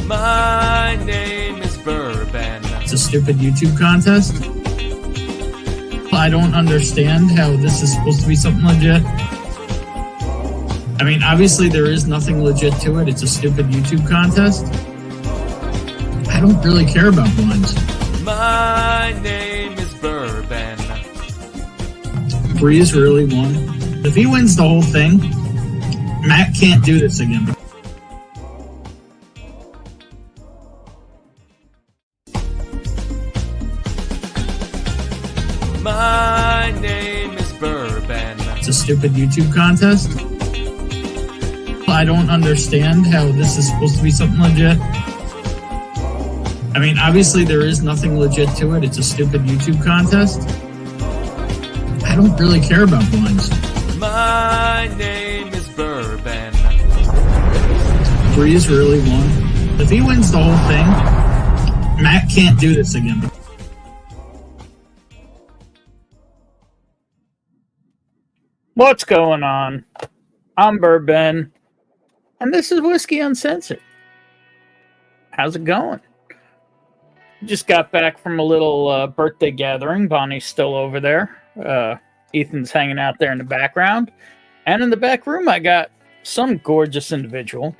My name is Bourbon. It's a stupid YouTube contest. I don't understand how this is supposed to be something legit. I mean, obviously there is nothing legit to it. It's a stupid YouTube contest. I don't really care about blinds. My name is Bourbon. Breeze really won. If he wins the whole thing, Matt can't do this again. My name is Bourbon. It's a stupid YouTube contest. I don't understand how this is supposed to be something legit. I mean, obviously there is nothing legit to it. It's a stupid YouTube contest. I don't really care about blinds. My name is Bourbon. Breeze really won. If he wins the whole thing, Matt can't do this again. What's going on? I'm Bourbon, and this is Whiskey Uncensored. How's it going? Just got back from a little birthday gathering. Bonnie's still over there. Ethan's hanging out there in the background. And in the back room, I got some gorgeous individual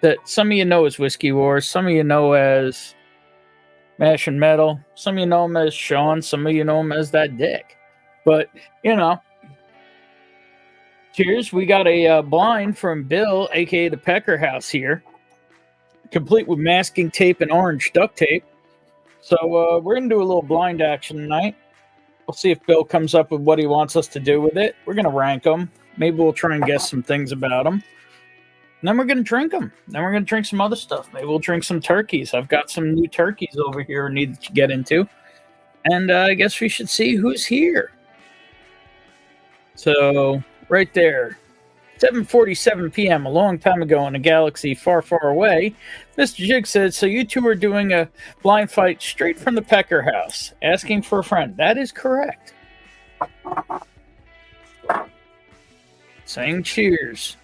that some of you know as Whiskey Wars, some of you know as Mash and Metal, some of you know him as Sean, some of you know him as that Dick. But, you know, cheers. We got a blind from Bill, a.k.a. the Pecker House here, complete with masking tape and orange duct tape. So we're going to do a little blind action tonight. We'll see if Bill comes up with what he wants us to do with it. We're going to rank them. Maybe we'll try and guess some things about them. And then we're going to drink them. Then we're going to drink some other stuff. Maybe we'll drink some turkeys. I've got some new turkeys over here I need to get into. And I guess we should see who's here. So, right there. 7:47 p.m., a long time ago in a galaxy far, far away, Mr. Jig said, so you two are doing a blind fight straight from the Pecker House, asking for a friend. That is correct. Saying cheers.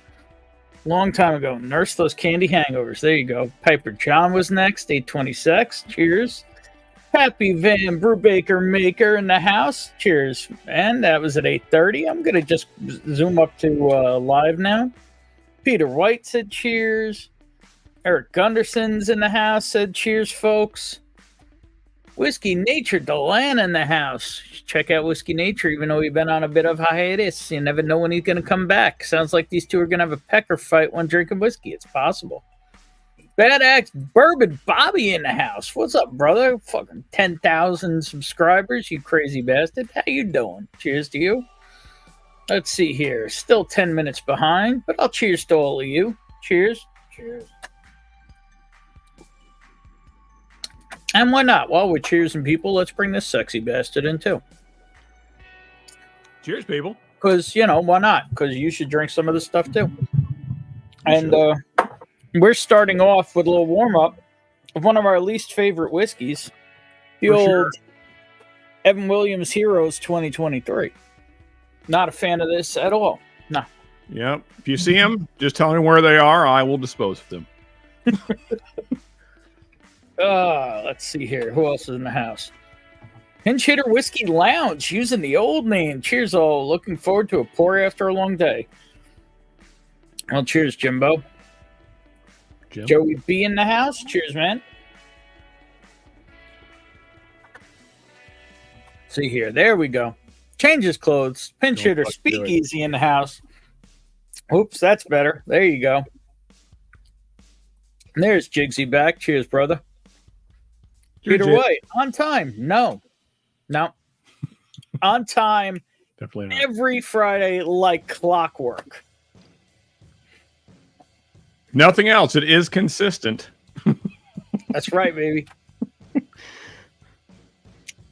Long time ago. Nurse those candy hangovers. There you go. Piper John was next, 826. Cheers. Happy Van Brubaker Maker in the house. Cheers. And that was at 8:30. I'm going to just zoom up to live now. Peter White said cheers. Eric Gunderson's in the house, said cheers, folks. Whiskey Nature Delan in the house. Check out Whiskey Nature, even though he's been on a bit of hiatus. You never know when he's going to come back. Sounds like these two are going to have a pecker fight when drinking whiskey. It's possible. Bad Axe Bourbon Bobby in the house. What's up, brother? Fucking 10,000 subscribers, you crazy bastard. How you doing? Cheers to you. Let's see here. Still 10 minutes behind, but I'll cheers to all of you. Cheers. Cheers. And why not? While we're cheersing people, let's bring this sexy bastard in too. Cheers, people. Because, you know, why not? Because you should drink some of this stuff too. And we're starting off with a little warm-up of one of our least favorite whiskeys, the old Evan Williams Heroes 2023. Not a fan of this at all. No. Yep. If you see them, just tell me where they are. I will dispose of them. Let's see here. Who else is in the house? Pinch Hitter Whiskey Lounge, using the old name. Cheers, all. Looking forward to a pour after a long day. Well, cheers, Jimbo. Jim. Joey B in the house. Cheers, man. See here. There we go. Change his clothes. Pinch Hitter Speakeasy in the house. Oops, that's better. There you go. And there's Jigsy back. Cheers, brother. Peter White, on time. No. On time. Definitely not. Every Friday like clockwork. Nothing else. It is consistent. That's right, baby.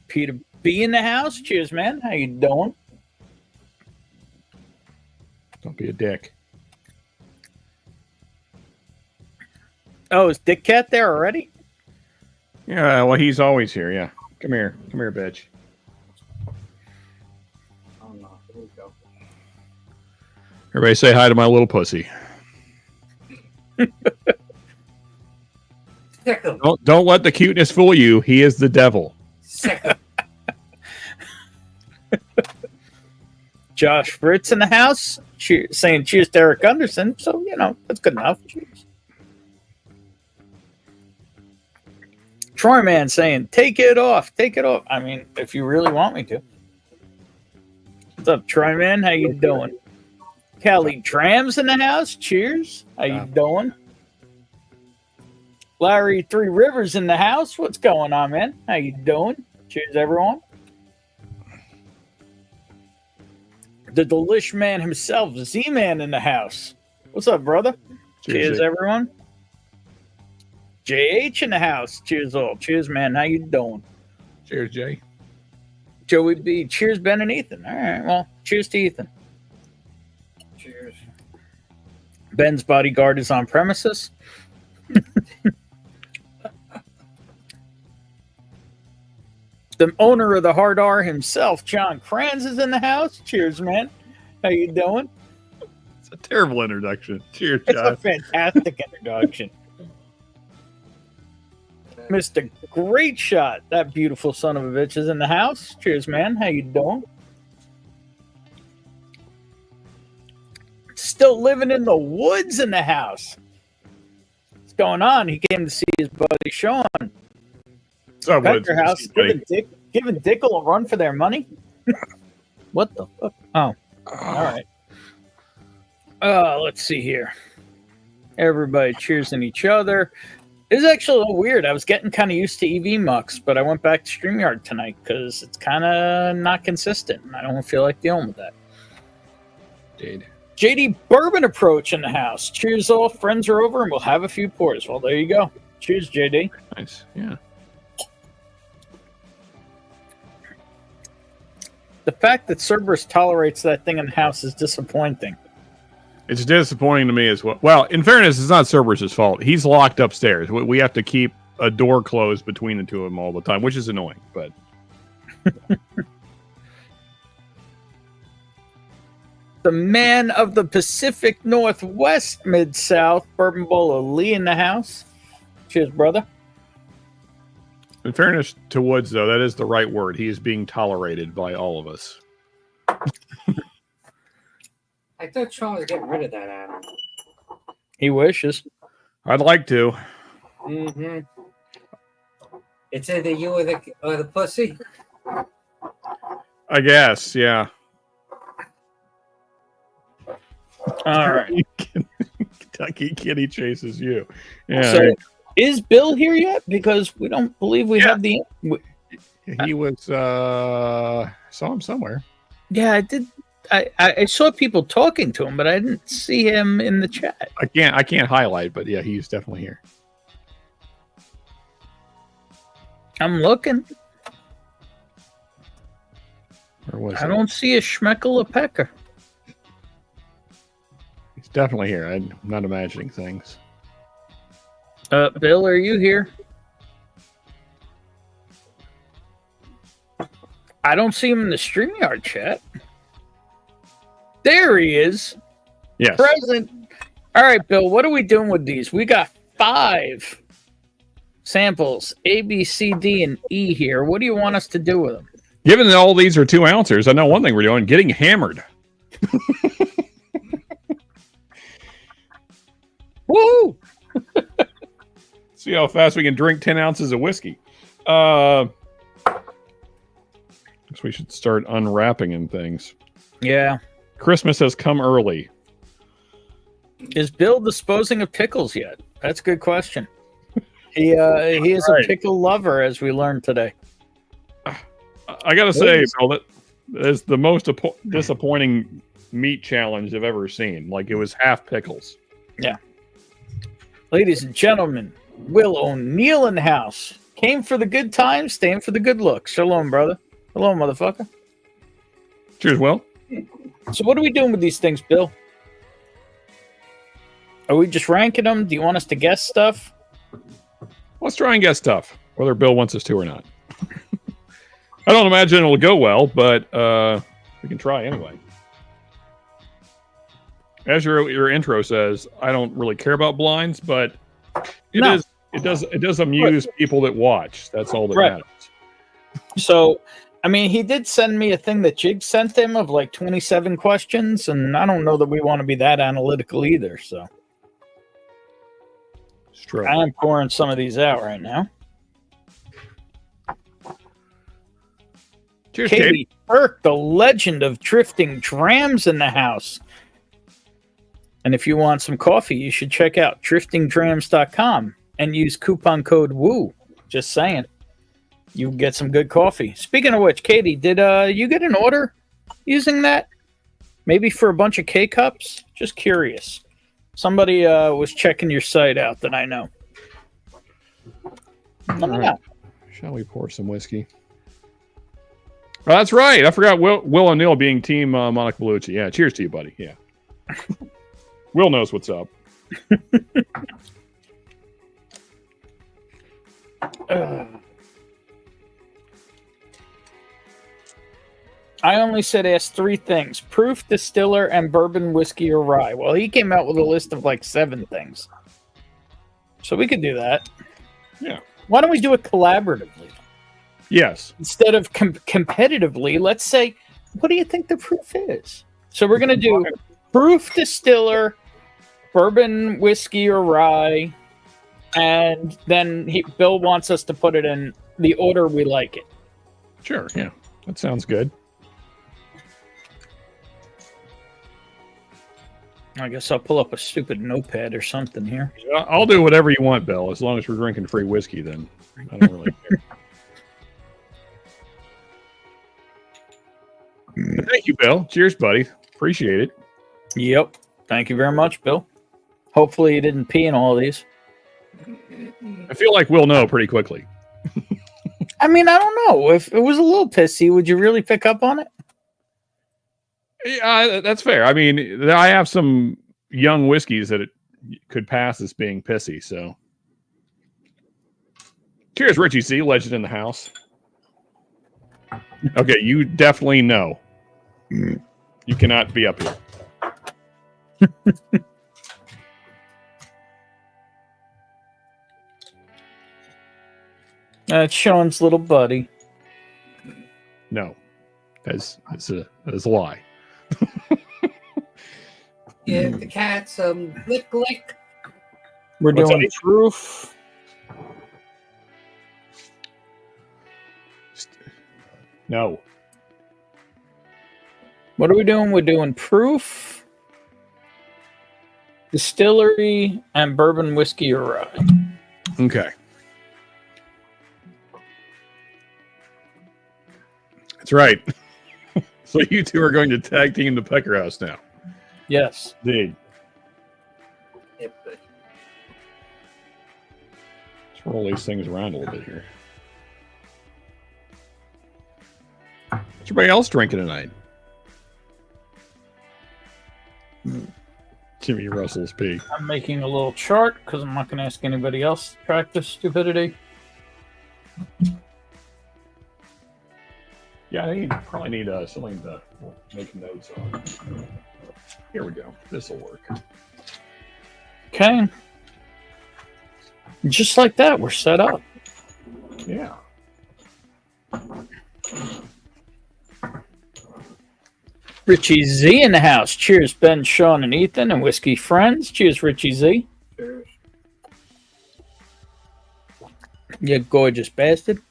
Peter B in the house. Cheers, man. How you doing? Don't be a dick. Oh, is Dick Cat there already? Yeah, well, he's always here. Yeah. Come here, bitch. Oh, no. Here we go. Everybody say hi to my little pussy. Sick 'em. Don't let the cuteness fool you. He is the devil. Sick 'em. Josh Fritz in the house, saying cheers to Eric Anderson. So, that's good enough. Cheers. Troy Man saying, take it off. Take it off. I mean, if you really want me to. What's up, Troy Man? How you doing? Kelly Trams in the house. Cheers. How you doing? Larry Three Rivers in the house. What's going on, man? How you doing? Cheers, everyone. The Delish Man himself, Z-Man in the house. What's up, brother? Cheers, everyone. JH in the house. Cheers, all. Cheers, man. How you doing? Cheers, Jay. Joey B. Cheers, Ben and Ethan. All right, well, cheers to Ethan. Cheers. Ben's bodyguard is on premises. The owner of the Hard R himself, John Kranz, is in the house. Cheers, man. How you doing? It's a terrible introduction. Cheers, It's a Josh. fantastic introduction. Mr. Great Shot, that beautiful son of a bitch, is in the house. Cheers, man. How you doing? Still living in the woods in the house. What's going on? He came to see his buddy Sean. So Pecker house, giving Dickel a run for their money. What the fuck? Oh, all right. Let's see here. Everybody cheersing each other. It's actually a little weird. I was getting kind of used to EV Mux, but I went back to StreamYard tonight because it's kind of not consistent. And I don't feel like dealing with that. Dude. JD Bourbon Approach in the house. Cheers, all. Friends are over and we'll have a few pours. Well, there you go. Cheers, JD. Nice. Yeah. The fact that Cerberus tolerates that thing in the house is disappointing. It's disappointing to me as well. Well, in fairness, it's not Cerberus's fault. He's locked upstairs. We have to keep a door closed between the two of them all the time, which is annoying. But the man of the Pacific Northwest, Mid-South, Bourbon Bowl of Lee in the house. Cheers, brother. in fairness to Woods, though, that is the right word. He is being tolerated by all of us. I thought Sean was getting rid of that animal. He wishes. I'd like to. Mm-hmm. It's either you or the pussy. I guess, yeah. All right. Kentucky Kitty chases you. Yeah. So, is Bill here yet? Because we don't believe we have the. He was saw him somewhere. Yeah, I did. I saw people talking to him, but I didn't see him in the chat. I can't highlight, but yeah, he's definitely here. I'm looking. Or was I don't see a Schmeckel or Pecker. He's definitely here. I'm not imagining things. Bill, are you here? I don't see him in the StreamYard chat. There he is. Yes. Present. All right, Bill, what are we doing with these? We got 5 samples, A, B, C, D, and E here. What do you want us to do with them? Given that all these are 2 ounces, I know one thing we're doing: getting hammered. Woo! See how fast we can drink 10 ounces of whiskey. Guess we should start unwrapping and things. Yeah. Christmas has come early. Is Bill disposing of pickles yet? That's a good question. He is a pickle lover, as we learned today. I gotta say, Bill, that is the most disappointing meat challenge I've ever seen. Like, it was half pickles. Yeah. Ladies and gentlemen, Will O'Neill in the house. Came for the good times, staying for the good looks. Shalom, brother. Hello, motherfucker. Cheers, Will. So what are we doing with these things, Bill? Are we just ranking them? Do you want us to guess stuff? Let's try and guess stuff, whether Bill wants us to or not. I don't imagine it'll go well, but we can try anyway. As your intro says, I don't really care about blinds, but it It does amuse people that watch. That's all that Right. matters. So, I mean, he did send me a thing that Jig sent him of like 27 questions, and I don't know that we want to be that analytical either. So Stroke. I am pouring some of these out right now. Cheers, Katie. Katie Burke, the legend of drifting drams in the house. And if you want some coffee, you should check out driftingdrams.com and use coupon code WOO. Just saying. You can get some good coffee. Speaking of which, Katie, did you get an order using that? Maybe for a bunch of K-Cups? Just curious. Somebody was checking your site out that I know. Let me know. Shall we pour some whiskey? Oh, that's right. I forgot Will O'Neill being team Monica Bellucci. Yeah, cheers to you, buddy. Yeah. Will knows what's up. I only said ask 3 things: proof, distiller, and bourbon, whiskey, or rye. Well, he came out with a list of like 7 things. So we could do that. Yeah. Why don't we do it collaboratively? Yes. Instead of competitively, let's say, what do you think the proof is? So we're going to do proof, distiller, bourbon, whiskey, or rye. And then Bill wants us to put it in the order we like it. Sure. Yeah. That sounds good. I guess I'll pull up a stupid notepad or something here. I'll do whatever you want, Bill, as long as we're drinking free whiskey. Then I don't really care. But thank you, Bill. Cheers, buddy. Appreciate it. Yep. Thank you very much, Bill. Hopefully you didn't pee in all these. I feel like we'll know pretty quickly. I mean, I don't know. If it was a little pissy, would you really pick up on it? Yeah, that's fair. I mean, I have some young whiskeys that it could pass as being pissy. So, cheers, Richie C, legend in the house. Okay, you definitely know. You cannot be up here. That's Sean's little buddy. No, that's a lie. Give the cat some lick lick. We're What's doing that? proof. No. What are we doing? We're doing proof, distillery, and bourbon, whiskey, or rye. Okay. That's right. So you two are going to tag team the Pecker House now. Yes. Indeed. Yep, but Let's roll these things around a little bit here. What's everybody else drinking tonight? Jimmy Russell's pee. I'm making a little chart because I'm not going to ask anybody else to track this stupidity. Yeah, I probably need something to make notes on. Here we go. This will work. Okay. Just like that, we're set up. Yeah. Richie Z in the house. Cheers, Ben, Sean, and Ethan, and Whiskey Friends. Cheers, Richie Z. cheers. You gorgeous bastard.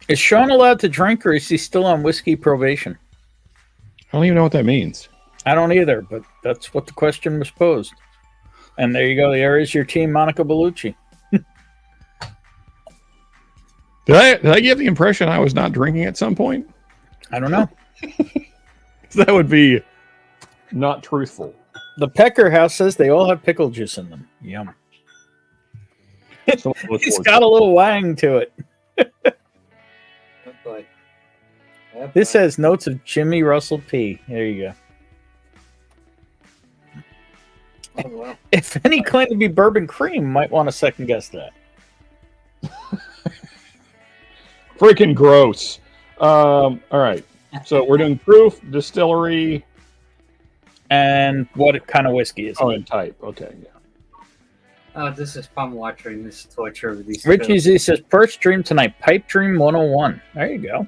Is Sean allowed to drink, or is he still on whiskey probation? I don't even know what that means. I don't either, but that's what the question was posed. And there you go. There is your team, Monica Bellucci. Did I give the impression I was not drinking at some point? I don't know. That would be not truthful. The Pecker House says they all have pickle juice in them. Yum. So look It's forward got a little wang to it. Look like. Yep, This has notes of Jimmy Russell P. There you go. oh, well. If any claim to be bourbon cream, might want to second guess that. freaking gross. All right. So we're doing proof, distillery, And what kind of whiskey is it? Oh, in type. Okay, yeah. Oh, this is fun watching this torture of these Richie two. Z says, first dream tonight, Pipe Dream 101. There you go.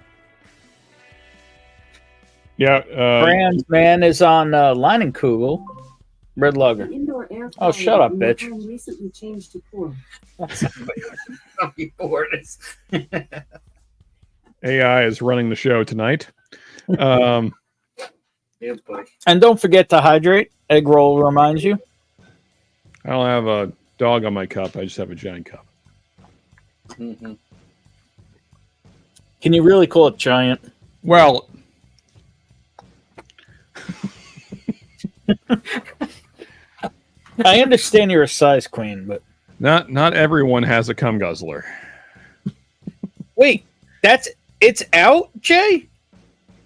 Yeah. Brand man is on Leinenkugel. Red Lager. Oh, shut up, bitch. Recently changed to poor. AI is running the show tonight. Yeah, boy. And don't forget to hydrate. Egg roll reminds you. I don't have a dog on my cup. I just have a giant cup. Mm-hmm. Can you really call it giant? Well, I understand you're a size queen, but not everyone has a cum guzzler. wait, it's out, Jay?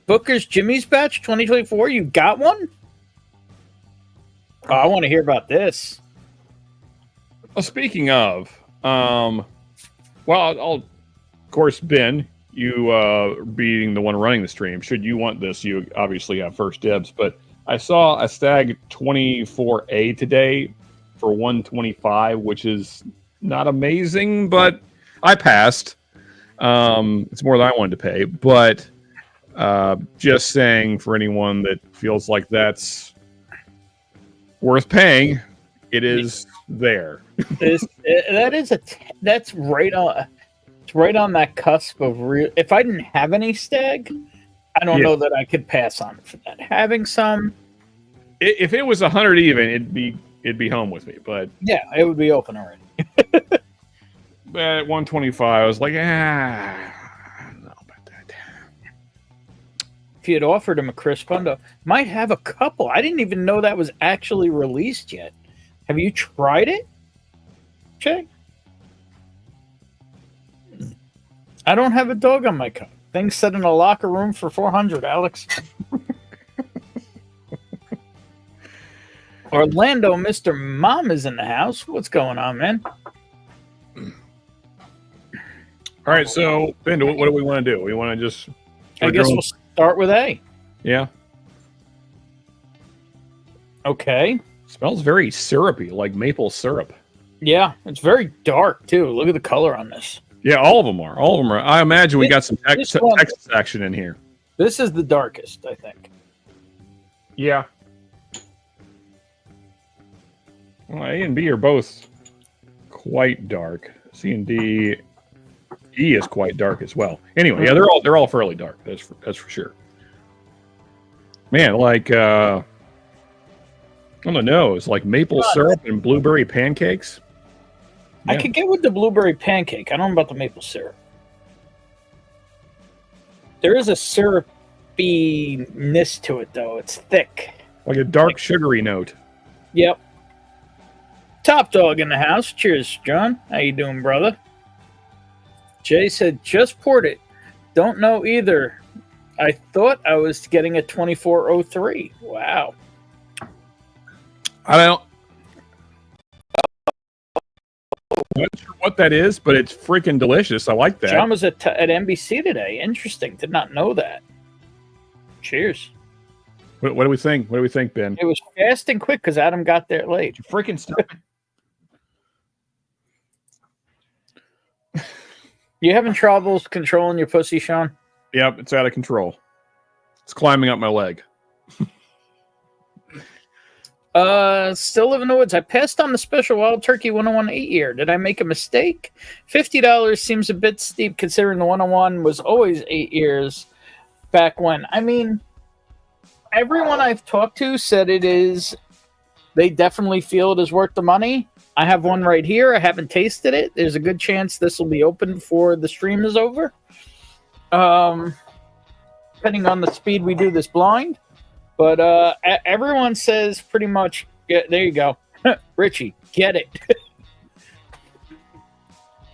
Booker's Jimmy's Batch 2024. You got one? Oh, I want to hear about this. Well, speaking of, well, I'll of course, Ben, you being the one running the stream, should you want this, you obviously have first dibs. But I saw a Stag 24A today for 125, which is not amazing, but I passed. It's more than I wanted to pay, but just saying for anyone that feels like that's worth paying, it is there. That's right on. It's right on that cusp of real. If I didn't have any Stag, I don't know that I could pass on it for that. Having some, if it was 100 even, it'd be home with me. But yeah, it would be open already. but at 125, I was like, I don't know about that. If you had offered him a Chris Fundo, might have a couple. I didn't even know that was actually released yet. Have you tried it, Jay? I don't have a dog on my cup. Things set in a locker room for 400, Alex. Orlando, Mr. Mom is in the house. What's going on, man? All right, so Ben, what do we want to do? We want to just I guess we'll start with A. Yeah. Okay. Smells very syrupy, like maple syrup. Yeah, it's very dark too. Look at the color on this. Yeah, all of them are. All of them are. I imagine we got some this one- Texas action in here. This is the darkest, I think. Yeah. Well, A and B are both quite dark. C and D, E is quite dark as well. Anyway, yeah, they're all fairly dark. That's for sure. Man, like on the nose, like maple syrup and blueberry pancakes. I Yeah. could get with the blueberry pancake. I don't know about the maple syrup. There is a syrupiness to it, though. It's thick. Like a dark sugary note. Yep. Top dog in the house. Cheers, John. How you doing, brother? Jay said, just poured it. Don't know either. I thought I was getting a 2403. Wow. I don't. I'm not sure what that is, but it's freaking delicious. I like that. John was at NBC today. Interesting. Did not know that. Cheers. What do we think? What do we think, Ben? It was fast and quick because Adam got there late. You freaking stop it. You having troubles controlling your pussy, Sean? Yep, it's out of control. It's climbing up my leg. Still live in the woods. I passed on the special Wild Turkey 101 8-year. Did I make a mistake? $50 seems a bit steep considering the 101 was always 8 years back when. I mean, everyone I've talked to said it is, they definitely feel it is worth the money. I have one right here. I haven't tasted it. There's a good chance this will be open before the stream is over. Depending on the speed we do this blind. But everyone says pretty much, yeah, there you go. Richie, get it.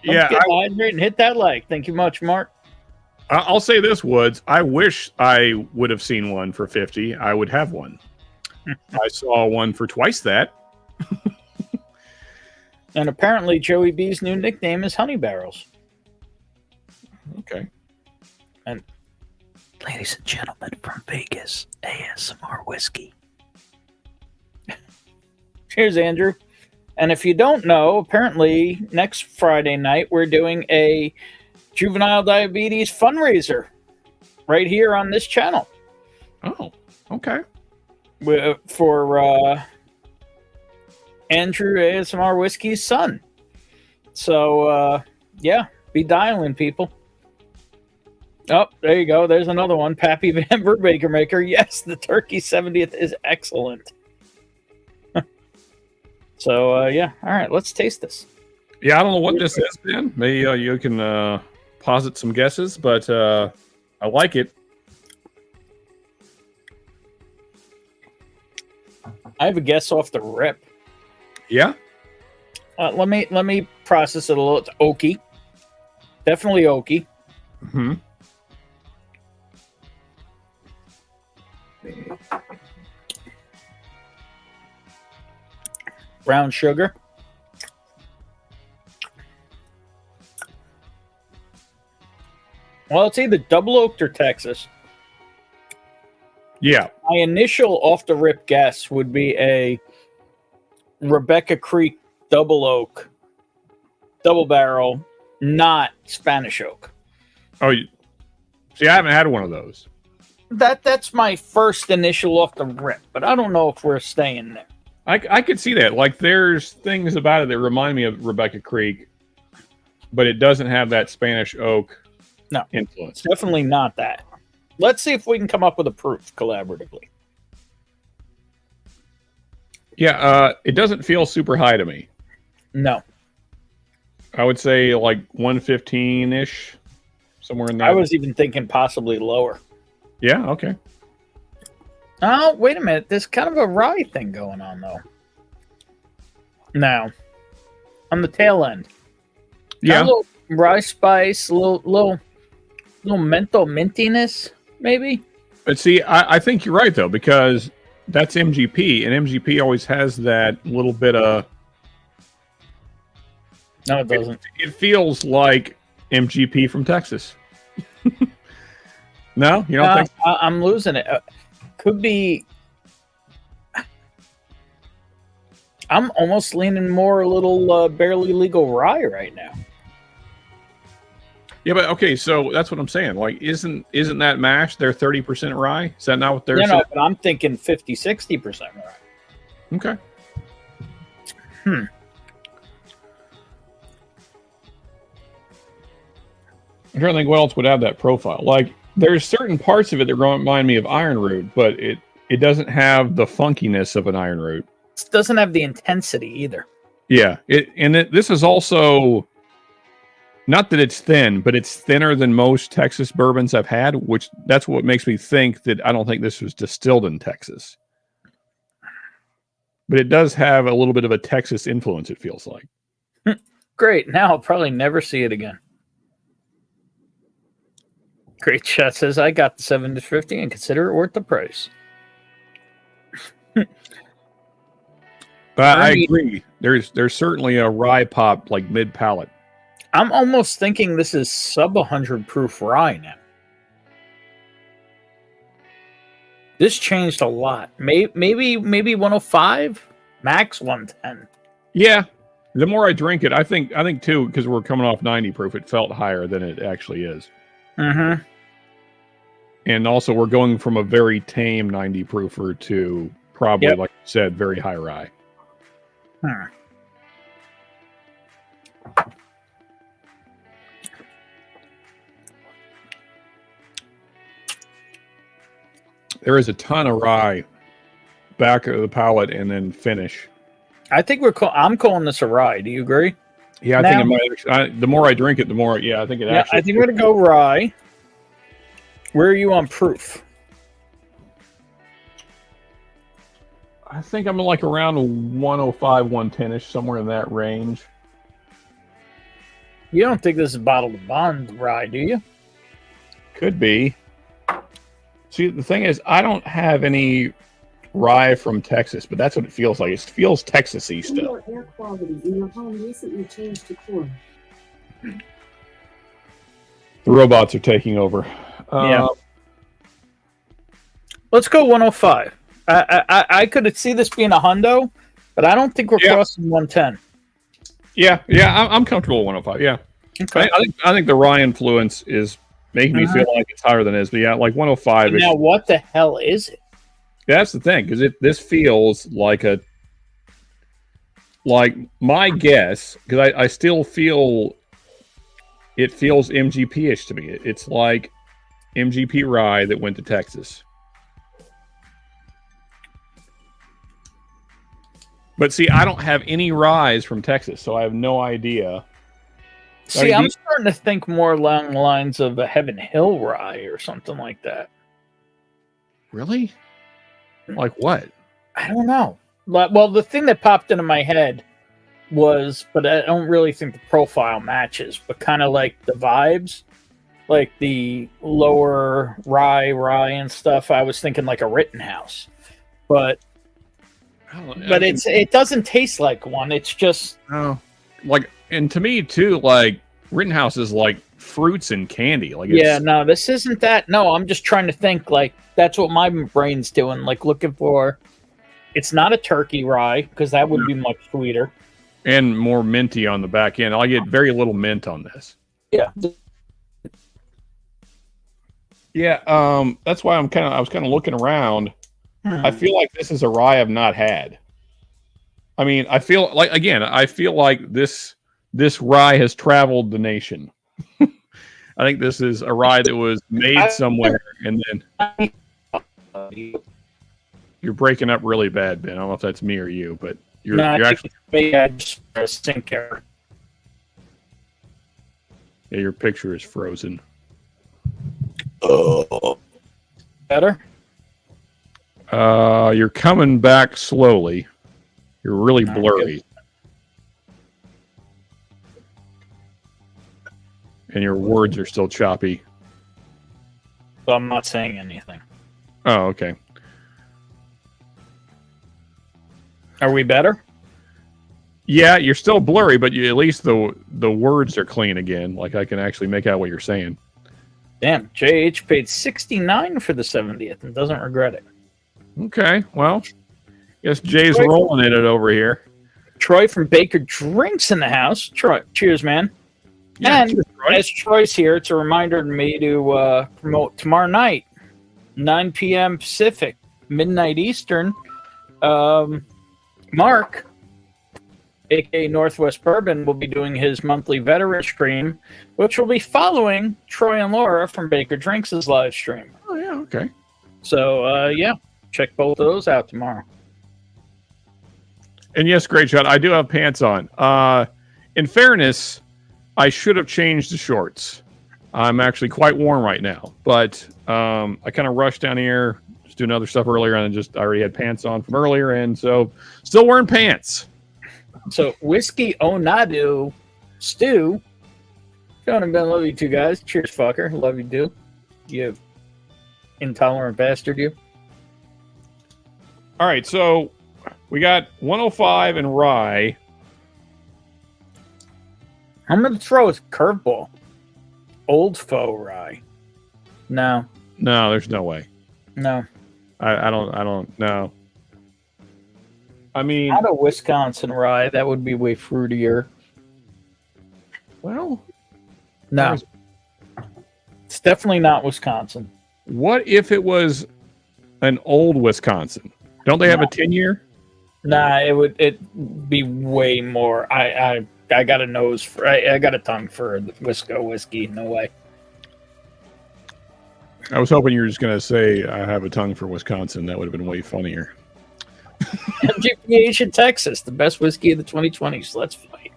Yeah, Get hydrated and hit that like. Thank you much, Mark. I'll say this, Woods. I wish I would have seen one for 50. I would have one. I saw one for twice that. And apparently Joey B's new nickname is Honey Barrels. Okay. And ladies and gentlemen from Vegas, ASMR whiskey. Cheers, Andrew. And if you don't know, apparently next Friday night we're doing a juvenile diabetes fundraiser right here on this channel. Oh, okay. For Andrew ASMR Whiskey's son. So, yeah, be dialing, people. Oh, there you go. There's another one. Pappy Van Brubaker Maker. Yes, the turkey 70th is excellent. So, yeah. All right, let's taste this. Yeah, I don't know what this is, Ben. Maybe you can posit some guesses, but I like it. I have a guess off the rip. Yeah? Let me process it a little. It's oaky. Definitely oaky. Mm-hmm. Brown sugar. Well, it's either double oaked or Texas. Yeah. My initial off the rip guess would be a Rebecca Creek double oak, double barrel, not Spanish oak. Oh, see, I haven't had one of those. That's my first initial off the rip, but I don't know if we're staying there. I could see that. Like, there's things about it that remind me of Rebecca Creek, but it doesn't have that Spanish oak influence. It's definitely not that. Let's see if we can come up with a proof collaboratively. Yeah, it doesn't feel super high to me. No. I would say like 115-ish, somewhere in that. I was even thinking possibly lower. Yeah, okay. Oh, wait a minute. There's kind of a rye thing going on, though. Now, on the tail end. Yeah. A little rye spice, a little menthol mintiness, maybe? But see, I think you're right, though, because that's MGP, and MGP always has that little bit of... No, it doesn't. It feels like MGP from Texas. No? You don't think so? I'm losing it. Could be... I'm almost leaning more a little barely legal rye right now. Yeah, but okay, so that's what I'm saying. Like, isn't that mash? They're 30% rye? Is that not what they're saying? No, but I'm thinking 50-60% rye. Okay. I'm trying to think what else would have that profile. Like, there's certain parts of it that remind me of iron root, but it doesn't have the funkiness of an iron root. It doesn't have the intensity either. Yeah, this is also... Not that it's thin, but it's thinner than most Texas bourbons I've had, which that's what makes me think that I don't think this was distilled in Texas. But it does have a little bit of a Texas influence, it feels like. Great. Now I'll probably never see it again. Great Chat says, I got the 7-50 and consider it worth the price. But I agree. There's certainly a rye pop, like mid-palate. I'm almost thinking this is sub 100 proof rye now. This changed a lot. Maybe 105, max 110. Yeah, the more I drink it, I think too, because we're coming off 90 proof, it felt higher than it actually is. Mm-hmm. And also, we're going from a very tame 90 proofer to probably, like you said, very high rye. There is a ton of rye back of the palate and then finish. I think I'm calling this a rye. Do you agree? Yeah, I think it might. The more I drink it, the more. Yeah, I think it actually. I think we're gonna go rye. Where are you on proof? I think I'm like around 105, 110-ish, somewhere in that range. You don't think this is bottled to bond rye, do you? Could be. See, the thing is, I don't have any rye from Texas, but that's what it feels like. It feels Texas-y still. Indoor air quality in your home recently changed to poor. The robots are taking over. Yeah. Let's go 105. I could see this being a hundo, But I don't think we're Yeah. crossing 110. Yeah, I'm comfortable with 105. Yeah, Okay. I think the rye influence is making me feel like it's higher than it is. But yeah, like 105 is. Now, what the hell is it? That's the thing, because this feels like my guess, because I still feel it feels MGP-ish to me. It's like MGP rye that went to Texas. But see, I don't have any ryes from Texas, so I have no idea. See, I'm starting to think more along the lines of a Heaven Hill rye or something like that. Really? Like what? I don't know. Well, the thing that popped into my head was, but I don't really think the profile matches, but kind of like the vibes, like the lower rye and stuff. I was thinking like a Rittenhouse, but it doesn't taste like one. It's just like, and to me too, like Rittenhouse is like fruits and candy. Like no, this isn't that. No, I'm just trying to think. Like that's what my brain's doing. Like looking for. It's not a turkey rye because that would be much sweeter and more minty on the back end. I get very little mint on this. Yeah. Yeah, that's why I was kind of looking around. I feel like this is a rye I've not had. I mean, I feel like this rye has traveled the nation. I think this is a rye that was made somewhere and then you're breaking up really bad, Ben. I don't know if that's me or you, but you're actually just a stink error. Yeah, your picture is frozen. Better? You're coming back slowly. You're really blurry. And your words are still choppy. So I'm not saying anything. Oh, okay. Are we better? Yeah, you're still blurry, but at least the words are clean again. Like I can actually make out what you're saying. Damn, JH paid $69 for the 70th and doesn't regret it. Okay, well, guess Jay's rolling in it over here. Troy from Pecker Drinks in the house. Troy, cheers, man. Yeah, and cheers, Troy. as Troy's here, it's a reminder to me to promote tomorrow night, 9 p.m. Pacific, midnight Eastern. Mark, aka Northwest Bourbon, will be doing his monthly veteran stream, which will be following Troy and Laura from Pecker Drinks' live stream. Oh, yeah, okay. So, check both of those out tomorrow. And yes, great shot. I do have pants on. In fairness, I should have changed the shorts. I'm actually quite warm right now, but I kind of rushed down here, just doing other stuff earlier, and I already had pants on from earlier, and so still wearing pants. So Whiskey Onadu Stew. John and Ben, love you two guys. Cheers, fucker. Love you, dude. You intolerant bastard, you. All right, so we got 105 and rye. I'm going to throw a curveball. Old faux rye. No. No, there's no way. No. I don't know. I mean, not a Wisconsin rye. That would be way fruitier. Well, no. It's definitely not Wisconsin. What if it was an old Wisconsin? Don't they have a 10-year? Nah, it'd be way more. I got a nose for. I got a tongue for the Wisco whiskey. No way. I was hoping you were just going to say I have a tongue for Wisconsin. That would have been way funnier. MGPH in Texas, the best whiskey of the 2020s. Let's fight.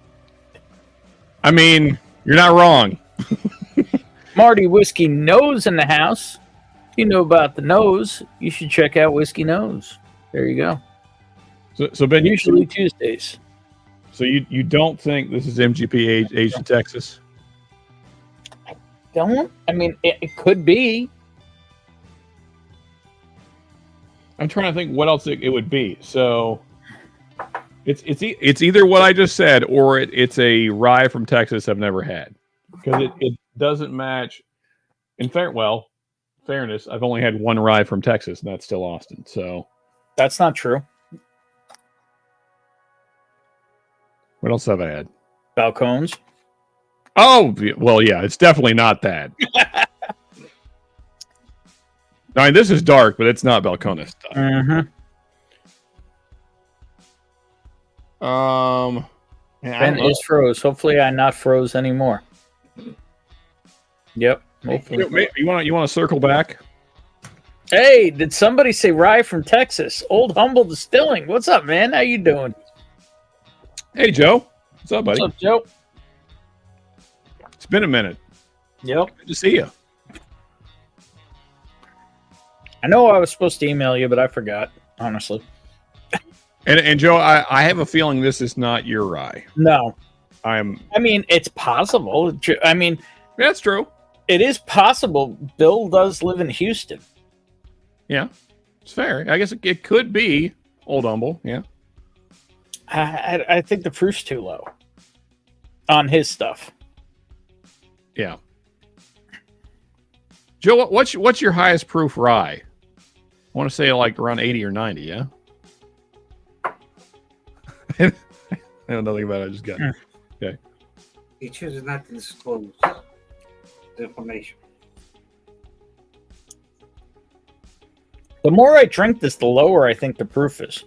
I mean, you're not wrong. Marty Whiskey Nose in the house. If you know about the nose, you should check out Whiskey Nose. There you go. So Ben, usually Tuesdays. So you don't think this is MGP aged in Texas? I don't. I mean, it could be. I'm trying to think what else it would be. So it's either what I just said or it's a rye from Texas I've never had, because it doesn't match. In fairness, I've only had one rye from Texas, and that's still Austin. So that's not true. What else have I had? Balcones. Oh, well, yeah, it's definitely not that. I mean, this is dark, but it's not Balcones stuff. Mm-hmm. Yeah, Ben is froze. Hopefully, I not froze anymore. Yep. Hopefully. You want to circle back? Hey, did somebody say Rye from Texas? Old Humble Distilling. What's up, man? How you doing? Hey, Joe. What's up, buddy? What's up, Joe? It's been a minute. Yep. Good to see you. I know I was supposed to email you, but I forgot, honestly. And Joe, I have a feeling this is not your rye. No. I mean, it's possible. I mean, that's true. it is possible. Bill does live in Houston. Yeah, it's fair. I guess it could be Old Humble. Yeah. I think the proof's too low on his stuff. Yeah. Joe, what's your highest proof rye? I want to say like around 80 or 90, yeah? I know nothing about it. I just got it. Okay. He chooses not to disclose the information. The more I drink this, the lower I think the proof is.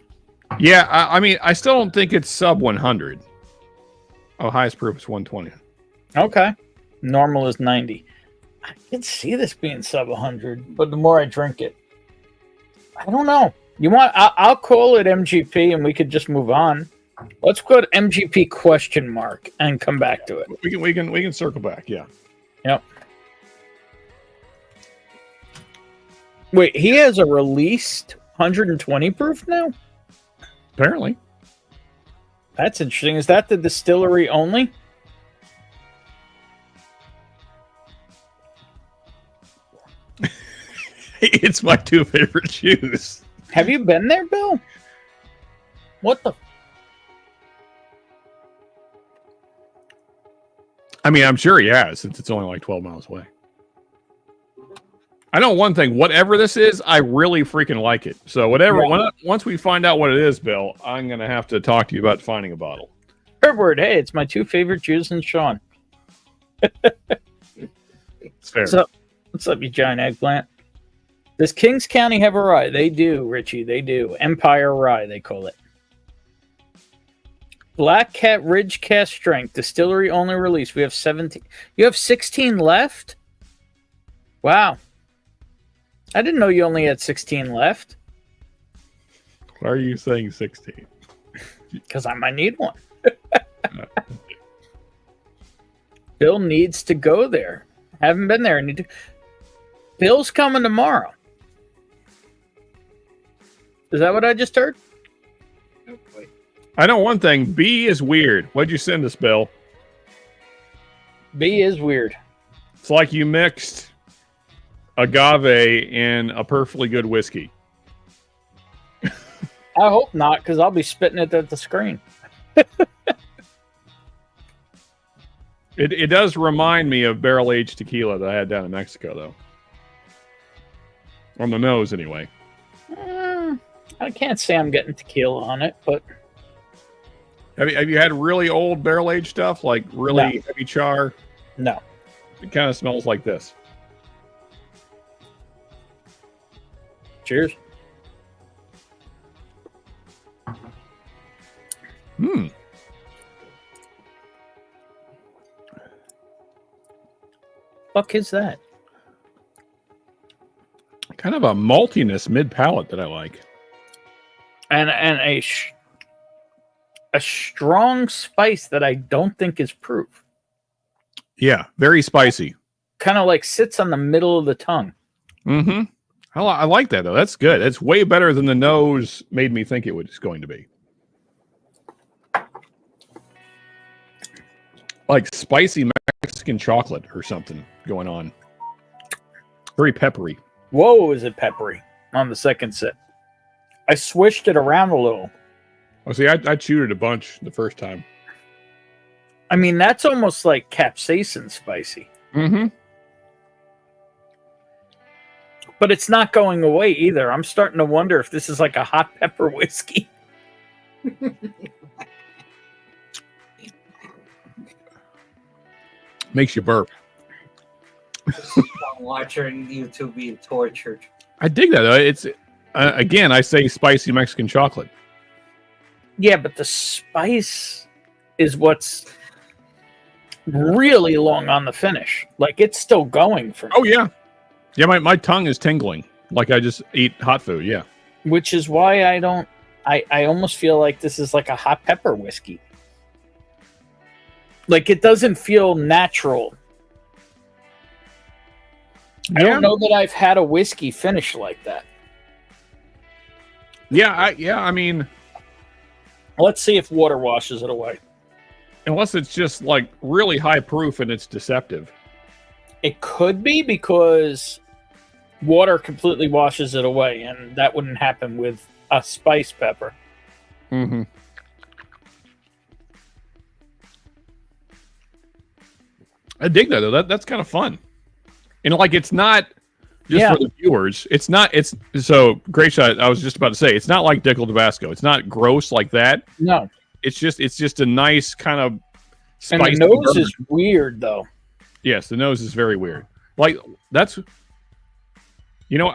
Yeah, I mean, I still don't think it's sub 100. Oh, highest proof is 120. Okay. Normal is 90. I can see this being sub 100, but the more I drink it, I don't know. You want? I'll call it MGP, and we could just move on. Let's go to MGP question mark and come back to it. We can circle back. Yeah. Yep. Wait, he has a released 120 proof now? Apparently. That's interesting. Is that the distillery only? It's my two favorite shoes. Have you been there, Bill? What the? I mean, I'm sure he has, since it's only like 12 miles away. I know one thing. Whatever this is, I really freaking like it. So whatever. Once we find out what it is, Bill, I'm going to have to talk to you about finding a bottle. Herbert, hey, it's my two favorite Jews and Sean. It's fair. What's up, you giant eggplant? Does Kings County have a rye? They do, Richie. They do. Empire Rye, they call it. Black Cat Ridge Cast Strength, distillery only release. We have 17. You have 16 left? Wow. I didn't know you only had 16 left. Why are you saying 16? Because I might need one. Bill needs to go there. Haven't been there. Bill's coming tomorrow. Is that what I just heard? Okay. I know one thing. B is weird. What'd you send us, Bill? B is weird. It's like you mixed agave in a perfectly good whiskey. I hope not, because I'll be spitting it at the screen. It does remind me of barrel-aged tequila that I had down in Mexico, though. On the nose, anyway. I can't say I'm getting tequila on it, but... Have you had really old barrel-aged stuff? Like really heavy char? No. It kind of smells like this. Cheers. Fuck is that? Kind of a maltiness mid-palate that I like. And a strong spice that I don't think is proof. Yeah, very spicy. Kind of like sits on the middle of the tongue. Mm-hmm. I like that, though. That's good. It's way better than the nose made me think it was going to be. Like spicy Mexican chocolate or something going on. Very peppery. Whoa, is it peppery on the second sip? I swished it around a little. Oh, see, I chewed it a bunch the first time. I mean, that's almost like capsaicin spicy. Mm-hmm. But it's not going away either. I'm starting to wonder if this is like a hot pepper whiskey. Makes you burp. Watching YouTube being tortured. I dig that though. It's again, I say spicy Mexican chocolate. Yeah, but the spice is what's really long on the finish. Like it's still going for me. Oh yeah, yeah. My tongue is tingling like I just ate hot food. Yeah, Which is why I don't. I almost feel like this is like a hot pepper whiskey. Like it doesn't feel natural. I don't know that I've had a whiskey finish like that. Yeah, I mean, Let's see if water washes it away. unless it's just like really high proof and it's deceptive. It could be because water completely washes it away, and that wouldn't happen with a spice pepper. Mm-hmm. I dig that though. That's kind of fun, and like it's not just for the viewers. It's not. It's so great shot. I was just about to say it's not like Dickel Tabasco. It's not gross like that. No, It's just a nice kind of and spicy the nose burger. is weird though. Yes, the nose is very weird. Like that's, you know,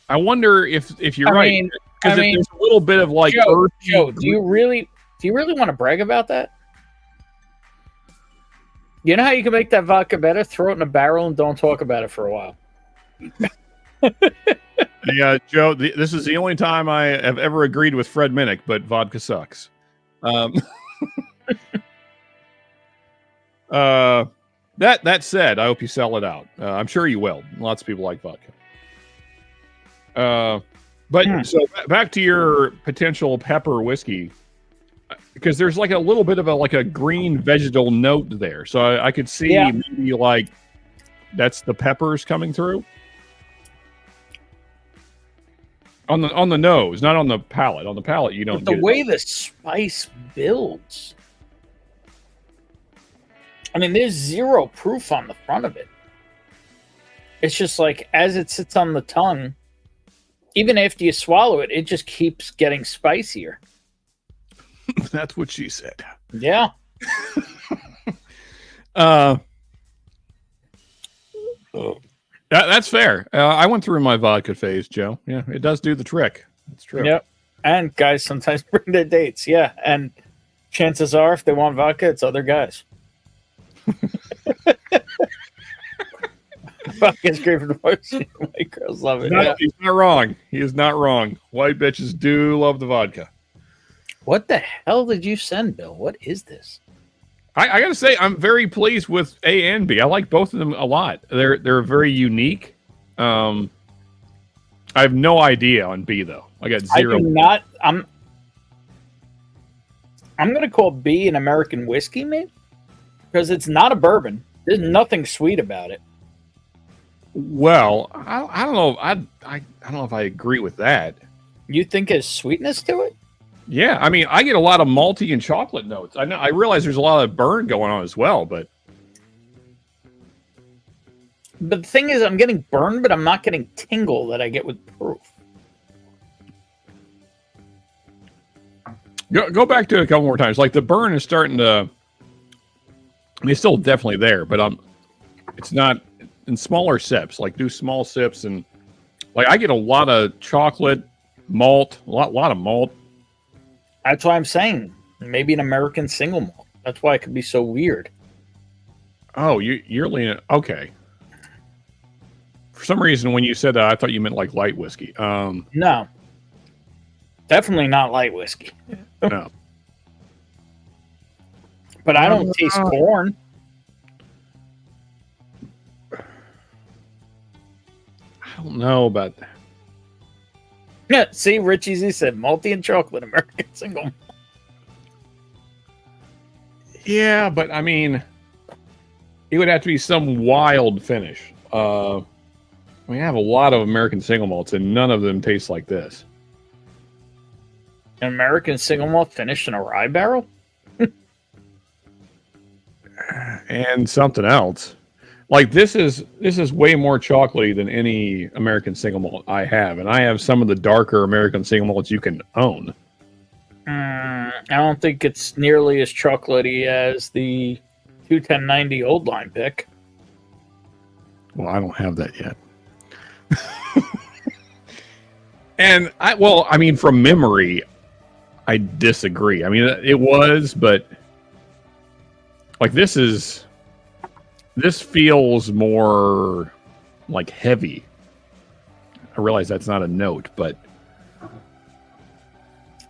I wonder if you're right, because there's a little bit of like Joe, do you really want to brag about that? You know how you can make that vodka better? Throw it in a barrel and don't talk about it for a while. Yeah, Joe, this is the only time I have ever agreed with Fred Minnick, but vodka sucks. That said, I hope you sell it out. I'm sure you will. Lots of people like vodka. But so back to your potential pepper whiskey, because there's like a little bit of a green vegetal note there. So I could see maybe like that's the peppers coming through. On the nose, not on the palate. On the palate, you don't. But the way the spice builds, I mean, there's zero proof on the front of it. It's just like as it sits on the tongue, even after you swallow it, it just keeps getting spicier. That's what she said. Yeah. That's fair. I went through my vodka phase, Joe. Yeah, it does do the trick. That's true. Yep. And guys sometimes bring their dates. Yeah. And chances are, if they want vodka, it's other guys. Vodka's great for the pussy. White girls love it. He's not wrong. He is not wrong. White bitches do love the vodka. What the hell did you send, Bill? What is this? I gotta say, I'm very pleased with A and B. I like both of them a lot. They're very unique. I have no idea on B though. I got zero. I do not. I'm gonna call B an American whiskey, maybe, because it's not a bourbon. There's nothing sweet about it. Well, I don't know. I don't know if I agree with that. You think there's sweetness to it? Yeah, I mean, I get a lot of malty and chocolate notes. I realize there's a lot of burn going on as well, but the thing is, I'm getting burned, but I'm not getting tingle that I get with proof. Go back to it a couple more times. Like the burn is starting to. I mean, it's still definitely there, but it's not in smaller sips. Like do small sips, and like I get a lot of chocolate, malt, a lot of malt. That's why I'm saying maybe an American single malt. That's why it could be so weird. Oh, you're leaning. Okay. For some reason, when you said that, I thought you meant like light whiskey. No, definitely not light whiskey. No. But I don't taste corn. I don't know about that. Yeah, see, Rich Easy said malty and chocolate American single malt. Yeah, but I mean, it would have to be some wild finish. We have a lot of American single malts, and none of them taste like this. An American single malt finished in a rye barrel? And something else. Like this is way more chocolatey than any American single malt I have, and I have some of the darker American single malts you can own. I don't think it's nearly as chocolatey as the 21090 old line pick. Well, I don't have that yet. And I mean, from memory, I disagree. I mean, it was, but like this feels more like heavy. I realize that's not a note, but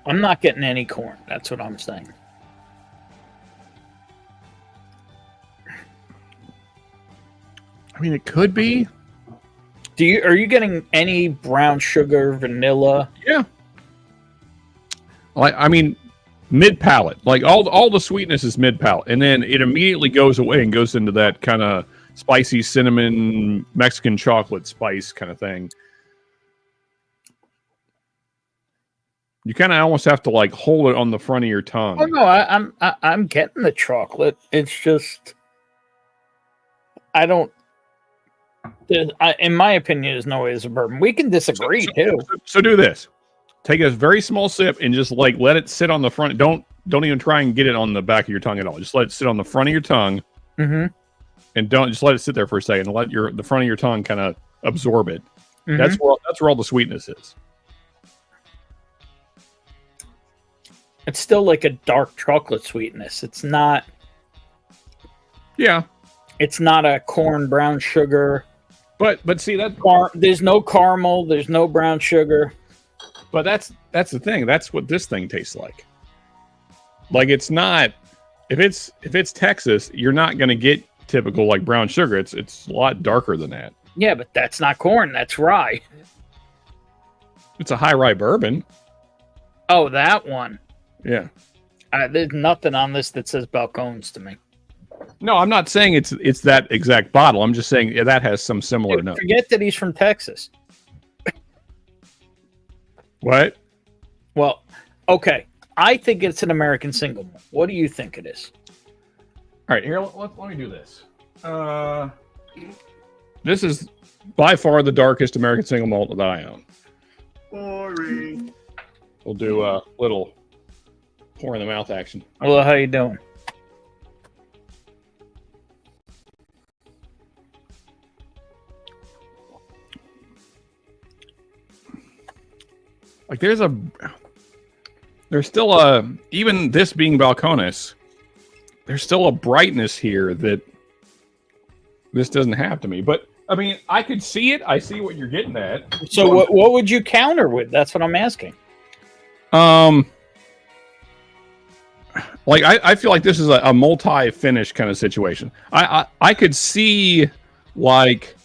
I'm not getting any corn. That's what I'm saying. I mean, it could be. Are you getting any brown sugar, vanilla? Yeah. Like, I mean, mid palate. Like all the sweetness is mid palate, and then it immediately goes away and goes into that kind of spicy cinnamon Mexican chocolate spice kind of thing. You kind of almost have to like hold it on the front of your tongue. Oh no, I'm getting the chocolate. It's just I don't. In my opinion, there's no way it's a bourbon. We can disagree too. So do this: take a very small sip and just like let it sit on the front. Don't even try and get it on the back of your tongue at all. Just let it sit on the front of your tongue, mm-hmm. and don't just let it sit there for a second. And let the front of your tongue kind of absorb it. Mm-hmm. That's where all the sweetness is. It's still like a dark chocolate sweetness. It's not. Yeah. It's not a corn brown sugar. But see that there's no caramel. There's no brown sugar. But that's the thing. That's what this thing tastes like. Like it's not. If it's Texas, you're not going to get typical like brown sugar. It's a lot darker than that. Yeah, but that's not corn. That's rye. It's a high rye bourbon. Oh, that one. Yeah. There's nothing on this that says Balcones to me. No, I'm not saying it's that exact bottle. I'm just saying that has some similar notes. Forget that he's from Texas. What? Well, okay. I think it's an American single malt. What do you think it is? All right, here, let me do this. This is by far the darkest American single malt that I own. Boring. We'll do a little pour in the mouth action. Hello, how you doing? Like there's still a, even this being Balcones, there's still a brightness here that this doesn't have to me. But I mean, I could see it. I see what you're getting at. So what would you counter with? That's what I'm asking. Like I feel like this is a multi-finish kind of situation. I could see like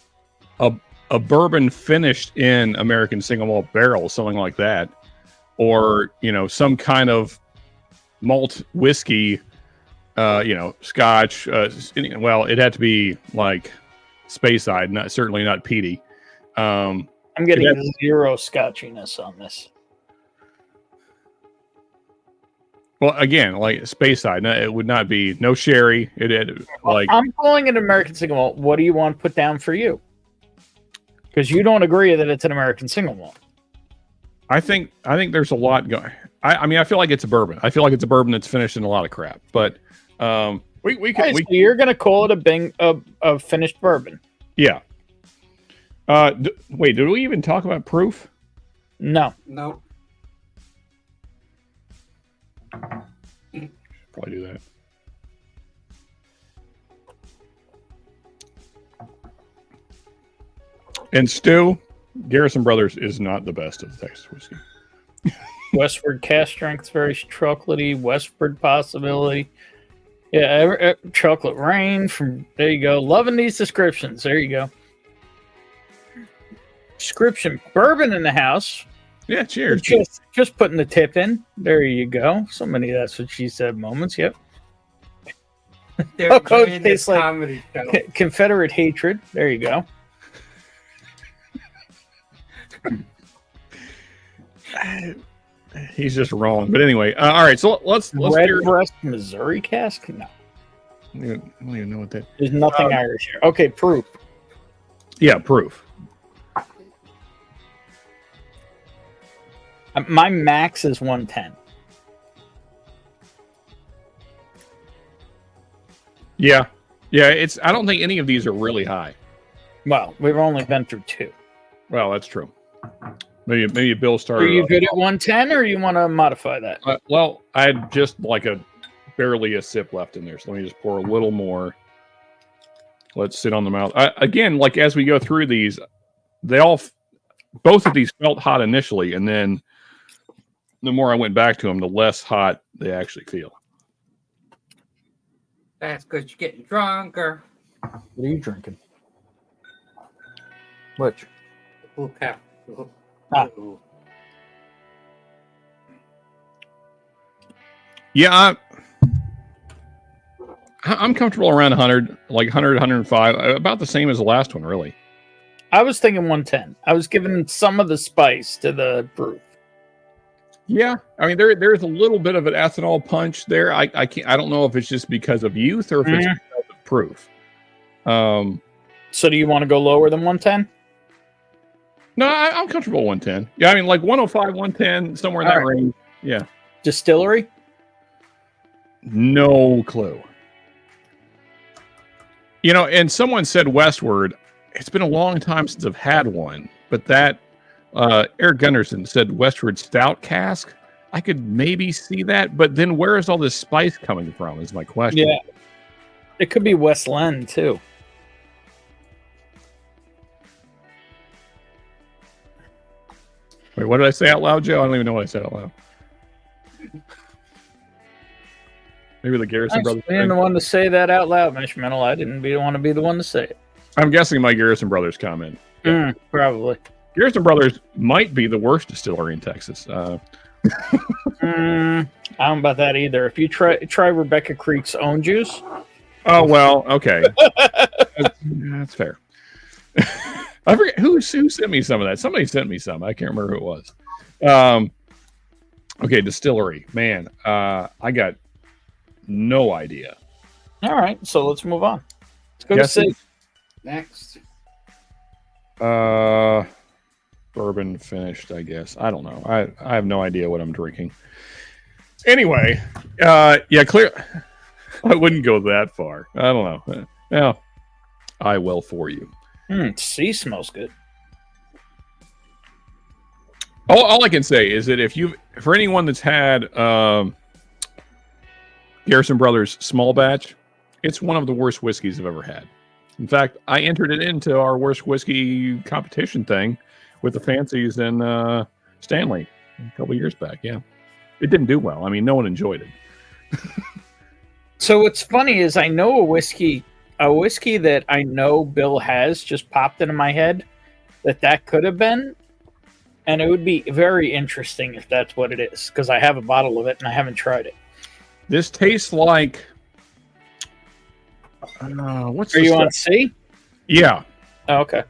a bourbon finished in American single malt barrel, something like that, or some kind of malt whiskey, Scotch. Well, it had to be like Speyside, certainly not peaty. I'm getting zero scotchiness on this. Well, again, like Speyside, it would not be no sherry. It had like I'm calling it American single malt. What do you want put down for you? Because you don't agree that it's an American single malt. I think there's a lot going. I mean, I feel like it's a bourbon. I feel like it's a bourbon that's finished in a lot of crap. But we can. So you're gonna call it a finished bourbon? Yeah. Wait, did we even talk about proof? No. No. Probably do that. And Stu, Garrison Brothers is not the best of the Texas whiskey. Westward cast strength, very chocolatey. Westward possibility. Yeah, chocolate rain from there. You go. Loving these descriptions. There you go. Description: bourbon in the house. Yeah, cheers. Just putting the tip in. There you go. So many that's what she said moments. Yep. They're Coach enjoying tastes this like comedy show. Confederate hatred. There you go. He's just wrong. But anyway, all right. So let's Redbreast Missouri cask. No, I don't even know what that. there's nothing Irish here. Okay, proof. Yeah, proof. My max is 110. Yeah. It's. I don't think any of these are really high. Well, we've only been through 2. Well, that's true. Maybe Bill started. Are you good at 110, or you want to modify that? Well, I had just like barely a sip left in there, so let me just pour a little more. Let's sit on the mouth. Again, like as we go through these, both of these felt hot initially, and then the more I went back to them, the less hot they actually feel. That's because you're getting drunker. What are you drinking? Which? Blue cap. Ah. Yeah, I'm comfortable around 100, like 100, 105, about the same as the last one, really. I was thinking 110. I was giving some of the spice to the proof. Yeah, I mean there's a little bit of an ethanol punch there. I don't know if it's just because of youth or if it's because of proof. So do you want to go lower than 110? No, I'm comfortable 110. Yeah, I mean like 105, 110, somewhere in that range. Yeah. Distillery? No clue. You know, and someone said Westward. It's been a long time since I've had one, but that Eric Gunderson said Westward Stout cask. I could maybe see that, but then where is all this spice coming from is my question. Yeah. It could be West Len, too. Wait, what did I say out loud, Joe? I don't even know what I said out loud. Maybe the Garrison brothers. Being the one to say that out loud, Mishmental. I didn't want to be the one to say it. I'm guessing my Garrison brothers comment. Probably. Garrison brothers might be the worst distillery in Texas. I don't know about that either. If you try Rebecca Creek's own juice. Oh well, okay. That's fair. I forget who sent me some of that. Somebody sent me some. I can't remember who it was. Okay, distillery. Man, I got no idea. All right, so let's move on. Let's go to C. Next. Bourbon finished, I guess. I don't know. I have no idea what I'm drinking. Anyway, yeah, clear. I wouldn't go that far. I don't know. Yeah, I will for you. C smells good. All I can say is that for anyone that's had Garrison Brothers small batch, it's one of the worst whiskeys I've ever had. In fact, I entered it into our worst whiskey competition thing with the Fancies and Stanley a couple years back. Yeah, it didn't do well. I mean, no one enjoyed it. So what's funny is I know a whiskey that I know Bill has just popped into my head that could have been, and it would be very interesting if that's what it is, because I have a bottle of it and I haven't tried it. This tastes like what's Are you on C? Yeah. Oh, okay.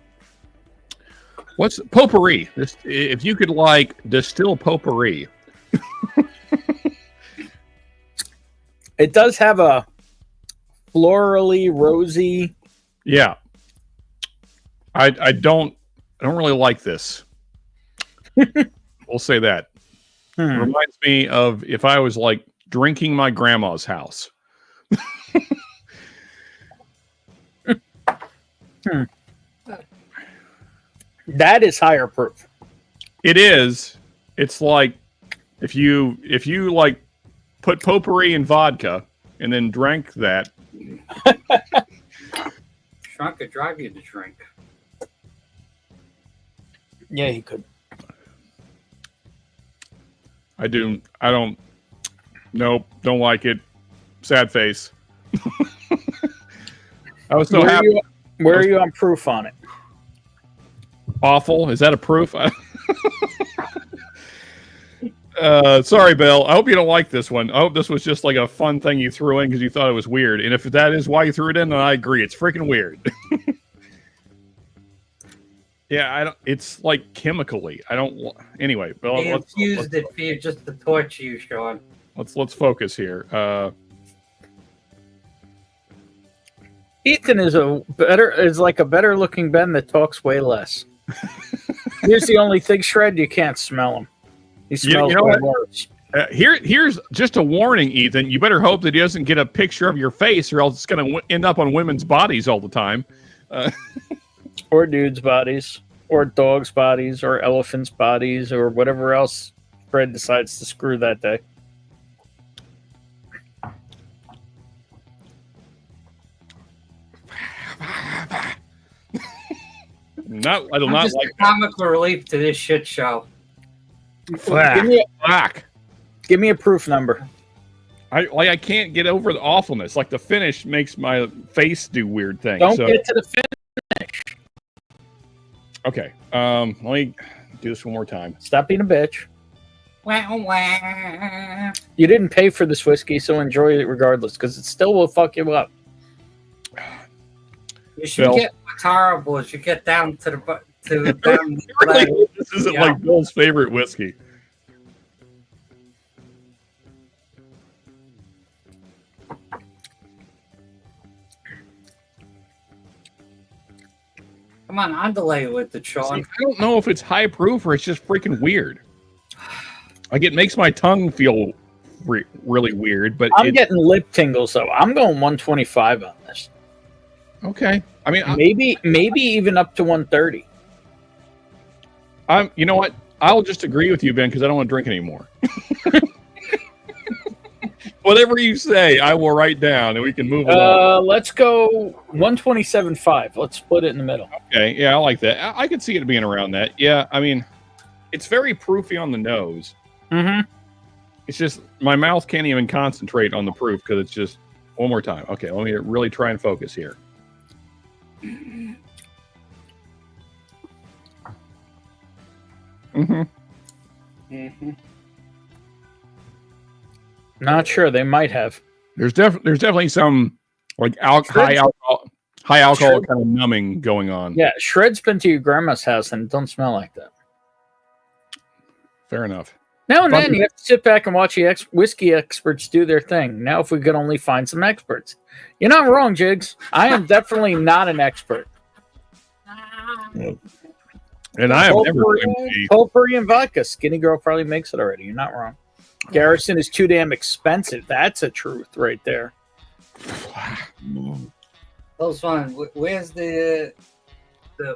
What's potpourri? This, if you could like distill potpourri. It does have a florally rosy. Yeah. I don't really like this. We'll say that. It reminds me of if I was like drinking my grandma's house. That is higher proof. It is. It's like if you like put potpourri in vodka and then drank that. Sean could drive you to drink. Yeah, he could. I don't. Nope. Don't like it. Sad face. I was so happy. Where are you on proof on it? Awful. Is that a proof? Sorry, Bill. I hope you don't like this one. I hope this was just like a fun thing you threw in because you thought it was weird. And if that is why you threw it in, then I agree. It's freaking weird. Yeah, I don't. It's like chemically. I don't. Anyway, Bill. He infused it for you just to torture you, Sean. Let's focus here. Ethan is like a better looking Ben that talks way less. Here's the only thing, Shred, you can't smell him. He smells way worse. Here's just a warning, Ethan. You better hope that he doesn't get a picture of your face, or else it's going to end up on women's bodies all the time. Or dudes' bodies, or dogs' bodies, or elephants' bodies, or whatever else Fred decides to screw that day. I do not just like a comic relief to this shit show. Fuck. Give me a proof number. I can't get over the awfulness. Like the finish makes my face do weird things. Don't so, get to the finish. okay. Let me do this one more time. Stop being a bitch. Wah, wah. You didn't pay for this whiskey, so enjoy it regardless, because it still will fuck you up. You should Bill. get what's horrible is you get down to the down the leg. This isn't Yeah. like Bill's favorite whiskey. Come on, on delay with the See, Sean. I don't know if it's high proof or it's just freaking weird. Like it makes my tongue feel really weird, but I'm getting lip tingles, though. I'm going 125 on this. okay. I mean, Maybe even up to 130. you know what? I'll just agree with you, Ben, because I don't want to drink anymore. Whatever you say, I will write down, and we can move along. Let's go 127.5. Let's split it in the middle. Okay, yeah, I like that. I could see it being around that. Yeah, I mean, it's very proofy on the nose. Mm-hmm. It's just my mouth can't even concentrate on the proof because it's just one more time. Okay, let me really try and focus here. Mm-hmm. Mm-hmm. Not sure. They might have. There's definitely some like high alcohol kind of numbing going on. Yeah, Shred's been to your grandma's house and it don't smell like that. Fair enough. Now and then you have to sit back and watch the whiskey experts do their thing. Now, if we could only find some experts. You're not wrong, Jigs. I am definitely not an expert. And I have never claimed Potpourri and vodka. Skinny Girl probably makes it already. You're not wrong. Garrison is too damn expensive. That's a truth right there. Those one. Where's the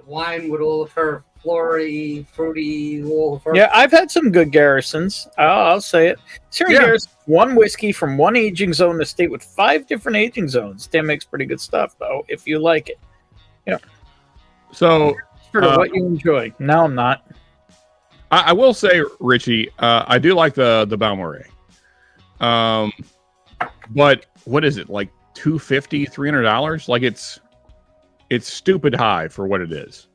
wine with all of her flory, fruity, all of her? Yeah, I've had some good Garrisons. I'll say it. Syrian Yeah. Garrison, one whiskey from one aging zone in the state with 5 different aging zones. Damn makes pretty good stuff, though, if you like it. So For what you enjoy. No, I'm not. I will say, Richie, I do like the Balmoral. But what is it, like $250, $300? Like it's stupid high for what it is.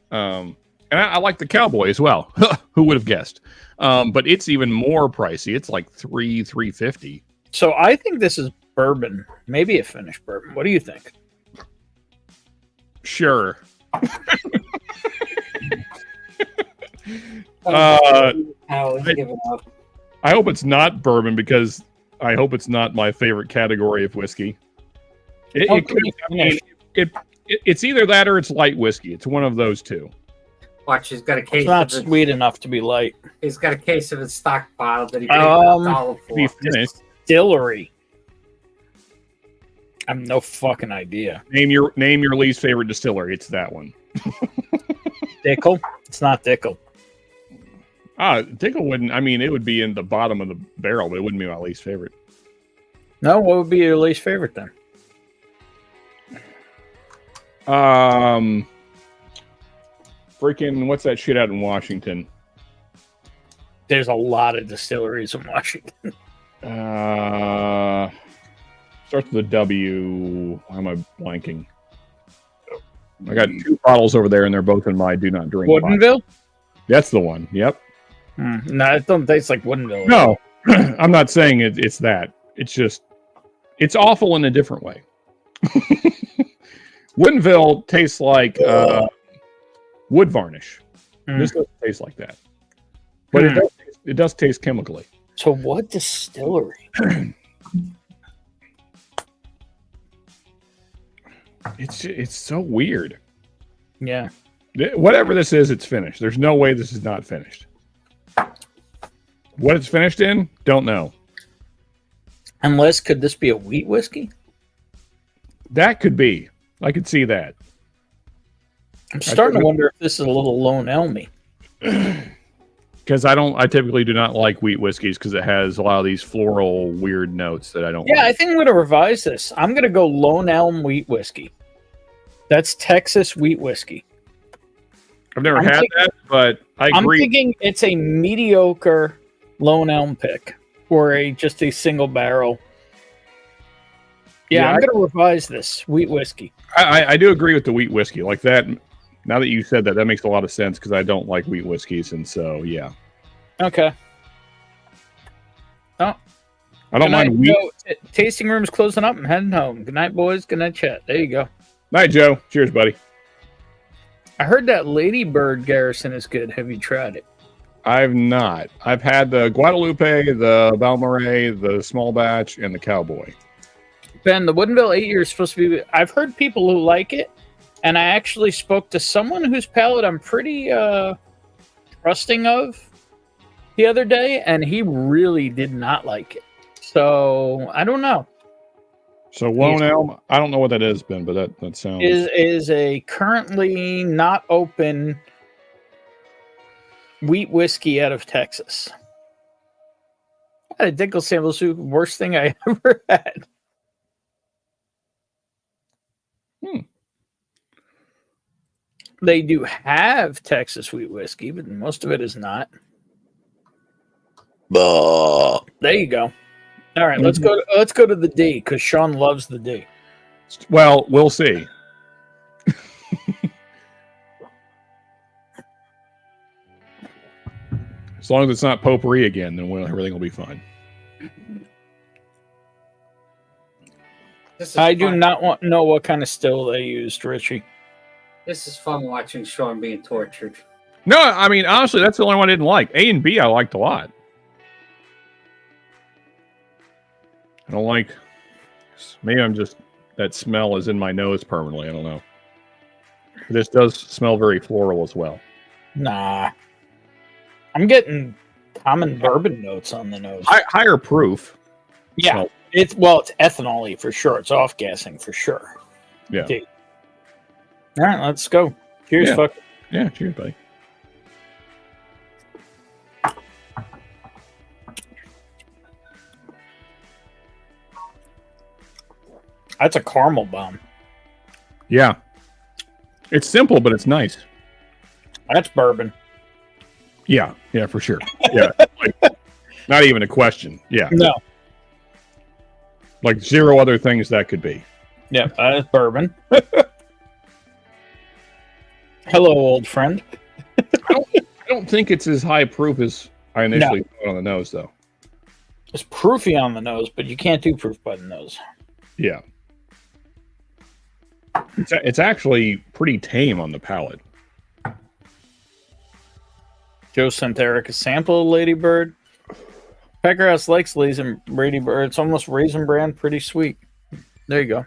And I like the Cowboy as well. Who would have guessed? But it's even more pricey. It's like $350. So I think this is bourbon. Maybe a finished bourbon. What do you think? Sure. Give it up. I hope it's not bourbon because I hope it's not my favorite category of whiskey. It's either that or it's light whiskey. It's one of those two. Watch, he's got a case. It's not of it. sweet enough to be light. He's got a case of it stockpiled that he paid $1 Be for. finished. Distillery. I have no fucking idea. Name your least favorite distillery. It's that one. Dickel? It's not Dickel. Dickel wouldn't. I mean, it would be in the bottom of the barrel, but it wouldn't be my least favorite. No, what would be your least favorite then? Freaking, what's that shit out in Washington? There's a lot of distilleries in Washington. Starts with a W. Why am I blanking? I got 2 bottles over there, and they're both in my do not drink box. Woodinville? That's the one. Yep. No, it don't taste like Woodinville. No, I'm not saying it's that. It's just, it's awful in a different way. Woodinville tastes like wood varnish. This doesn't taste like that. But it does taste chemically. So what distillery? It's so weird. Yeah. Whatever this is, it's finished. There's no way this is not finished. What it's finished in, don't know. Unless, could this be a wheat whiskey? That could be. I could see that. I'm starting to wonder if this is a little Lone Elmy. Because I typically do not like wheat whiskeys because it has a lot of these floral weird notes that I don't Yeah, like. I think I'm going to revise this. I'm going to go Lone Elm wheat whiskey. That's Texas wheat whiskey. I've never had that, but I agree. I'm thinking it's a mediocre Lone Elm pick or just a single barrel. Yeah, I'm going to revise this wheat whiskey. I do agree with the wheat whiskey. Like that, now that you said that, that makes a lot of sense because I don't like wheat whiskeys. And so, yeah. Okay. Oh, I don't mind wheat. Tasting room's closing up. I'm heading home. Good night, boys. Good night, chat. There you go. Night, Joe. Cheers, buddy. I heard that Ladybird Garrison is good. Have you tried it? I've not. I've had the Guadalupe, the Balmorhea, the small batch, and the Cowboy. Ben, the Woodinville 8 year is supposed to be... I've heard people who like it, and I actually spoke to someone whose palate I'm pretty trusting of the other day, and he really did not like it. So, I don't know. So Lone Elm, I don't know what that is, Ben, but that sounds... Is a currently not open wheat whiskey out of Texas. I had a Dinkle sample soup, worst thing I ever had. They do have Texas wheat whiskey, but most of it is not. There you go. All right, let's go to the D because Sean loves the D. Well, we'll see. As long as it's not potpourri again, then everything will be fine. I do not know what kind of still they used, Richie. This is fun watching Sean being tortured. No, I mean, honestly, that's the only one I didn't like. A and B I liked a lot. I don't like... Maybe I'm just... That smell is in my nose permanently. I don't know. This does smell very floral as well. Nah. I'm getting common bourbon notes on the nose. Higher proof. Yeah. Smell. It's ethanol-y for sure. It's off-gassing for sure. Yeah. Okay. All right, let's go. Cheers, Yeah. fuck. Yeah, cheers, buddy. That's a caramel bomb. Yeah. It's simple, but it's nice. That's bourbon. Yeah, for sure. Yeah. Not even a question. Yeah. No. Like zero other things that could be. Yeah, that is bourbon. Hello, old friend. I don't think it's as high proof as I initially thought on the nose, though. It's proofy on the nose, but you can't do proof by the nose. Yeah. It's actually pretty tame on the palate. Joe sent Eric a sample of Ladybird. Pecker House likes Ladybird. It's almost Raisin Bran, pretty sweet. There you go.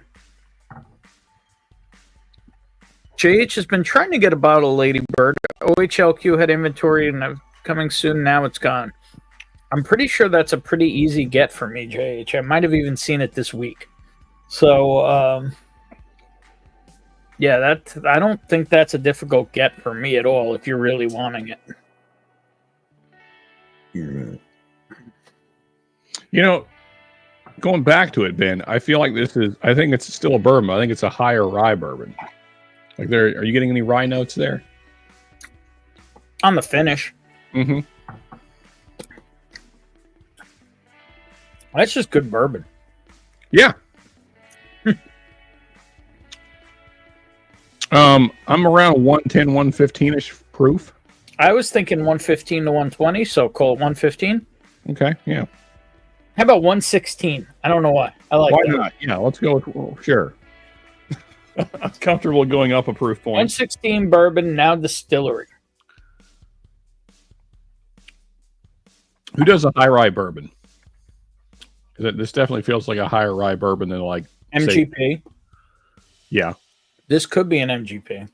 JH has been trying to get a bottle of Ladybird. OHLQ had inventory and coming soon. Now it's gone. I'm pretty sure that's a pretty easy get for me, JH. I might have even seen it this week. So, yeah, I don't think that's a difficult get for me at all if you're really wanting it. You know, going back to it, Ben, I feel like I think it's still a bourbon. I think it's a higher rye bourbon. Like, are you getting any rye notes there? On the finish. Mm-hmm. That's just good bourbon. Yeah. I'm around 110, 115-ish proof. I was thinking 115 to 120, so call it 115. Okay, yeah. How about 116? I don't know why. I like Why that. not? Yeah, let's go with, sure. I'm comfortable going up a proof point. 116 bourbon, now distillery. Who does a high rye bourbon? This definitely feels like a higher rye bourbon than like MGP. Say, yeah. This could be an MGP.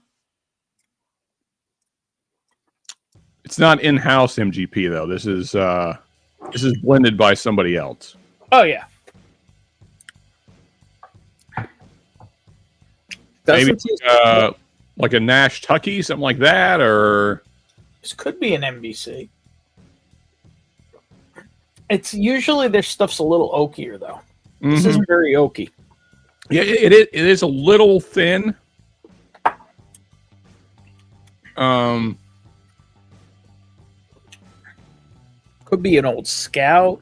It's not in-house MGP though. This is This is blended by somebody else. Oh yeah. Maybe Doesn't taste like a Nash Tucky, something like that, or this could be an NBC. It's usually their stuff's a little oakier though. This isn't very oaky. Yeah, it is a little thin. Could be an old Scout.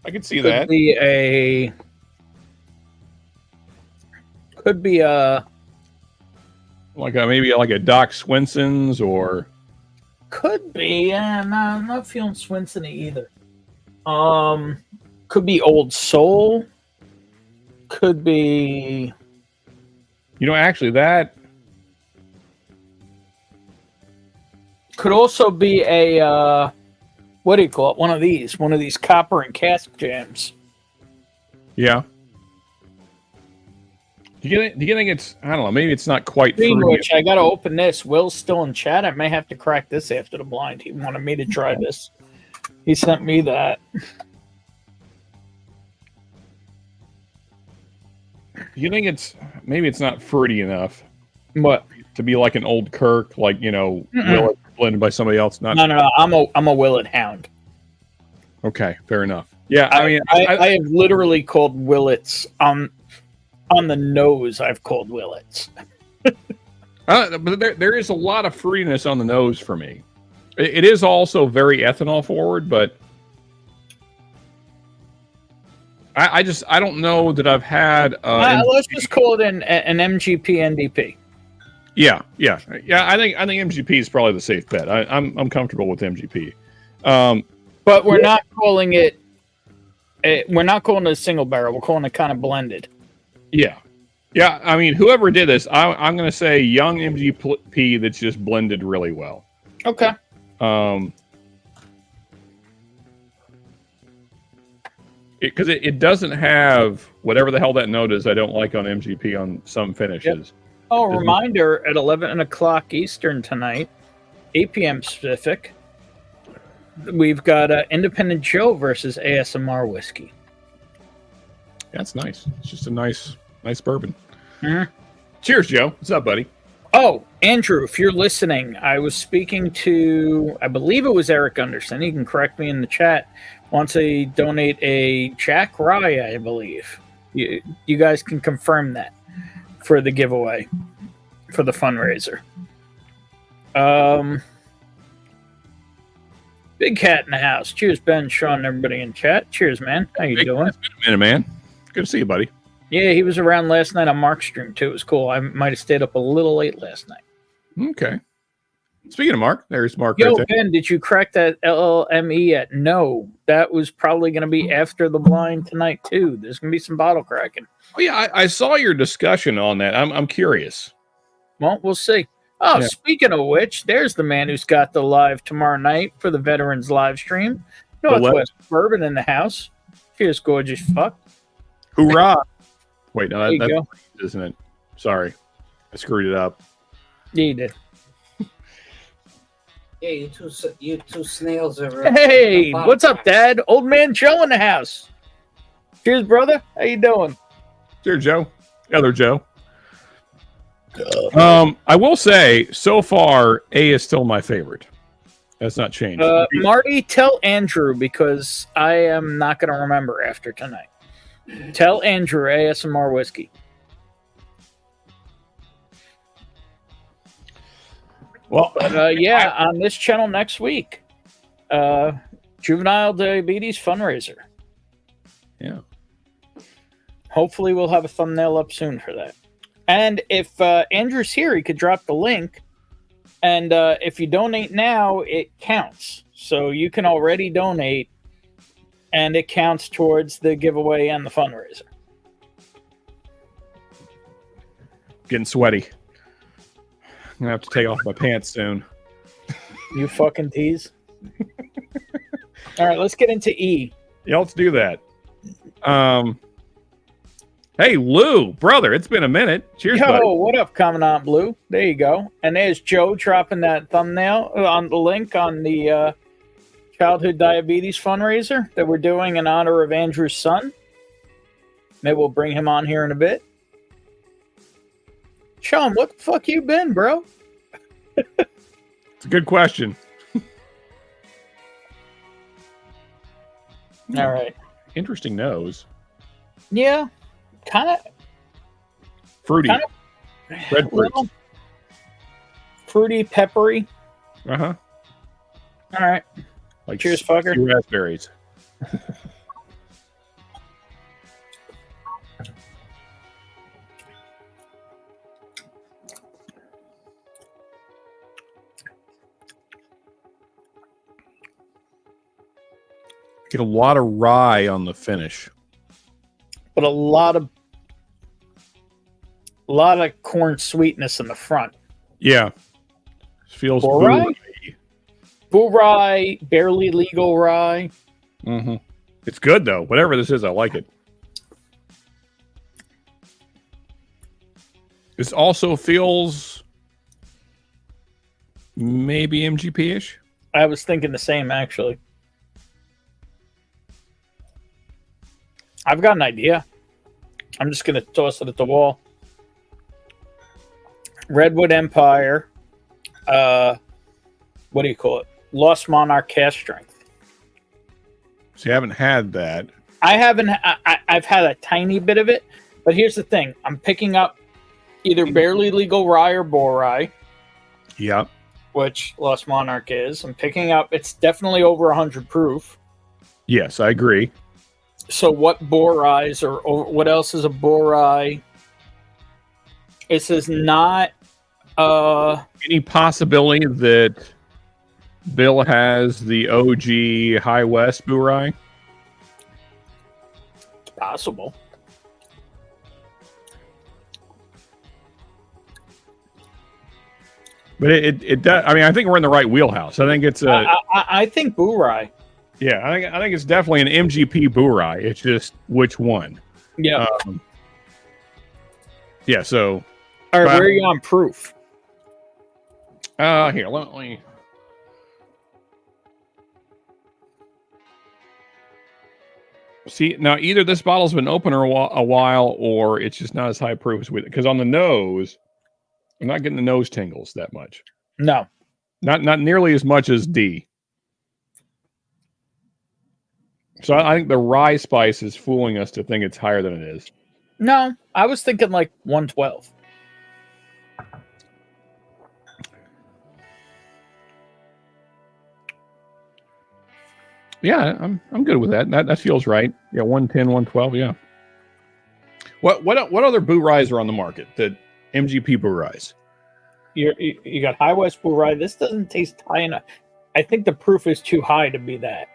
I can see Could that. Could be a Maybe like a Doc Swenson's or could be. No, I'm not feeling Swinson either. Could be Old Soul. Could be. Actually that Could also be a what do you call it? One of these copper and cask jams. yeah. Do you think it's, I don't know, maybe it's not quite Speaking of fruity. which, I gotta open this. Will's still in chat. I may have to crack this after the blind. He wanted me to try this. He sent me that. Do you think maybe it's not fruity enough What? to be like an Old Kirk, like, Willet blended by somebody else? Not No. I'm a Willet hound. Okay, fair enough. Yeah, I have literally called Willets on the nose. I've called Willets. but there is a lot of fruitiness on the nose for me. It is also very ethanol forward, but I don't know that I've had. Let's just call it an MGP NDP. Yeah. I think MGP is probably the safe bet. I'm comfortable with MGP. But we're not calling it. We're not calling it a single barrel. We're calling it kind of blended. Yeah. I mean, whoever did this, I'm going to say young MGP that's just blended really well. Okay. Because it doesn't have whatever the hell that note is. I don't like on MGP on some finishes. Yep. Oh, reminder at 11 o'clock Eastern tonight, 8 p.m. Pacific. We've got Independent Joe versus ASMR whiskey. That's nice. It's just a nice bourbon. Mhm. Cheers, Joe. What's up, buddy? Oh, Andrew, if you're listening, I was speaking to, I believe it was Eric Gunderson. He can correct me in the chat. Wants to donate a Jack Rye, I believe. You guys can confirm that for the giveaway, for the fundraiser. Big Cat in the house. Cheers, Ben, Sean, everybody in chat. Cheers, man. How you doing? It's been a minute, man. Good to see you, buddy. Yeah, he was around last night on Mark's stream, too. It was cool. I might have stayed up a little late last night. Okay. Speaking of Mark, there's Mark Yo, right there. Ben, did you crack that LLME yet? No. That was probably going to be after the blind tonight, too. There's going to be some bottle cracking. Oh, yeah, I saw your discussion on that. I'm curious. Well, we'll see. Oh, Yeah. Speaking of which, there's the man who's got the live tomorrow night for the Veterans live stream. Northwest Bourbon in the house. Cheers, gorgeous fuck. Hoorah! Wait, no, There you that's go. isn't it? Sorry, I screwed it up. Yeah, you did. Yeah, you two snails are. Hey, what's up, Dad? Old man Joe in the house. Cheers, brother. How you doing? Cheers, Joe. Other Joe. I will say, so far, A is still my favorite. That's not changed. Marty, tell Andrew because I am not going to remember after tonight. Tell Andrew ASMR whiskey. Well, Yeah, on this channel next week. Juvenile Diabetes Fundraiser. Yeah. Hopefully we'll have a thumbnail up soon for that. And if Andrew's here, he could drop the link. And if you donate now, it counts. So you can already donate, and it counts towards the giveaway and the fundraiser. Getting sweaty. I'm gonna have to take off my pants soon. You fucking tease. All right, let's get into E. Yeah, let's do that. Hey, Lou, brother, it's been a minute. Cheers, Yo, buddy. what up, Commandant Blue? There you go. And there's Joe dropping that thumbnail on the link on the childhood diabetes fundraiser that we're doing in honor of Andrew's son. Maybe we'll bring him on here in a bit. Sean, what the fuck you been, bro? It's a good question. All right. Interesting nose. Yeah, kind of Fruity. Red fruit. Fruity, peppery. Uh-huh. All right. Like Cheers, fucker. Raspberries. Get a lot of rye on the finish. But a lot of corn sweetness in the front. Yeah. Feels Bull rye? Bull rye, barely legal rye. Mm-hmm. It's good, though. Whatever this is, I like it. This also feels maybe MGP-ish. I was thinking the same, actually. I've got an idea. I'm just going to toss it at the wall. Redwood Empire. What do you call it? Lost Monarch cast strength. So you haven't had that. I haven't. I've had a tiny bit of it, but here's the thing: I'm picking up either barely legal rye or bull rye. Yep. Which Lost Monarch is. I'm picking up. It's definitely over 100 proof. Yes, I agree. So what borais or what else is a borai? This is not any possibility that Bill has the OG High West Burai? possible. But it does. I mean, I think we're in the right wheelhouse. I think it's a. I think Burai. Yeah, I think it's definitely an MGP Burai. It's just which one. Yeah. Yeah. So. All right. Where are you on proof? Here, let me. See, now either this bottle's been open a while, or it's just not as high proof as with it. Because on the nose, I'm not getting the nose tingles that much. No, not nearly as much as D. So I think the rye spice is fooling us to think it's higher than it is. no, I was thinking like 112. Yeah, I'm good with that. That feels right. Yeah, 110, 112, yeah. What other Boo Ryes are on the market? The MGP Boo Ryes. You got High West Boo Rye. This doesn't taste high enough. I think the proof is too high to be that.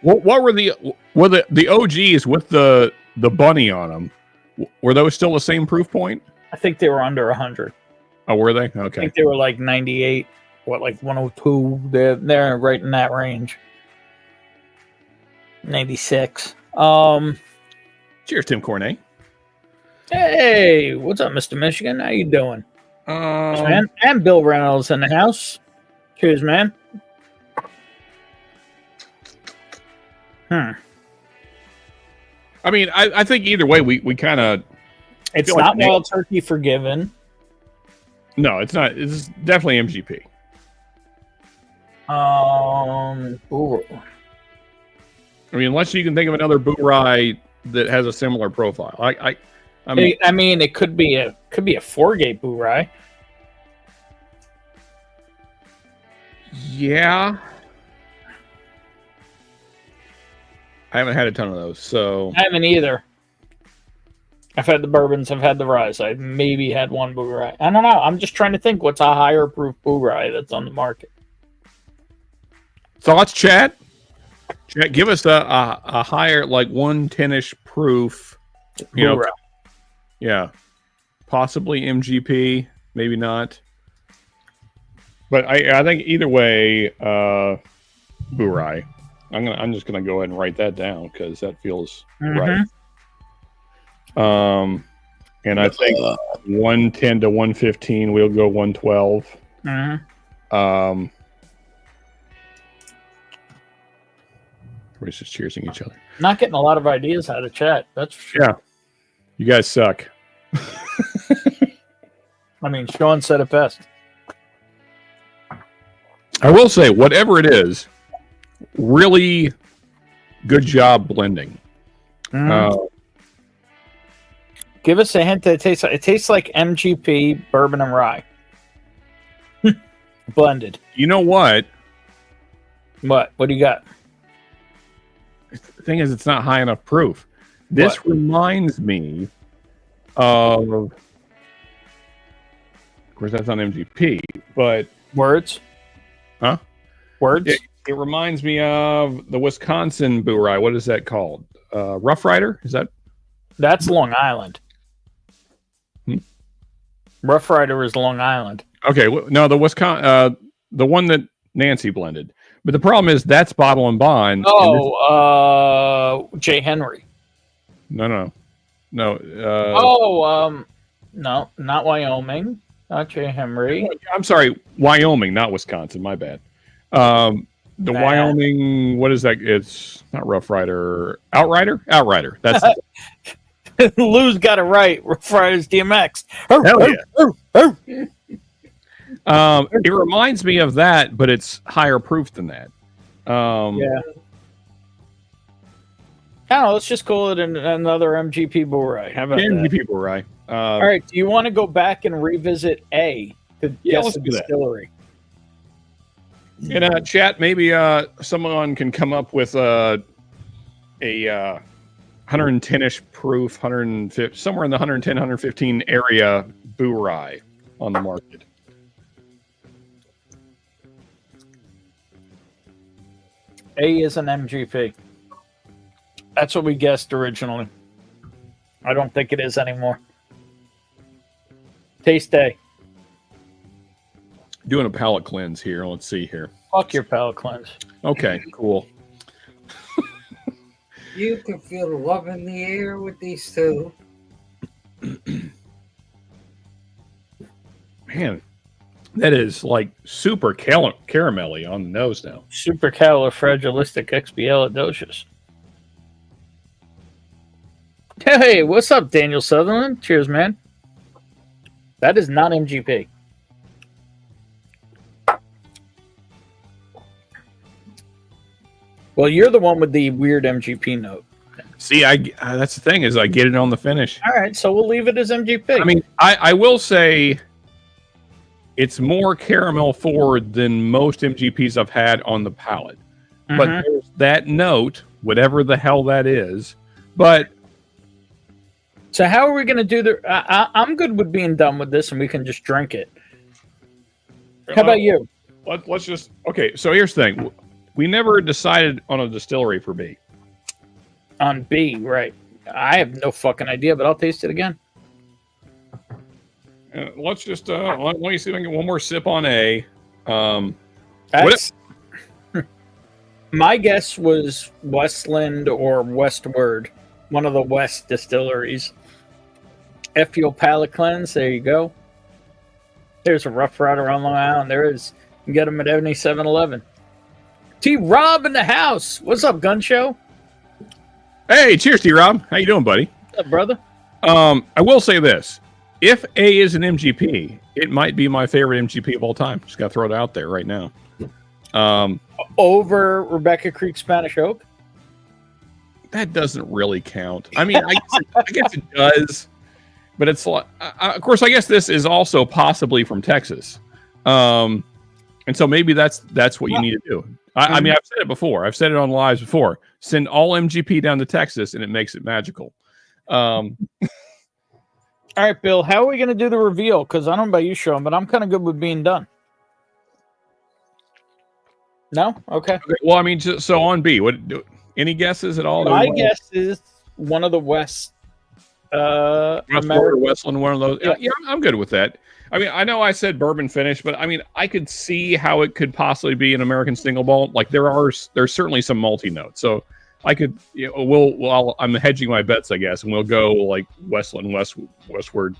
What were the OGs with the bunny on them? Were those still the same proof point? I think they were under 100. Oh, were they? I Okay. think they were like 98. What, like 102? They're right in that range. 96. Cheers, Tim Cornet. Hey, what's up, Mr. Michigan? How you doing? Um, Man? And Bill Reynolds in the house. Cheers, man. I mean, I think either way, we kind of. It's feel not like Wild Turkey Forgiven. No, it's not. It's definitely MGP. Ooh. I mean, unless you can think of another Boo Rye that has a similar profile. I mean, It could be a 4-gate Boo Rye. yeah. I haven't had a ton of those, so I haven't either. I've had the bourbons, I've had the ryes. I've maybe had one Boo Rye. I don't know. I'm just trying to think what's a higher proof Boo Rye that's on the market. thoughts, chat. Chat, give us a higher, like 110-ish proof. You know, Boo Rye. yeah, possibly MGP, maybe not. But I think either way, Boo Rye. I'm just gonna go ahead and write that down because that feels right. And I think 110 to 115, we'll go 112. Everybody's just cheersing each other. Not getting a lot of ideas out of chat. That's for sure. Yeah. You guys suck. I mean, Sean said it best. I will say, whatever it is, really good job blending. Give us a hint that it tastes like MGP bourbon and rye. Blended. You know what? What? What do you got? The thing is, it's not high enough proof. This reminds me of course, that's on MGP, but Words? Huh? Words? It reminds me of the Wisconsin Boo Rye. What is that called? Rough Rider? Is that? That's Long Island. Rough Rider is Long Island. Okay, no, the Wisconsin, the one that Nancy blended. But the problem is that's Bottle and Bond. Oh, J. Henry. No. No, not Wyoming. Not J. Henry. I'm sorry, Wyoming, not Wisconsin. My bad. The Wyoming, what is that? It's not Rough Rider. Outrider? Outrider. That's Lou's got it right. Rough Rider's DMX. Hell yeah. It reminds me of that, but it's higher proof than that. Yeah. I don't know, let's just call it another MGP Bull Rye. How about MGP Bull Rye. All right. Do you want to go back and revisit A? Yeah, let's do that. Distillery. In chat, maybe someone can come up with a 110-ish proof, 150, somewhere in the 110, 115 area Boo Rye on the market. A is an MGP. That's what we guessed originally. I don't think it is anymore. Taste A. Doing a palate cleanse here. Let's see here. Fuck your palate cleanse. Okay, cool. You can feel the love in the air with these two. Man, that is like super caramelly on the nose now. Supercalifragilisticexpialidocious. Hey, what's up, Daniel Sutherland? Cheers, man. That is not MGP. Well, you're the one with the weird MGP note. See, that's the thing is I get it on the finish. All right, so we'll leave it as MGP. I mean, I will say it's more caramel forward than most MGPs I've had on the palate. But there's that note, whatever the hell that is. But so how are we going to do the... I'm good with being done with this, and we can just drink it. How about you? Let's just... Okay, so here's the thing. We never decided on a distillery for B. On B, right. I have no fucking idea, but I'll taste it again. Let's just... let me see if I can get one more sip on A. My guess was Westland or Westward. One of the West distilleries. F-Fuel Palate Cleanse. There you go. There's a Rough Rider on Long Island. There is. You can get them at any 7-Eleven. T-Rob in the house. What's up, Gun Show? Hey, cheers, T-Rob. How you doing, buddy? What's up, brother? I will say this. If A is an MGP, it might be my favorite MGP of all time. Just got to throw it out there right now. Over Rebecca Creek Spanish Oak? That doesn't really count. I mean, I guess it does. But it's like, of course, I guess this is also possibly from Texas. And so maybe that's what you need to do. I mean, I've said it before. I've said it on lives before. Send all MGP down to Texas, and it makes it magical. All right, Bill, how are we going to do the reveal? Because I don't know about you, Sean, but I'm kind of good with being done. No? Okay. Well, I mean, so on B, any guesses at all? My guess is one of the West. Westland, one of those. Yeah, I'm good with that. I mean, I know I said bourbon finish, but I mean, I could see how it could possibly be an American single malt. Like there's certainly some malty notes. So I could, I'm hedging my bets, I guess, and we'll go like Westland, westward.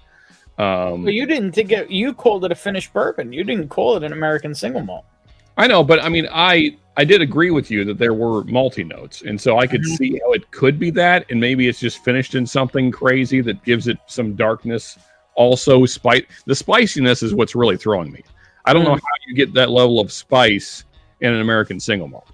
But you didn't think you called it a finished bourbon. You didn't call it an American single malt. I know, but I mean, I did agree with you that there were multi-notes, and so I could see how it could be that, and maybe it's just finished in something crazy that gives it some darkness. Also, the spiciness is what's really throwing me. I don't know how you get that level of spice in an American single malt,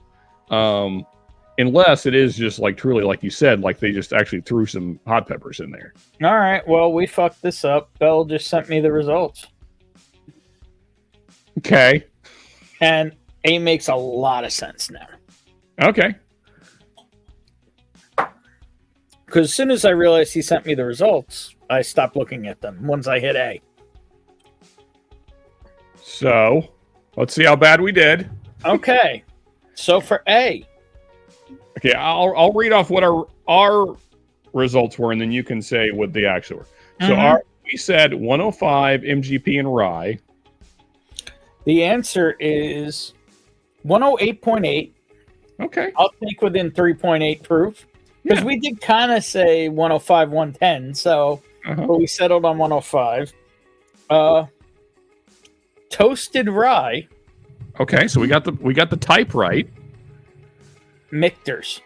unless it is just like truly, like you said, like they just actually threw some hot peppers in there. All right, well, we fucked this up. Bell just sent me the results. Okay. And A makes a lot of sense now. Okay. Because as soon as I realized he sent me the results, I stopped looking at them once I hit A. So, let's see how bad we did. Okay. So for A. Okay, I'll read off what our results were, and then you can say what the actual were. So we said 105 MGP and rye. The answer is 108.8. Okay. I'll take within 3.8 proof. Because we did kind of say 105, 110, so but we settled on 105. Toasted rye. Okay, so we got the type right. Michter's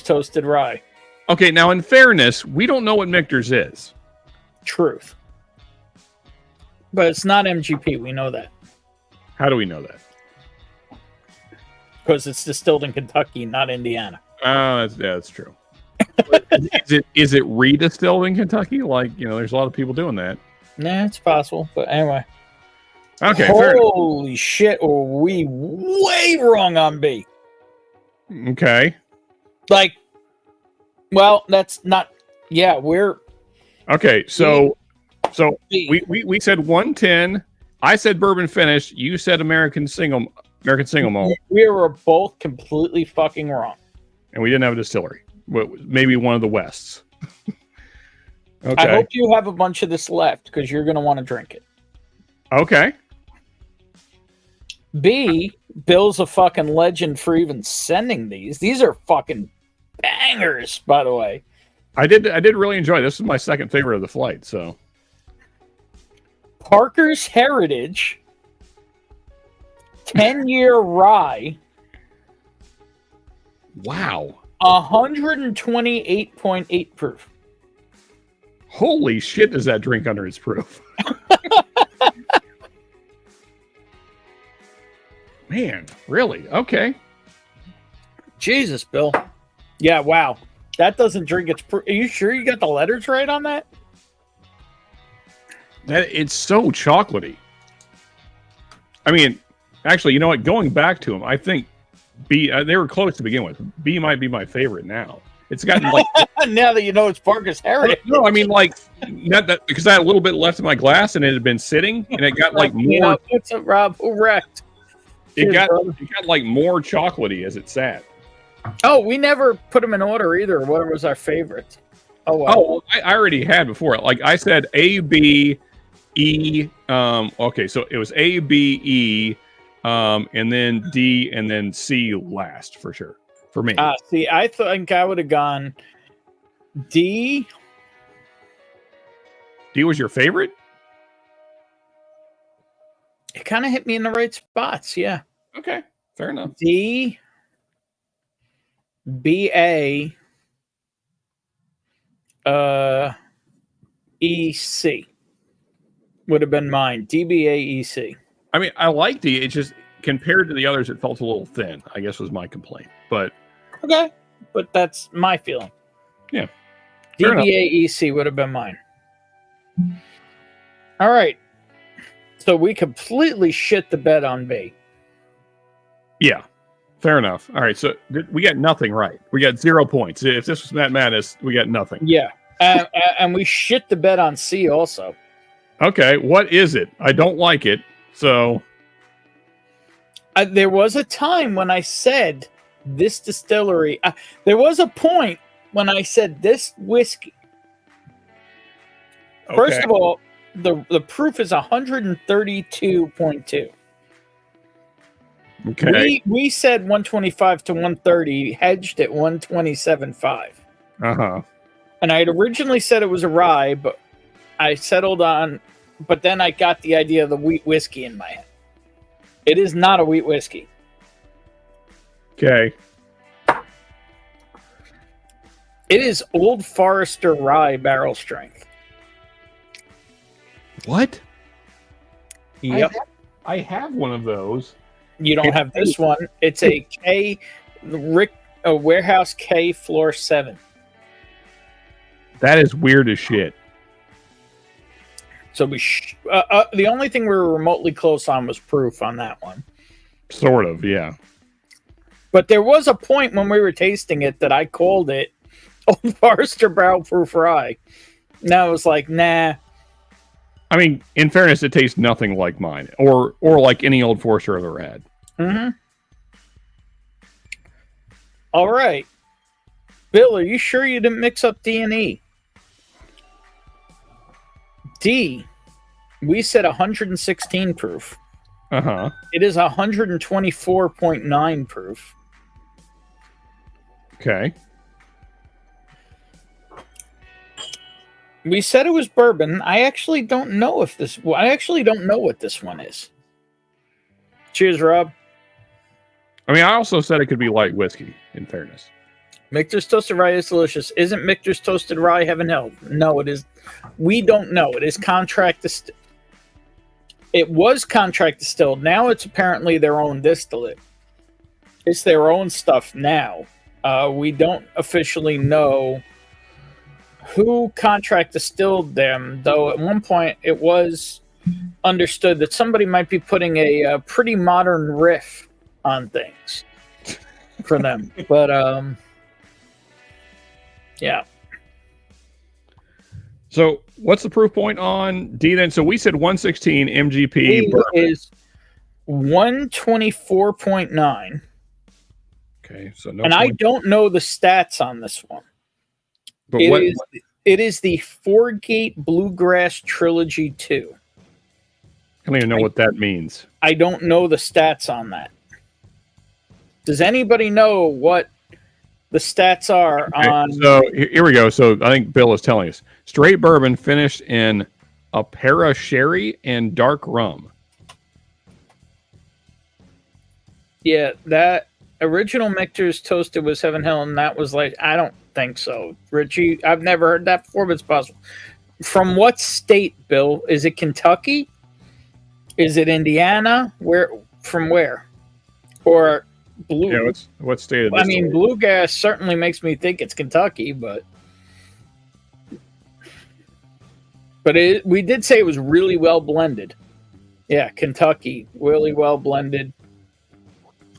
toasted rye. Okay, now in fairness, we don't know what Michter's is. Truth. But it's not MGP, we know that. How do we know that? Because it's distilled in Kentucky, not Indiana. Oh, that's true. is it redistilled in Kentucky? Like, there's a lot of people doing that. Nah, it's possible. But anyway. Okay, fair enough. Holy shit, are we way wrong on B. Okay. Like, well, that's not... Yeah, we're... Okay, so we said 110. I said bourbon finish. You said American single malt. We were both completely fucking wrong. And we didn't have a distillery. Maybe one of the Wests. Okay. I hope you have a bunch of this left because you're going to want to drink it. Okay. B, Bill's a fucking legend for even sending these. These are fucking bangers, by the way. I did really enjoy it. This is my second favorite of the flight, so. Parker's Heritage 10-year rye. Wow. 128.8 proof. Holy shit, does that drink under its proof? Man, really? Okay. Jesus, Bill. Yeah, wow. That doesn't drink its proof. Are you sure you got the letters right on that? It's so chocolatey. I mean, actually, you know what? Going back to them, I think B, they were close to begin with. B might be my favorite now. It's gotten like... now that you know it's Parker's Heritage. No, I mean, like, not that, because I had a little bit left in my glass and it had been sitting and it got like more... What's up, Rob? Who wrecked? It got like more chocolatey as it sat. Oh, we never put them in order either. What was our favorite? Oh, wow. Oh, I already had before. Like I said, A, B, E. Okay, so it was A, B, E, and then D, and then C last for sure for me. See, I think I would have gone D. D was your favorite? It kind of hit me in the right spots. Yeah. Okay, fair enough. D, B, A, E, C would have been mine. D, B, A, E, C. I mean, I liked D. It just compared to the others, it felt a little thin. I guess was my complaint. But okay, but that's my feeling. Yeah. D, B, A, E, C would have been mine. All right. So we completely shit the bed on B. Yeah, fair enough. All right, so we got nothing right. We got 0 points. If this was Matt Madness, we got nothing. Yeah, and we shit the bed on C also. Okay, what is it? I don't like it, so... there was a time when I said this distillery... there was a point when I said this whiskey... Okay. First of all, the proof is 132.2. Okay. We said 125 to 130, hedged at 127.5. Uh-huh. And I had originally said it was a rye, but I settled on... But then I got the idea of the wheat whiskey in my head. It is not a wheat whiskey. Okay. It is Old Forester rye barrel strength. What? Yep. I have one of those. You don't have this one. It's a Warehouse K Floor 7. That is weird as shit. So the only thing we were remotely close on was proof on that one. Sort of, yeah. But there was a point when we were tasting it that I called it Old Forester Barrel Proof Rye. Now it was like, nah. I mean, in fairness, it tastes nothing like mine, or like any Old Forester I've ever had. Mm-hmm. All right. Bill, are you sure you didn't mix up D and E? D, we said 116 proof. Uh-huh. It is 124.9 proof. Okay. We said it was bourbon. I actually don't know what this one is. Cheers, Rob. I mean, I also said it could be light whiskey, in fairness. Michter's Toasted Rye is delicious. Isn't Michter's Toasted Rye heaven held? No, it is. We don't know. It is contract distilled. It was contract distilled. Now it's apparently their own distillate. It's their own stuff now. We don't officially know who contract distilled them, though at one point it was understood that somebody might be putting a pretty modern riff on things for them. But, yeah. So what's the proof point on D then? So we said 116 MGP. D is 124.9. Okay, so no. And I don't know the stats on this one. But It is the Four Gate Bluegrass Trilogy 2. I don't even know what that means. I don't know the stats on that. Does anybody know what the stats are on? So here we go. So I think Bill is telling us straight bourbon finished in a para sherry and dark rum. Yeah, that original Michter's Toasted was Heaven Hell, and that was like, I don't think so. Richie, I've never heard that before, but it's possible. From what state, Bill? Is it Kentucky? Is it Indiana? From where? Or blue? Yeah, what state of this? I mean, bluegrass certainly makes me think it's Kentucky, but we did say it was really well blended. Yeah, Kentucky, really well blended.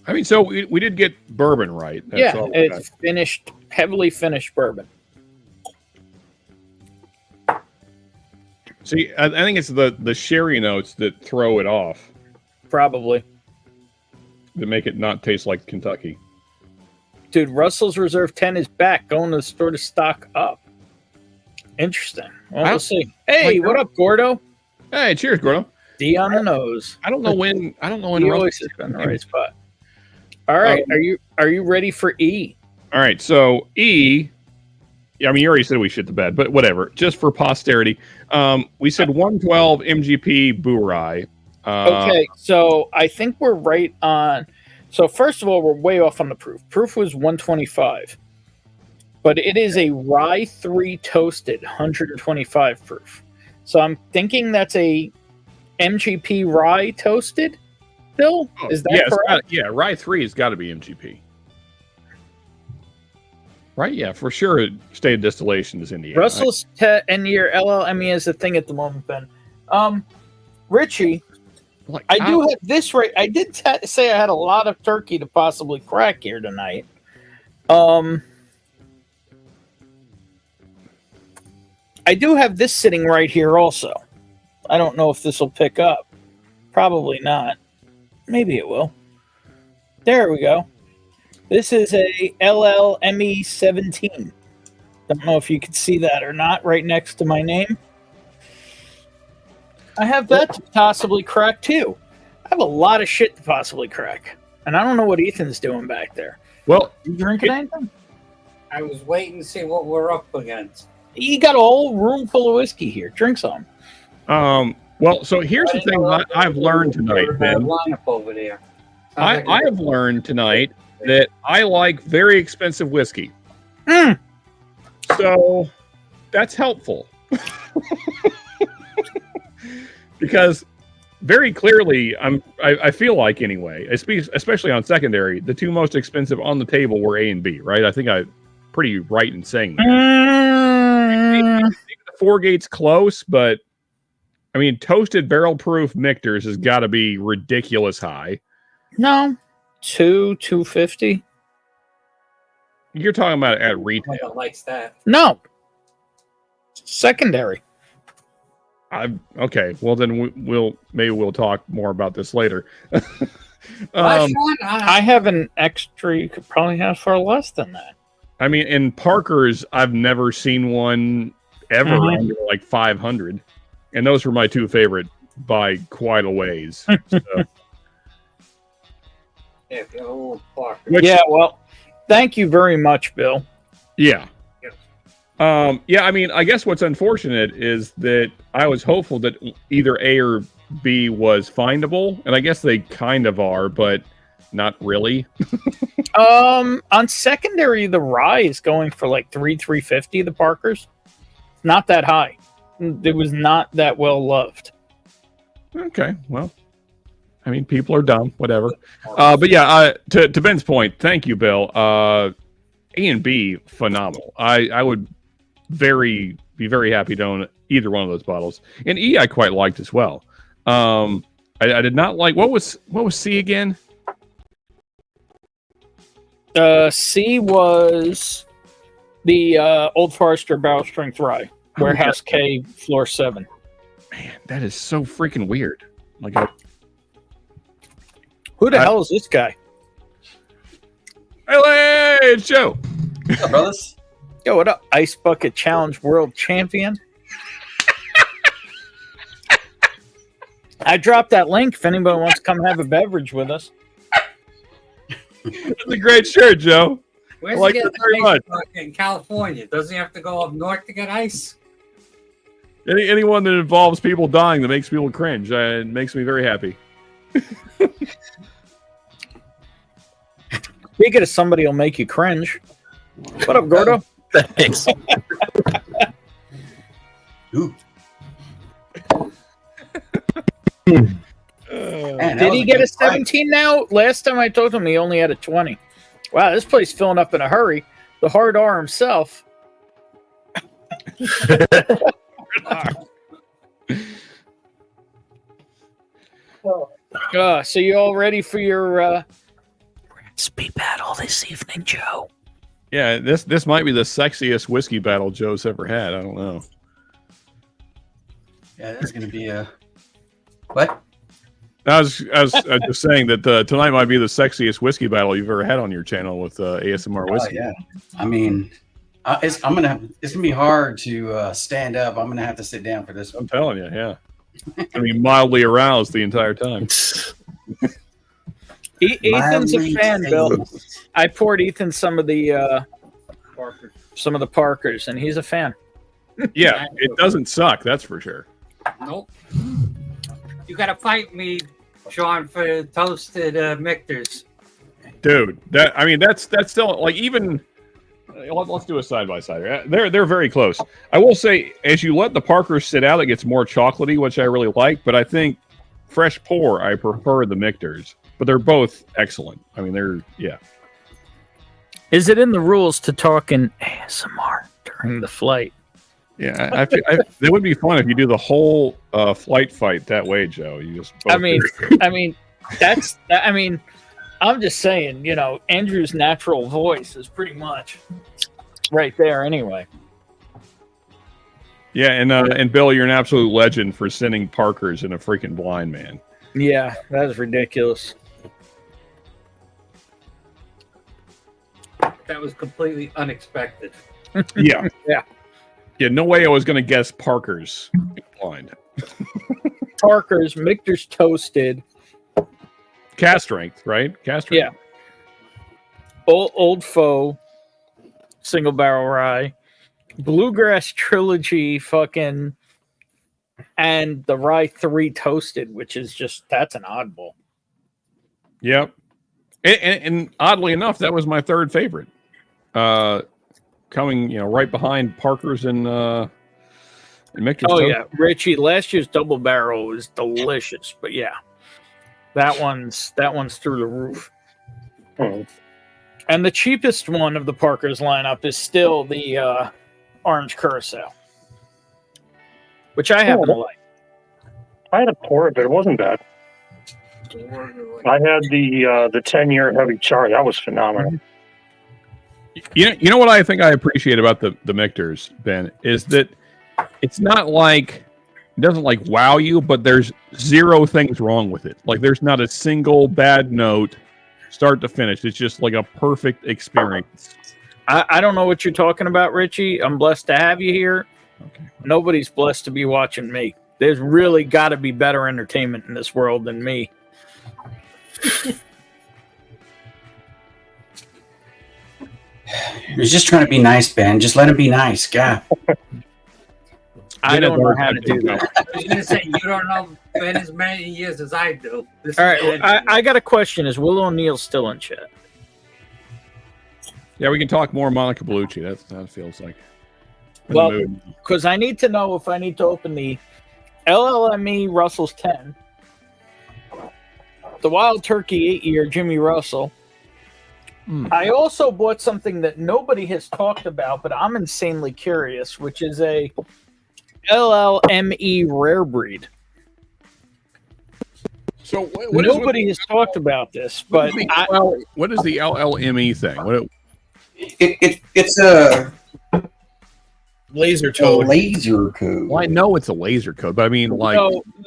I mean, so we did get bourbon right. That's all it's finished, heavily finished bourbon. See, I think it's the sherry notes that throw it off, Probably. that make it not taste like Kentucky. Dude, Russell's Reserve 10 is back. Going to the store to stock up. Interesting. Well, we'll see. Hey, what up, Gordo? Hey, cheers, Gordo. D on the nose. I don't know when. He always has been in the right spot. All right, are you ready for E? All right, so E. Yeah, I mean, you already said we shit the bed, but whatever. Just for posterity, we said 112 MGP Burai. Okay, so I think we're right on. So first of all, we're way off on the proof. Proof was 125, but it is a Rye 3 toasted 125 proof. So I'm thinking that's a MGP Rye toasted. Bill, is that correct? Rye 3 has got to be MGP. Right? Yeah, for sure. State of distillation is Indiana. Russell's and your LLME is the thing at the moment, Ben. Richie, I do have this right. I did say I had a lot of turkey to possibly crack here tonight. I do have this sitting right here also. I don't know if this will pick up. Probably not. Maybe it will. There we go. This is a LLME 17. Don't know if you can see that or not right next to my name. I have that to possibly crack too. I have a lot of shit to possibly crack. And I don't know what Ethan's doing back there. Well, you drinking anything? I was waiting to see what we're up against. You got a whole room full of whiskey here. Drink some. Well, so here's the thing I've learned tonight, Ben. Lineup over there. I have learned tonight that I like very expensive whiskey. Mm. So that's helpful. Because very clearly, I feel like anyway, especially on secondary, the two most expensive on the table were A and B, right? I think I'm pretty right in saying that. Maybe the Four Gate's close, but I mean, toasted barrel proof Michter's has got to be ridiculous high. No, 250. You're talking about at retail. Nobody likes that. No, secondary. Okay. Well, then we'll talk more about this later. Sean, I have an extra. You could probably have for less than that. I mean, in Parker's, I've never seen one ever under like 500, and those were my two favorite by quite a ways. So. yeah, if you're a little Parker. Yeah, well, thank you very much, Bill. Yeah. Yep. Yeah, I mean, I guess what's unfortunate is that I was hopeful that either A or B was findable, and I guess they kind of are, but not really. On secondary, the rye is going for like 350. The Parkers, not that high. It was not that well loved. Okay, well, I mean, people are dumb, whatever. But yeah, to Ben's point, thank you, Bill. A and B, phenomenal. I would be very happy to own either one of those bottles. And E, I quite liked as well. I did not like what was C again? C was the Old Forester Barrel Strength Rye, Warehouse K, Floor 7. Man, that is so freaking weird. Like, Who the hell is this guy? hey, it's Joe. What's up, brothers? Yo, what up? Ice Bucket Challenge World Champion. I dropped that link if anybody wants to come have a beverage with us. That's a great shirt, Joe. Where's like he it getting very ice much. bucket in California? Doesn't he have to go up north to get ice? Anyone that involves people dying that makes people cringe, it makes me very happy. Speaking of somebody will make you cringe. What up, Gordo? Thanks. Ooh. Man, Did he get a 17 now? Last time I told him he only had a 20. Wow, this place filling up in a hurry. The hard R himself. So you all ready for your speed battle this evening, Joe? Yeah, this might be the sexiest whiskey battle Joe's ever had. I don't know. Yeah, that's gonna be a what? I was just saying that tonight might be the sexiest whiskey battle you've ever had on your channel with ASMR whiskey. Oh, yeah. I mean, it's gonna be hard to stand up. I'm gonna have to sit down for this one. I'm telling you, yeah. I mean, mildly aroused the entire time. Ethan's a fan, Bill. I poured Ethan some of the Parkers, and he's a fan. Yeah, it doesn't suck, that's for sure. Nope. You gotta fight me, Sean, for toasted Michter's. Dude, that's still like even. Let's do a side by side. They're very close. I will say, as you let the Parkers sit out, it gets more chocolatey, which I really like. But I think fresh pour, I prefer the Michter's. But they're both excellent. I mean, yeah. Is it in the rules to talk in ASMR during the flight? Yeah, that would be fun if you do the whole flight fight that way, Joe. You just. I'm just saying, Andrew's natural voice is pretty much right there anyway. Yeah, and Bill, you're an absolute legend for sending Parkers in a freaking blind man. Yeah, that is ridiculous. That was completely unexpected. Yeah. Yeah. Yeah, no way I was going to guess Parkers blind. Parkers, Michter's toasted. Cast strength, right? Cast strength. Yeah. Old Foe, single barrel rye, Bluegrass Trilogy, fucking and the rye 3 toasted, which is just that's an oddball. Yep. And oddly enough, that was my third favorite. Coming, right behind Parker's and Michter's. Oh yeah, Richie. Last year's double barrel was delicious, but yeah, that one's through the roof. Hmm. And the cheapest one of the Parker's lineup is still the orange curacao, which I happen to like. I had a pour it, but it wasn't bad. I had the 10-year heavy char. That was phenomenal. You know what I think I appreciate about the Michter's, Ben, is that it's not like it doesn't like wow you, but there's zero things wrong with it. Like there's not a single bad note, start to finish. It's just like a perfect experience. I don't know what you're talking about, Richie. I'm blessed to have you here. Okay. Nobody's blessed to be watching me. There's really got to be better entertainment in this world than me. He's just trying to be nice, Ben. Just let him be nice. God. I don't know how to do that. I was going to say, you don't know Ben as many years as I do. This All is right, I got a question. Is Will O'Neill still in chat? Yeah, we can talk more Monica Bellucci. That feels like. in the Well, mood. because I need to know if I need to open the LLME Russell's 10, the Wild Turkey 8-year Jimmy Russell. I also bought something that nobody has talked about, but I'm insanely curious, which is a LLME rare breed. So Nobody has talked about this, but what is the LLME thing? It's a Laser a toad. laser code. Well, I know it's a laser code, but I mean, like,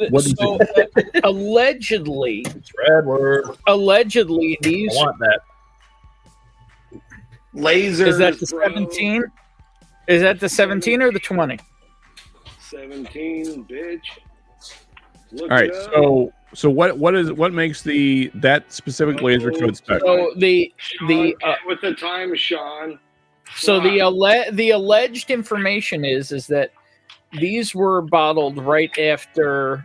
what is it? Allegedly, It's red word. allegedly I these want that. Laser. is that the 17? Is that the 17 or the 20? 17, bitch. Look All right, it up. so what makes that specific laser code special? So the Sean, the with the time, Sean. so the alleged information is that these were bottled right after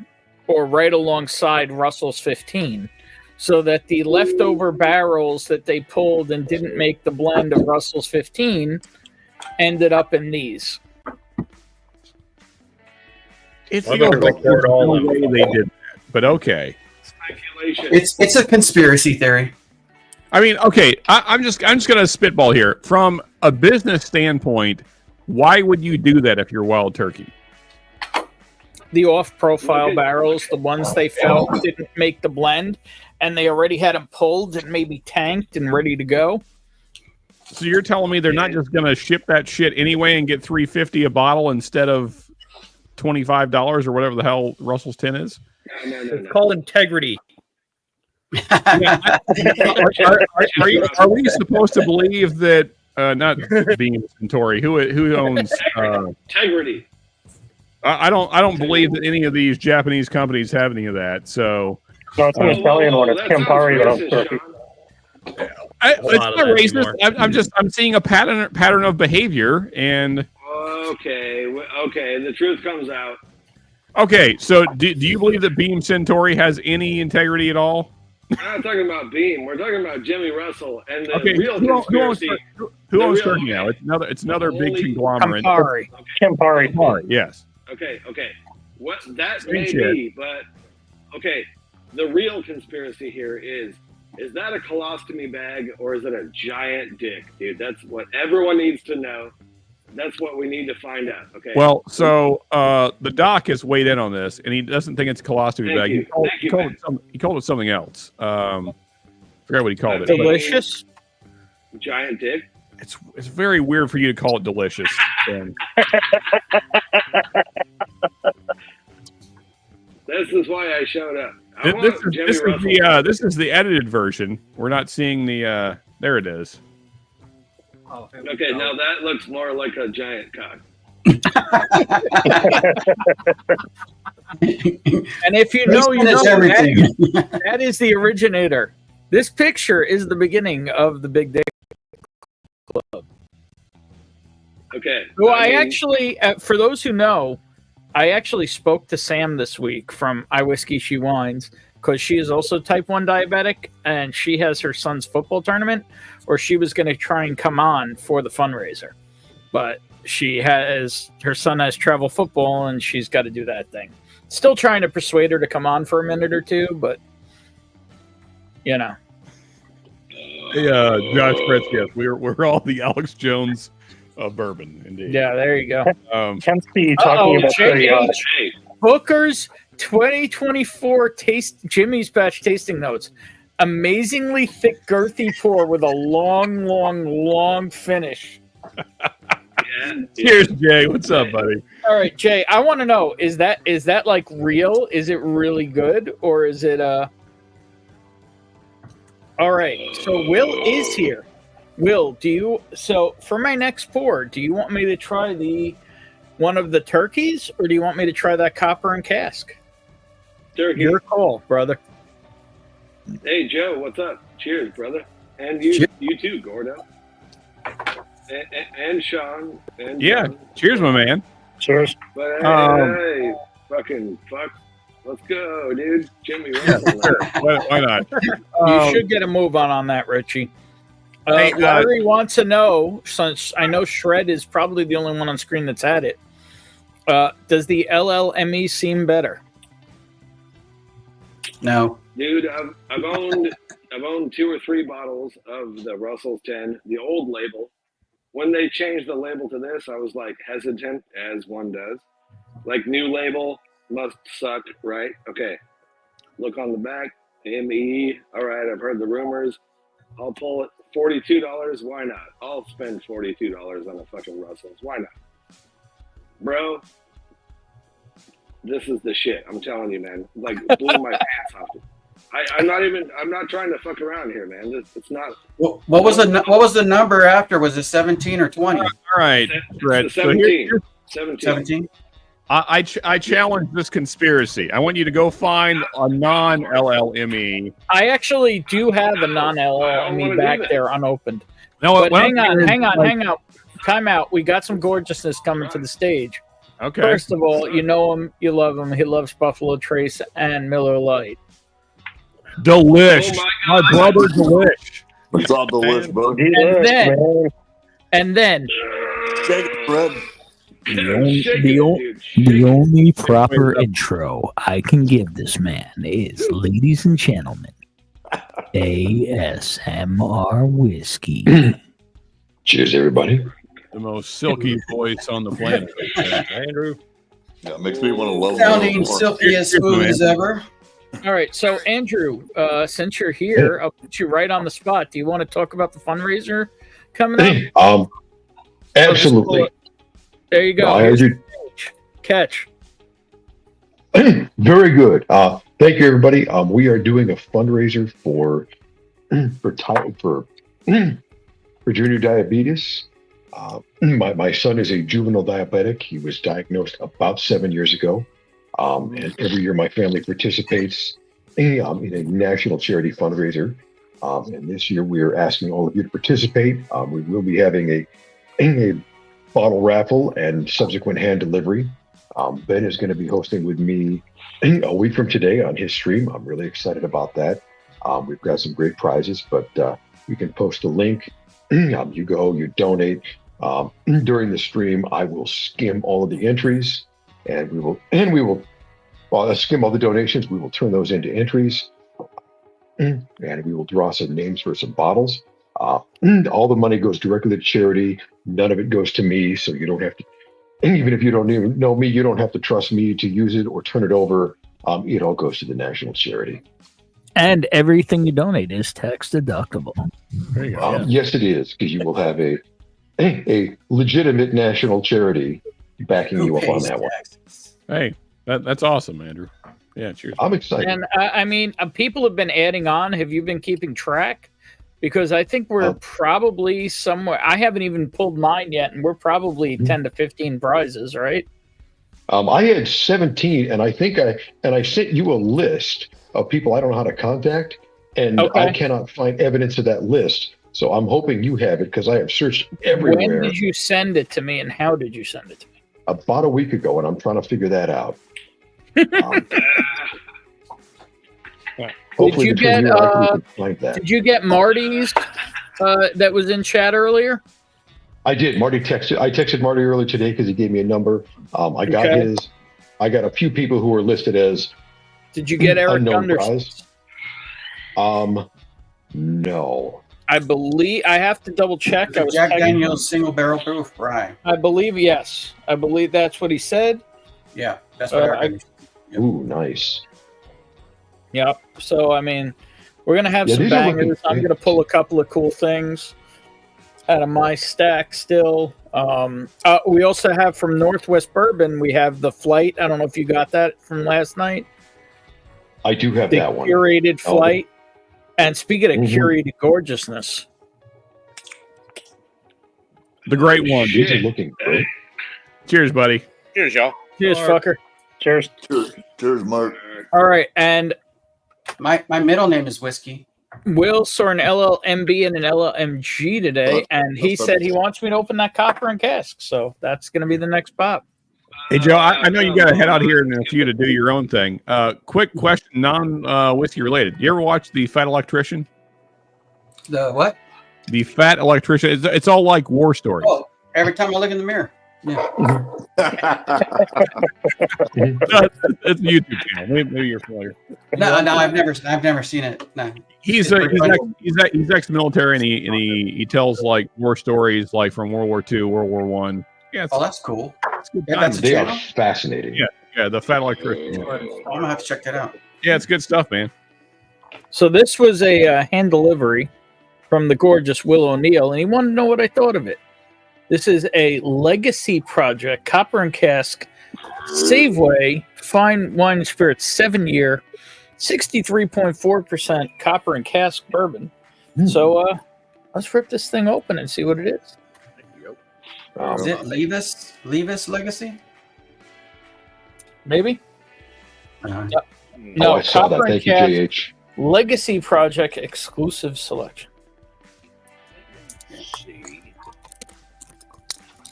or right alongside Russell's 15, so that the leftover barrels that they pulled and didn't make the blend of Russell's 15 ended up in these. It I feels better like there's record all no them. way they did that, but okay. Speculation. It's a conspiracy theory. I mean, okay, I'm just gonna spitball here from a business standpoint. Why would you do that if you're Wild Turkey? The off-profile barrels, the ones they felt didn't make the blend, and they already had them pulled and maybe tanked and ready to go. So you're telling me they're not just gonna ship that shit anyway and get $3.50 a bottle instead of $25 or whatever the hell Russell's 10 is? No. It's called integrity. Are we supposed to believe that not Beam Centauri who owns Integrity. I don't believe that any of these Japanese companies have any of that. So No, it's an Italian one. It's that sounds Campari, but I'm racist, Turkey. Sean. it's lot not of that racist. anymore. I'm seeing a pattern of behavior. And Okay. The truth comes out. okay, so do you believe that Beam Centauri has any integrity at all? We're not talking about Beam. We're talking about Jimmy Russell and the Okay, real who owns conspiracy. who owns real- Turkey now? It's another big Holy- conglomerate. Campari. Campari. Campari, yes. Okay. What that Same may shit. be, but okay. The real conspiracy here is that a colostomy bag or is it a giant dick, dude? That's what everyone needs to know. That's what we need to find out. Okay. Well, so the doc has weighed in on this, and he doesn't think it's a colostomy Thank bag. you. Thank you, He called it something else. Forgot what he called it. Del- but Delicious. Giant dick. it's very weird for you to call it delicious. Ben. This is why I showed up. I This, want this is, Jimmy this, is Russell. this is the edited version. We're not seeing the. There it is. Oh, here we Okay, go. now that looks more like a giant cock. And if you know, you know That's everything. that is the originator. This picture is the beginning of the Big Dick Club. Okay. Well, I mean, actually, for those who know, I actually spoke to Sam this week from I Whiskey She Wines because she is also type 1 diabetic and she has her son's football tournament, or she was going to try and come on for the fundraiser. But her son has travel football and she's got to do that thing. Still trying to persuade her to come on for a minute or two, but you know. Hey, Josh Fritz, yes, we're all the Alex Jones of bourbon, indeed. Yeah, there you go. Can't see talking about the Booker's 2024 Jimmy's Batch tasting notes. Amazingly thick, girthy pour with a long finish. Cheers, Jay. What's up, buddy? All right, Jay, I want to know, is that like real? Is it really good, or is it All right, so Will is here. Will, so for my next pour, do you want me to try one of the turkeys, or do you want me to try that copper and cask? Turkey. Your call, brother. Hey, Joe, what's up? Cheers, brother. And you too, Gordo. And Sean. And Yeah, John. cheers, my man. Cheers. But hey, fucking fuck. Let's go, dude. Jimmy, Why not? You should get a move on that, Richie. Larry wants to know, since I know Shred is probably the only one on screen that's had it, does the LLME seem better? No. dude. I've owned 2 or 3 bottles of the Russell's 10, the old label. When they changed the label to this, I was like hesitant, as one does. Like, new label must suck, right? Okay. Look on the back, ME. All right, I've heard the rumors. I'll pull it. $42. Why not? I'll spend $42 on a fucking Russell's. Why not? Bro, this is the shit. I'm telling you, man. Like, blew my pants off. I'm not trying to fuck around here, man. It's not. What was the number after? Was it 17 or 20? All right, Brett. 17. So 17. I challenge this conspiracy. I want you to go find a non-LLME. I actually do have a non-LLME back there unopened. No, but hang on. Time out. We got some gorgeousness coming to the stage. Okay. First of all, you know him, you love him. He loves Buffalo Trace and Miller Lite. Delish. Oh my brother, Delish. It's all delish, bro. And then Shake it, Fred. The only proper intro I can give this man is, ladies and gentlemen, ASMR whiskey. Cheers, everybody. The most silky voice on the planet. Andrew? Yeah, it makes me want to love Sounding silky as smooth as ever. all right, so Andrew, since you're here, I'll put you right on the spot. Do you want to talk about the fundraiser coming up? Absolutely. There you go. No, I heard you. Catch. Very good. Thank you, everybody. We are doing a fundraiser for junior diabetes. My son is a juvenile diabetic. He was diagnosed about 7 years ago. And every year my family participates in a national charity fundraiser. And this year we are asking all of you to participate. We will be having a bottle raffle and subsequent hand delivery. Ben is going to be hosting with me a week from today on his stream. I'm really excited about that. We've got some great prizes, but you can post a link. You go, you donate. During the stream, I will skim all of the entries, and we will skim all the donations. We will turn those into entries, and we will draw some names for some bottles. All the money goes directly to charity. None of it goes to me, so you don't have to. Even if you don't even know me, you don't have to trust me to use it or turn it over. It all goes to the national charity. And everything you donate is tax deductible. There you go. Yes, it is, because you will have a legitimate national charity backing you up on that one. Hey, that's awesome, Andrew. Yeah, cheers. I'm excited. And I mean, people have been adding on. Have you been keeping track? Because I think we're probably somewhere. I haven't even pulled mine yet, and we're probably 10 to 15 prizes, right? I had 17, and I think I sent you a list of people I don't know how to contact, and I cannot find evidence of that list. So I'm hoping you have it, because I have searched everywhere. When did you send it to me, and how did you send it to me? about a week ago, and I'm trying to figure that out. Hopefully you between get, you and I can find that. Did you get Marty's that was in chat earlier? I did. I texted Marty earlier today because he gave me a number. I got Okay. his. I got a few people who were listed as Did you get Eric unknown Gunderson's? prize. No. I believe I have to double check. I was Jack checking. Daniels single barrel proof rye. I believe yes. I believe that's what he said. Yeah, that's what I heard. Ooh, nice. Yep. So I mean, we're gonna have Yeah, some these are looking bangers. I'm great. gonna pull a couple of cool things out of my stack still. We also have from Northwest Bourbon. We have the flight. I don't know if you got that from last night. I do have The that one. curated Oh. flight. And speaking of Mhm. curated gorgeousness, The great one. These are looking great. Cheers, buddy. Cheers, y'all. cheers, fucker. Cheers. Cheers, Mark. All right, and My middle name is Whiskey. Will saw an LLMB and an LLMG today, Oh, and he that's said he perfect. wants me to open that copper and cask. So that's going to be the next pop. Hey, Joe, I know you got to head out here in a few to do your own thing. Quick question, non-whiskey related. You ever watch The Fat Electrician? The what? The Fat Electrician. It's all like war stories. Oh, every time I look in the mirror. Yeah. It's a YouTube channel. Maybe you're familiar. No, I've never seen it. No. He's ex-military, and he tells like war stories like from World War II, World War One. Yeah, Oh, that's cool. it's good Yeah, times. that's a They are channel. fascinating. Yeah, The Fat Electrician. I'm gonna have to check that out. Yeah, it's good stuff, man. So this was a hand delivery from the gorgeous Will O'Neill, and he wanted to know what I thought of it. This is a legacy project, copper and cask, Saveway fine wine and spirits, 7-year, 63.4% copper and cask bourbon. So let's rip this thing open and see what it is. Is it Levis Legacy? Maybe? Uh, No, I saw that. copper and Thank you, cask JH. legacy project exclusive selection.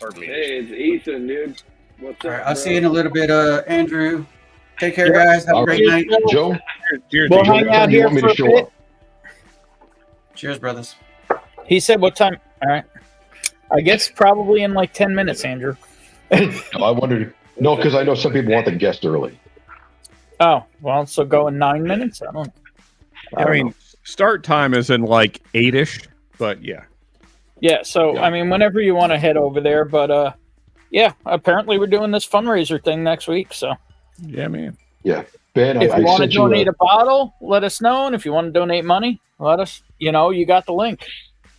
Pardon me. Hey, it's Ethan, dude. What's all up? right, I'll bro? see you in a little bit. Andrew, take care, Yeah. guys. Have a All great right. night. Joe, Cheers, Well, Joe. hang what out time do you here want me for to a show bit. up? Cheers, brothers. He said what time? All right. I guess probably in like 10 minutes, Andrew. I wondered. No, because I know some people want the guest early. Oh, well, so go in 9 minutes? I don't know. I mean, start time is in like 8-ish, but yeah. Yeah, so, Yeah. I mean, whenever you want to head over there. But, yeah, apparently we're doing this fundraiser thing next week. So Yeah, man. Ben, if I you want to sent you donate a bottle, let us know. And if you want to donate money, let us, you got the link.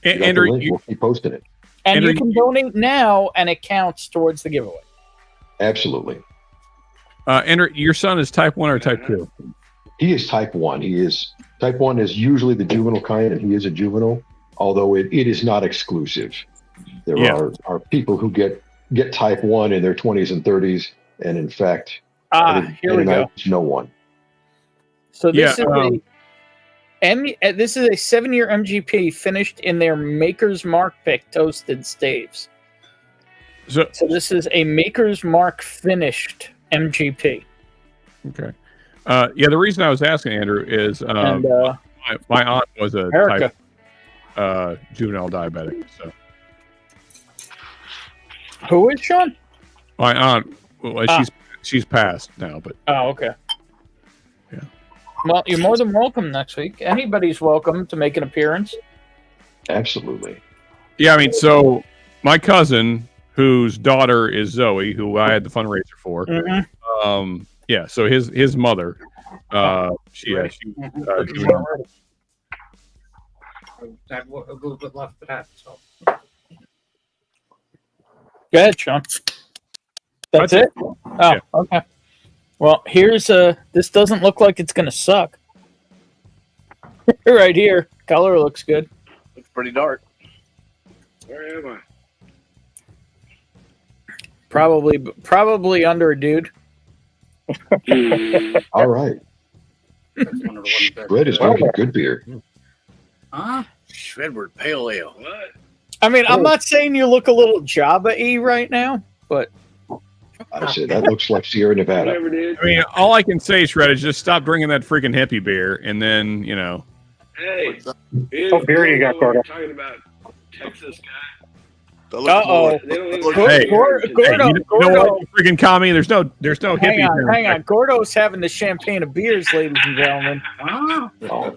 you got the Andrew, link. We'll keep posting it. And Andrew, you can donate now, and it counts towards the giveaway. Absolutely. Andrew, your son is type 1 or type 2? He is type 1. Type 1 is usually the juvenile kind, and he is a juvenile, although it is not exclusive. There Yeah. are people who get type 1 in their 20s and 30s, and in fact, Here we go. no one. So this Yeah, this is a 7-year MGP finished in their Maker's Mark pick toasted staves. So So this is a Maker's Mark finished MGP. okay. Yeah, the reason I was asking Andrew is And my aunt was a Erica. type juvenile diabetic. So Who is Sean? my aunt, well, she's passed now, but Oh, okay. Yeah. Well, you're more than welcome next week. Anybody's welcome to make an appearance. Absolutely. yeah, I mean, so my cousin, whose daughter is Zoe, who I had the fundraiser for, Mm-hmm. yeah, so his mother, she have a little bit left for that. So. Go ahead, Sean. That's it? Oh, Yeah. okay. Well, here's this doesn't look like it's gonna suck. Right here. Color looks good. Looks pretty dark. Where am I? Probably under a dude. All right. That's one of the ones that- Red is drinking good beer. Huh? Shredward Pale Ale. What? I mean, I'm not saying you look a little Jabba-y right now, but I said, that looks like Sierra Nevada. Whatever, dude. I mean, all I can say, Shred, is just stop drinking that freaking hippie beer, and then Hey, What beer you got, Gordo? Talking about Texas guy. Uh-oh. They don't even Hey, Gordo, you know what, you freaking commie? There's no hippie. hang on, here. hang on. Gordo's having the champagne of beers, ladies and gentlemen. Oh, Oh,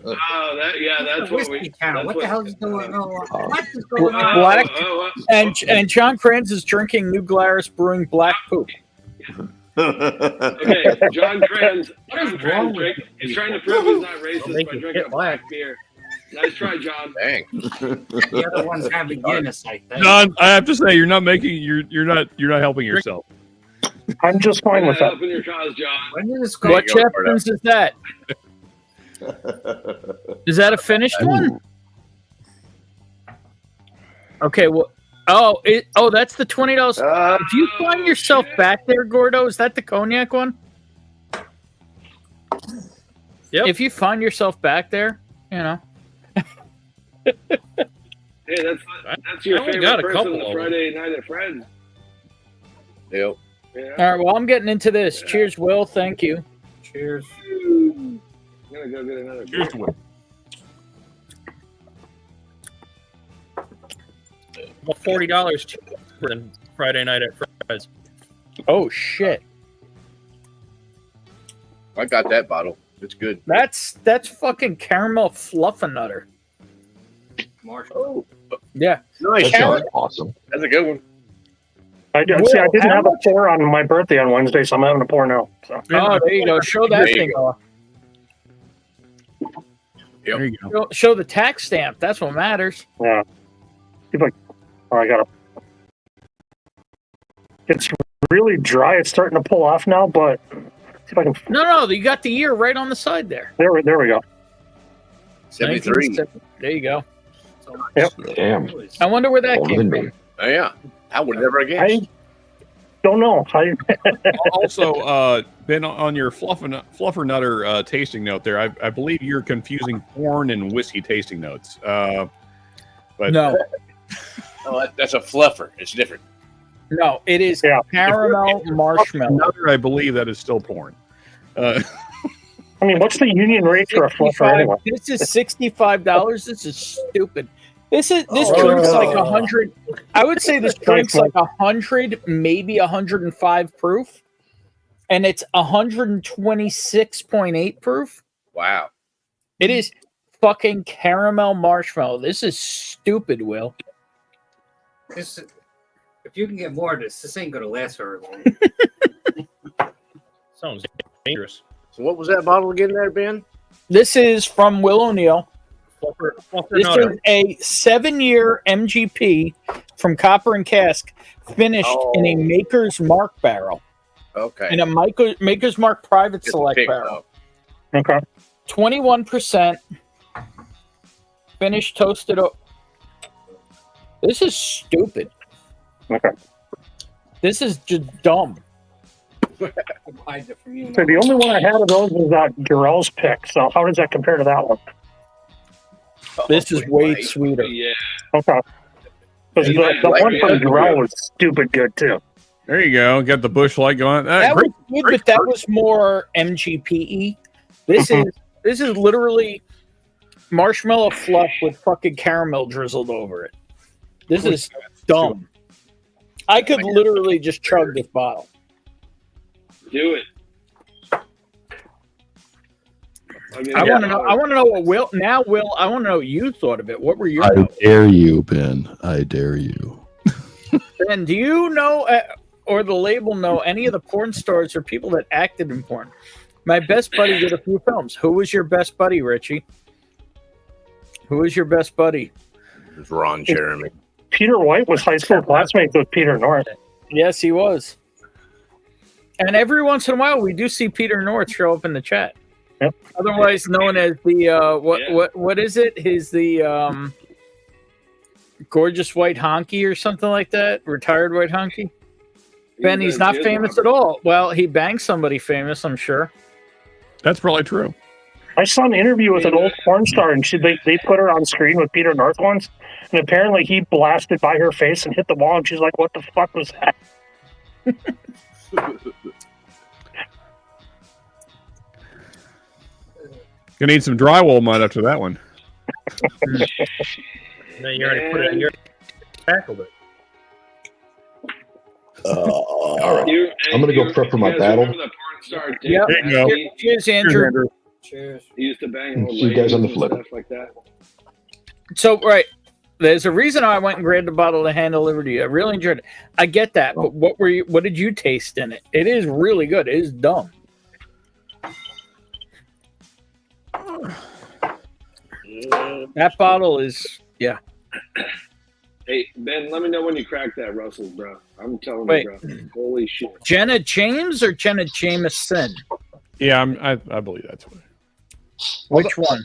that's what we. whiskey town. That's What the hell is going on? What is going on? Black Oh, and John Kranz is drinking New Glarus Brewing Black Poop. okay, John Kranz. What is John wrong Kranz with he's trying to prove he's not racist by drinking a black beer. Nice try, John. Dang. The other one's having Guinness, I think. John, I have to say, you're not helping yourself. I'm just fine with that. Helping your cause, John. When did this go? What you go, Jeffersons is that? Is that a finished one? Okay, well, that's the $20. If you find yourself back there, Gordo, is that the cognac one? Yep. If you find yourself back there, Hey, that's your I only favorite got a person couple on the of Friday Night at Fred's. Yep. Yeah. All right, well, I'm getting into this. Cheers, Will. Thank you. Cheers. I'm gonna go get another beer. Cheers to it. Well, $40 cheaper than Friday Night at Fred's. Oh, shit. I got that bottle. It's good. That's fucking caramel fluffernutter. Marshall. Yeah. Nice. That sounds awesome. That's a good one. I didn't have a pour on my birthday on Wednesday, so I'm having a pour now. So. Oh, there you go. Show that There you thing off. Yep. There you go. Show the tax stamp. That's what matters. Yeah. I got It's really dry. It's starting to pull off now, but see if I can. No, you got the year right on the side there. There we go. 73. 1970. There you go. Yep. Damn. I wonder where that Older came than from. me. Oh, yeah. I would never have guessed. I don't know. Also, Ben, on your fluffernutter tasting note there, I believe you're confusing corn and whiskey tasting notes. But No, Oh, that's a fluffer. It's different. no, it is Yeah. caramel marshmallow. Another, I believe that is still porn. I mean, what's the union rate for a fluffer anyway? This is $65. This is stupid. This drink's like 100. I would say this drink's like 100, maybe 105 proof, and it's 126.8 proof. Wow. It is fucking caramel marshmallow. This is stupid, Will. If you can get more of this ain't gonna last very long. Sounds dangerous. So what was that bottle again there, Ben? This is from Will O'Neill. This Fluffernutter. is a 7-year MGP from Copper and Cask, finished in a Maker's Mark barrel, Okay. in a Maker's Mark Private Select Pick, barrel. though. Okay. 21%, finished toasted. This is stupid. Okay. This is just dumb. Hide it from you. So the only one I had of those was that Durell's pick. So how does that compare to that one? This is way sweeter. Yeah. Okay. Because You the like one it? from Durell was stupid good too. There you go. Got the bush light going. That Great. was good, but that was more MGPE. This is literally marshmallow fluff with fucking caramel drizzled over it. This is dumb. I could literally just chug this bottle. Do it. I want to know. I want to know what Will. Now, Will, I want to know what you thought of it. What were your I notes? dare you, Ben. I dare you. Ben, do you know, or the label know, any of the porn stars or people that acted in porn? My best buddy did a few films. Who was your best buddy, Richie? Who was your best buddy? It was Ron Jeremy. Peter White was high school classmates with Peter North. Yes, he was. And every once in a while, we do see Peter North show up in the chat. Yep. Otherwise known as the what is it? The gorgeous white honky or something like that. Retired white honky. Ben, he's not famous at all. Well, he banged somebody famous, I'm sure. That's probably true. I saw an interview with an old porn star, and they put her on screen with Peter North once, and apparently he blasted by her face and hit the wall, and she's like, "What the fuck was that?" Gonna need some drywall mud after that one. No, you already put it in your tackled it. All right. I'm gonna go prep for my battle. Yep. There you go. Cheers, Andrew. Cheers. He used to bang old See you guys on the ladies and flip. stuff like that. So, right. There's a reason I went and grabbed a bottle of hand delivered to you. I really enjoyed it. I get that, but what did you taste in it? It is really good. It is dumb. That bottle is, yeah. Hey, Ben, let me know when you crack that Russell's, bro. I'm telling Wait. you, bro. Holy shit. Jenna James or Jenna Jameson? Yeah, I believe that's what. Which one?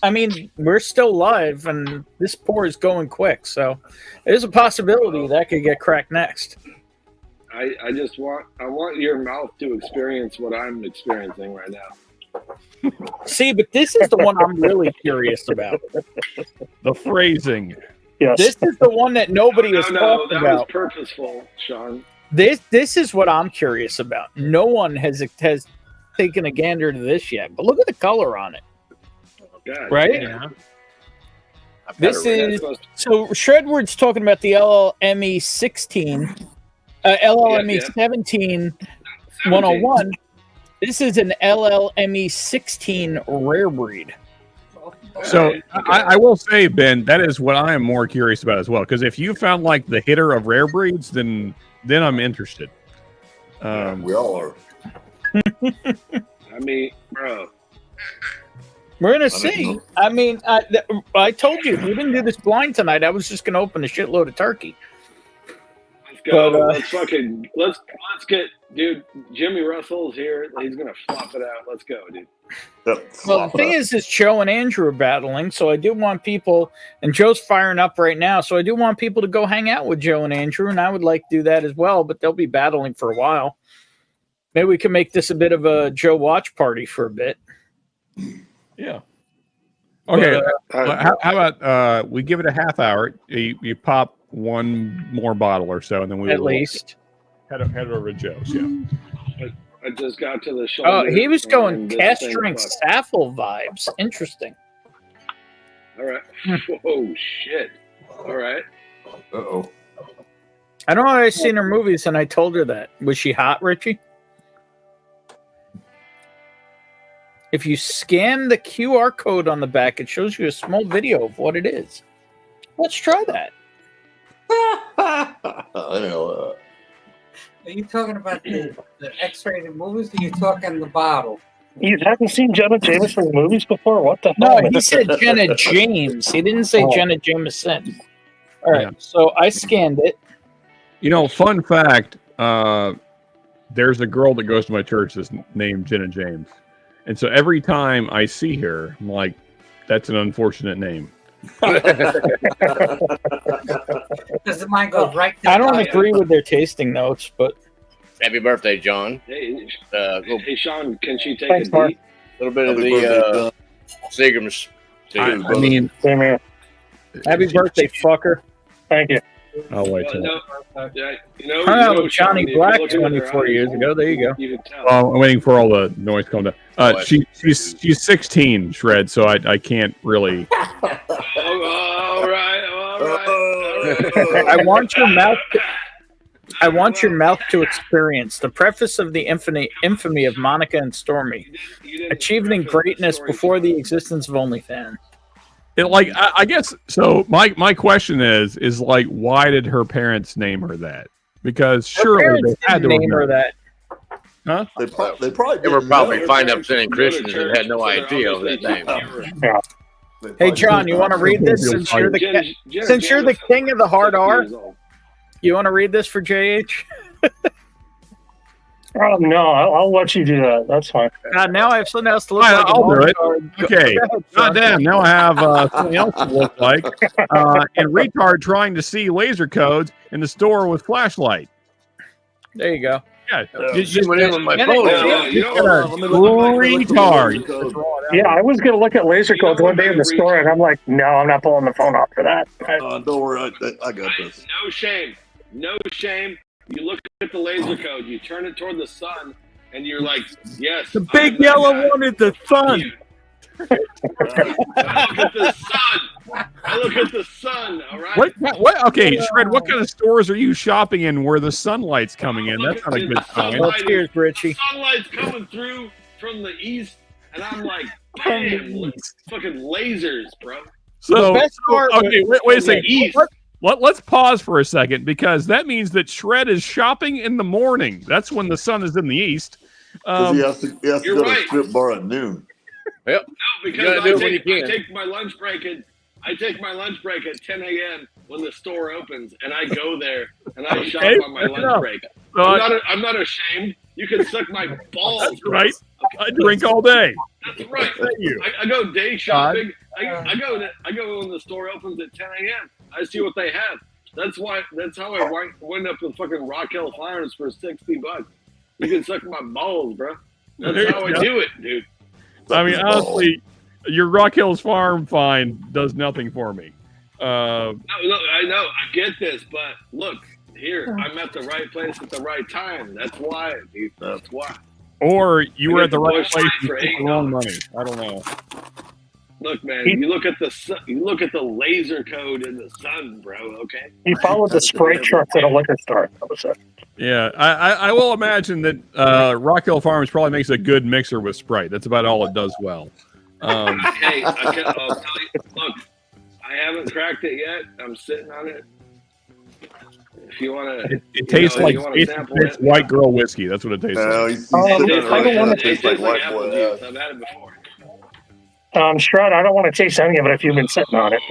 I mean, we're still live, and this pour is going quick, so there's a possibility that could get cracked next. I want your mouth to experience what I'm experiencing right now. See, but this is the one I'm really curious about. The phrasing. Yes. This is the one that nobody has No, talked that about. was purposeful, Sean. This is what I'm curious about. No one has taken a gander to this yet, but look at the color on it. God, Right? Yeah. This is so Shredward's talking about the LLME 16, LLME Yeah. 17 101. This is an LLME 16 rare breed. So I will say, Ben, that is what I am more curious about as well. Because if you found like the hitter of rare breeds, then I'm interested. We all are. I mean, bro. We're gonna see. I mean, I told you if we didn't do this blind tonight, I was just gonna open a shitload of turkey. Let's go. But, let's get, dude. Jimmy Russell's here. He's gonna flop it out. Let's go, dude. Well, the thing is Joe and Andrew are battling, so I do want people, and Joe's firing up right now, so I do want people to go hang out with Joe and Andrew, and I would like to do that as well, but they'll be battling for a while. Maybe we can make this a bit of a Joe watch party for a bit. Yeah. Okay. How about we give it a half hour? You pop one more bottle or so, and then we At will least. head over to Joe's. Yeah. I just got to the shoulder. Oh, he was going and this cast thing drink fucked. Saffel vibes. Interesting. All right. Whoa, shit. All right. Uh-oh. I don't know. I've seen her movies, and I told her that. Was she hot, Richie? If you scan the QR code on the back, it shows you a small video of what it is. Let's try that. I know. Are you talking about the X-rated movies, or are you talking the bottle? You haven't seen Jenna Jameson movies before? What the No, hell? he said Jenna James. He didn't say Jenna Jameson. All right, so I scanned it. You know, fun fact. There's a girl that goes to my church that's named Jenna James, and so every time I see her, I'm like, "That's an unfortunate name." Because mine goes right to I don't the agree with their tasting notes, but Happy birthday, John. Hey, Go hey, Sean, can she take Thanks, a Mark. beat? a little bit of Happy the birthday, Seagram's. I mean, Same here. happy birthday, fucker. Thank you. I'll wait till. Yeah, you know, Hung out with Sean, Johnny if you Black look into her 24 eyes, years ago. There you go. You can tell. Well, I'm waiting for all the noise to come down. She's 16, Shred, so I can't really. All right. I want your mouth. I want your mouth to experience the preface of the infamy of Monica and Stormy, achieving greatness before the existence of OnlyFans. I guess so. My question is like, why did her parents name her that? Because surely they had to name her that. Huh? They probably They were didn't probably know. fine upstanding Christians and had no idea of that name. They Hey, probably John, you want to read this since you're the king of the hard R? You want to read this for JH? No, I'll let you do that. That's fine. Now I have something else to look Fine, like. I'll do it. Go Okay. ahead, Sean. Goddamn, now I have something else to look like. And retard trying to see laser codes in the store with flashlight. There you go. Yeah. Just went in with my Get phone. it. Retard. Yeah, I was going to look at laser codes one day in the store, and I'm like, no, I'm not pulling the phone off for that. Don't worry, I got this. No shame. No shame. You look at the laser code, you turn it toward the sun, and you're like, yes. The big yellow one is the sun. I look at the sun. I look at the sun, all right? What? Okay, Shred, what kind of stores are you shopping in where the sunlight's coming in? That's not a good sign. Well, cheers, Richie. Sunlight's coming through from the east, and I'm like, bam, fucking lasers, bro. So, the best part okay, wait a second. East. Let's pause for a second, because that means that Shred is shopping in the morning. That's when the sun is in the east. He has to go to a strip bar at noon. Yep. No, because I take my lunch break at 10 a.m. when the store opens, and I go there and I shop on my lunch break. So I'm not ashamed. You can suck my balls. That's right. I drink all day. That's right. Thank you. I go day shopping. I go when the store opens at 10 a.m. I see what they have. That's how I wind up with fucking Rock Hill Farms for $60. You can suck my balls, bro. That's how I do it, dude. I mean, honestly, your Rock Hills Farm find does nothing for me. No, I know. I get this, but look, here, I'm at the right place at the right time. That's why, dude. That's why. Or you were at the right place for for wrong money. I don't know. Look, man, you look at the sun, you look at the laser code in the sun, bro. Okay. He followed the Sprite truck at a liquor store. That was it. Yeah, I will imagine that Rock Hill Farms probably makes a good mixer with Sprite. That's about all it does well. Hey, I'll tell you. Look, I haven't cracked it yet. I'm sitting on it. If you want to, it tastes like it's white girl whiskey. That's what it tastes like. It tastes like apple juice. I've had it before. Shred, I don't want to taste any of it if you've been sitting on it.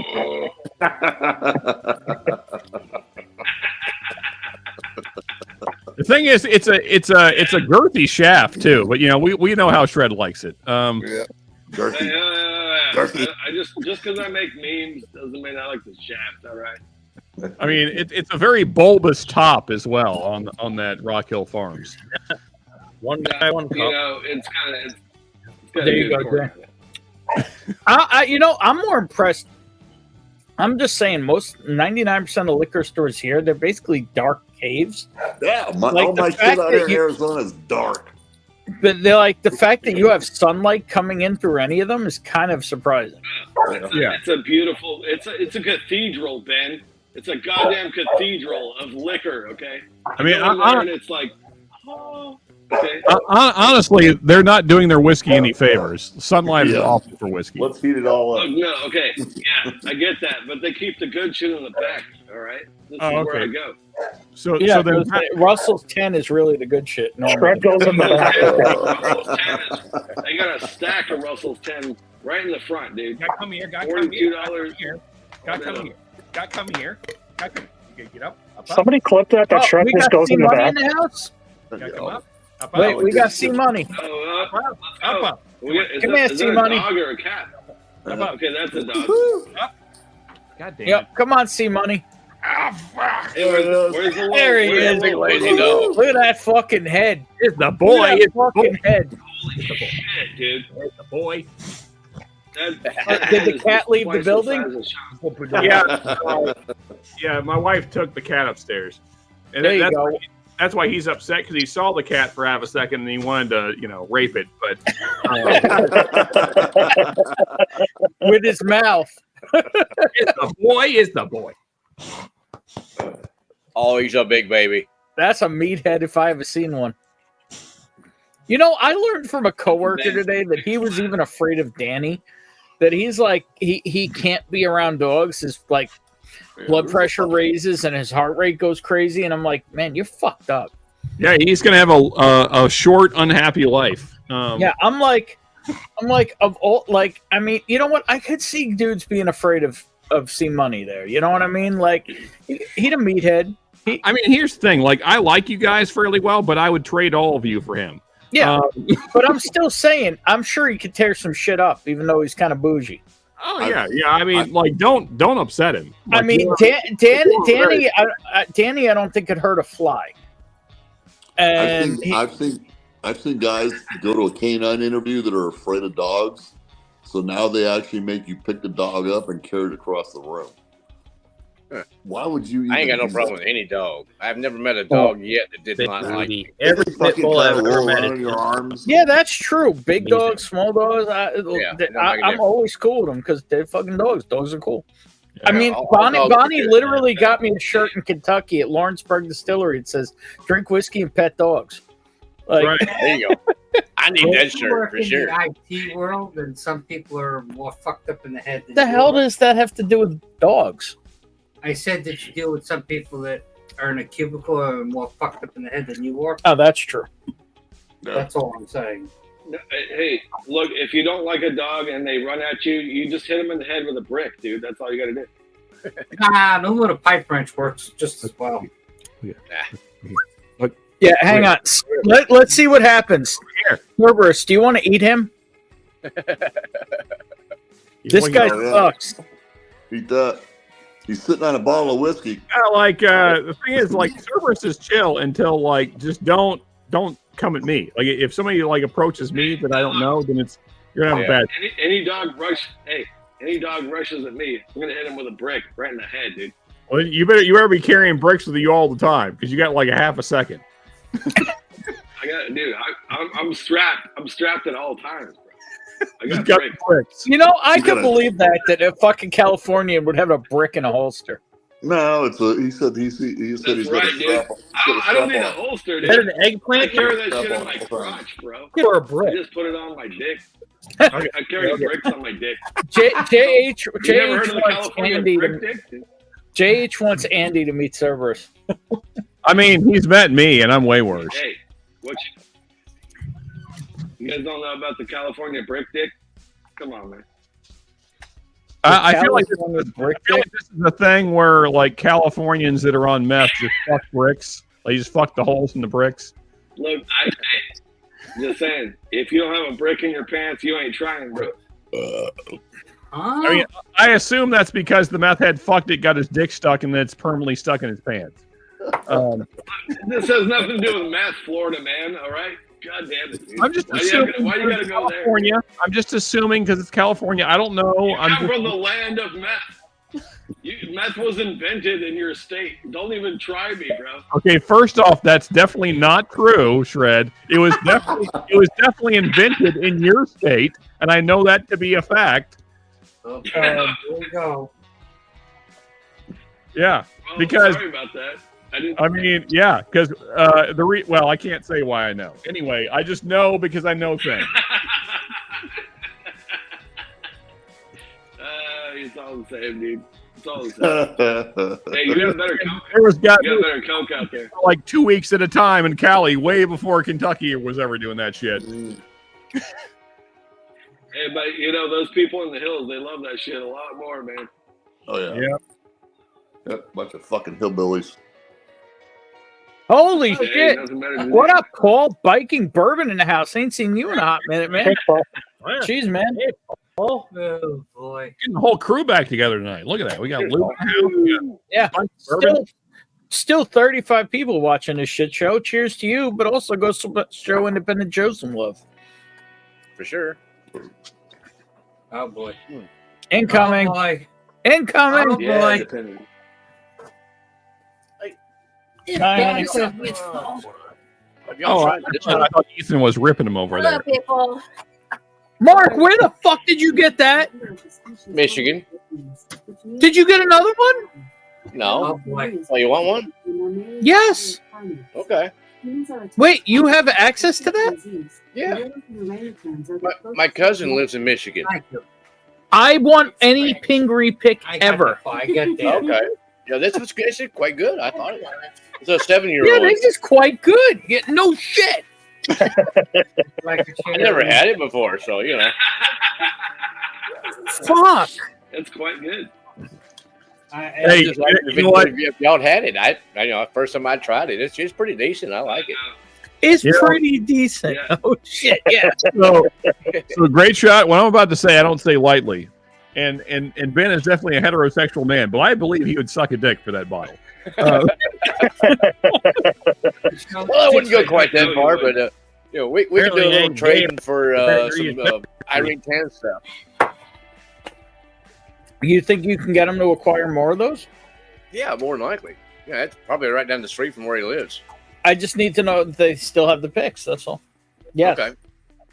The thing is, it's a girthy shaft too. But we know how Shred likes it. Girthy. I just because I make memes doesn't mean I like the shaft. All right. I mean, it's a very bulbous top as well on that Rock Hill Farms. One guy, one cup. It's kind of. There you go, Jay. I'm more impressed. I'm just saying, 99% of liquor stores here, they're basically dark caves. Yeah, all my shit out here in Arizona is dark. But they're like, the fact that you have sunlight coming in through any of them is kind of surprising. It's a beautiful. It's a cathedral, Ben. It's a goddamn cathedral of liquor. Okay. I mean, and it's like, okay. Honestly, they're not doing their whiskey any favors. Sunlight is awful for whiskey. Let's heat it all up. Oh, no, okay. Yeah, I get that. But they keep the good shit in the back, all right? This is where I go. So then Russell's 10 is really the good shit. Shred goes in the back. They got a stack of Russell's 10 right in the front, dude. Guy, come here. Guy, $42. Guy, come here. Guy, come here. Guy, come here. Get up. Somebody clipped that Shred just goes in the back. In the house? Guy, come up. Wait, we got C-Money. Up. Come here, C-Money. Is that a dog or a cat? Okay, that's a dog. God damn Yep, come on, C-Money. Hey, where's the There he is. Look at that fucking head. It's the boy. It's fucking head. Holy shit, dude. It's the boy. Did the cat leave the building? Yeah, my wife took the cat upstairs. And there you go. That's why he's upset, because he saw the cat for half a second and he wanted to, rape it. But with his mouth. It's the boy. Oh, he's a big baby. That's a meathead if I ever seen one. I learned from a coworker today that he was even afraid of Danny. That he's like, he can't be around dogs. His blood pressure raises and his heart rate goes crazy. And I'm like, man, you're fucked up. Yeah, he's gonna have a short, unhappy life. Yeah, I'm like, of all, I mean, you know what? I could see dudes being afraid of C-Money there. You know what I mean? Like, he'd a meathead. I mean, here's the thing. I like you guys fairly well, but I would trade all of you for him. Yeah, but I'm still saying, I'm sure he could tear some shit up, even though he's kind of bougie. Oh yeah. I mean, don't upset him. I mean, Danny, I don't think could hurt a fly. And I've seen guys go to a canine interview that are afraid of dogs, so now they actually make you pick the dog up and carry it across the room. Why would you? I ain't got no do problem that? with any dog. I've never met a dog yet that did not like me. Every They fucking pit bull I've kinda ever roll met around is in your arms. Yeah, that's true. Big Amazing. dogs, small dogs. don't make a I'm difference. always cool with them because they're fucking dogs. Dogs are cool. I mean, all Bonnie dogs are good. literally got me a shirt in Kentucky at Lawrenceburg Distillery. It says "Drink whiskey and pet dogs." Like, Right. There you go. I need that You shirt work for in sure. the IT world, and some people are more fucked up in the head. Than the you hell are. does that have to do with dogs? I said that you deal with some people that are in a cubicle and are more fucked up in the head than you are. Oh, that's true. That's all I'm saying. No, hey, look, if you don't like a dog and they run at you, you just hit them in the head with a brick, dude. That's all you got to do. No little pipe wrench works just as well. Yeah, hang on. Let's see what happens. Cerberus, do you want to eat him? This guy Oh, yeah. sucks. Eat that. He's sitting on a bottle of whiskey. Yeah, like the thing is, like Cerberus is chill until like just don't come at me. Like if somebody like approaches me that I don't know, then you're gonna have a bad. Any dog rushes at me, I'm gonna hit him with a brick right in the head, dude. Well, you better be carrying bricks with you all the time because you got like a half a second. I got, dude. I'm strapped. I'm strapped at all times, bro. I Just got got bricks. bricks. You know, I You could gotta- believe that a fucking Californian would have a brick in a holster. No, it's a. He said he said he's That's got right, a dude. strap. I don't need a holster, Is that dude. an eggplant? I carry that Strap shit on in my all the time. crotch, bro. Or a I brick. just put it on my dick. I carry bricks on my dick. JH You never heard of the wants California Andy brick to, dick, dude? JH wants Andy to meet Cerberus. I mean, he's met me, and I'm way worse. Hey, what you guys don't know about the California brick dick? Come on, man. I feel like California brick this is the thing where like Californians that are on meth just fuck bricks. They just fuck the holes in the bricks. Look, just saying, if you don't have a brick in your pants, you ain't trying, bro. I mean, I assume that's because the meth head fucked it, got his dick stuck, and then it's permanently stuck in his pants. This has nothing to do with math, Florida man. All right, god damn it, dude. I'm just assuming why you gotta it's go there? California. I'm just assuming because it's California. I don't know. You I'm come just, from the land of meth. Meth was invented in your state. Don't even try me, bro. okay. First off, that's definitely not true, Shred. It was definitely invented in your state, and I know that to be a fact. Okay, here we go. Yeah, Well, because sorry about that. I didn't. I mean, yeah, because well, I can't say why I know. Anyway, I just know because I know things. It's all the same, dude. It's all the same. Hey, you got better coke. There was got You got better coke out there. like 2 weeks at a time in Cali, way before Kentucky was ever doing that shit. Hey, but you know those people in the hills, they love that shit a lot more, man. Oh yeah. Yeah. Yep, bunch of fucking hillbillies. Holy Hey, shit! nothing better than What that. up, Paul? Biking bourbon in the house. Ain't seen you in a hot minute, man. Hey, Paul. Jeez, man. Oh boy. Getting the whole crew back together tonight. Look at that. We got Luke. Yeah. Still 35 people watching this shit show. Cheers to you, but also go show Independent Joe some love. For sure. Oh boy. Incoming. Oh boy. Incoming. Oh Yeah, boy. depending. Hi, honey. Oh, I thought Ethan was ripping him over Hello, there. people. Mark, where the fuck did you get that? Michigan. Did you get another one? No. Oh boy. Oh, you want one? Yes. Okay. Wait, you have access to that? Yeah. My cousin lives in Michigan. Thank you. I want any Pingree pick I got ever. the- I get that. Okay. Yeah, this was actually quite good. I thought it was. It's a 7-year-old. Yeah, this is quite good. Yeah, no shit. Like a I never had it before, so you know. Fuck. That's quite good. Hey, Just like you know what? if y'all had it, I first time I tried it, it's pretty decent. I like it. It's Yeah. pretty decent. Yeah. Oh shit, yeah. So great shot. What I'm about to say, I don't say lightly. And Ben is definitely a heterosexual man, but I believe he would suck a dick for that bottle. Well, I wouldn't go quite that far, but we could do a Apparently little ain't trading for Apparently some Irene Tan stuff. You think you can get him to acquire more of those? Yeah, more than likely. Yeah, it's probably right down the street from where he lives. I just need to know that they still have the picks. That's all. Yes. Okay.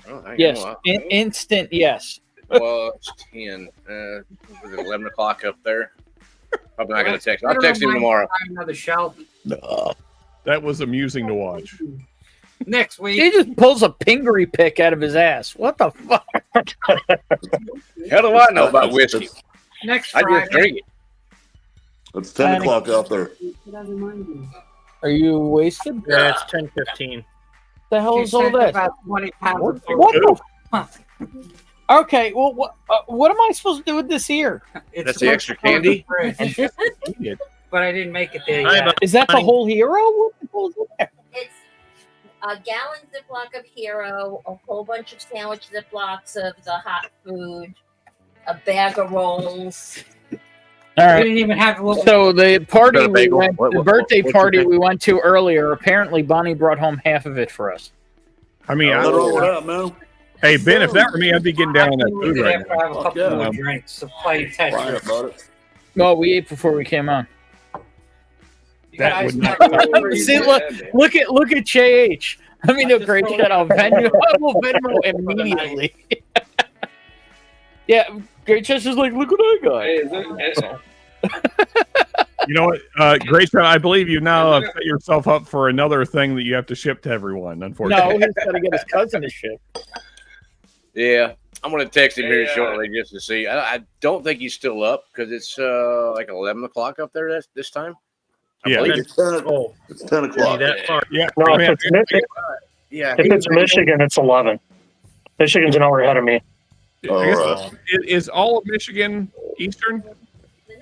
Oh, hang Yes. on. Instant yes. Well, it's 10. Was it 11 o'clock up there? Probably not going to text. I'll text him tomorrow. Another show That was amusing to watch. next week. He just pulls a pingery pick out of his ass. What the fuck? How do I know about whiskey? Next I Friday. just drink it. It's 10 o'clock out there. Are you wasted? Yeah, it's 10:15. The hell She is all sent that? about 20 pounds of food. What the fuck? Okay, well, what am I supposed to do with this here? It's That's the extra candy? But I didn't make it there Hi, yet. bud. Is that the whole hero? What the hell is in there? It's a gallon Ziploc of Hero, a whole bunch of sandwich Ziplocs of the hot food, a bag of rolls. All We right. didn't even have a little. So the party Got a we bagel. went, the birthday party we went to earlier. Apparently, Bonnie brought home half of it for us. I mean, Nothing wrong with that, man. hey Ben, if that were me, I'd be getting down on that food We right have to now. have a couple more drinks to play Crying Tetris. about it. No, we ate before we came on. You That guys would not not- See, look at JH. I mean, no great shit. I'll Venmo immediately. Yeah, Great Chest is like, look what I got. Hey, is it, You know what? Great shot. I believe you now have set yourself up for another thing that you have to ship to everyone, unfortunately. No, he's got to get his cousin to ship. Yeah. I'm going to text him here Yeah. shortly just to see. I don't think he's still up because it's like 11 o'clock up there this time. I Yeah. believe It's 10, Oh, it's 10 o'clock. that far. Yeah. No, man, Yeah. if it's Michigan, it's 11. Michigan's an hour ahead of me. All I guess- right. is all of Michigan Eastern?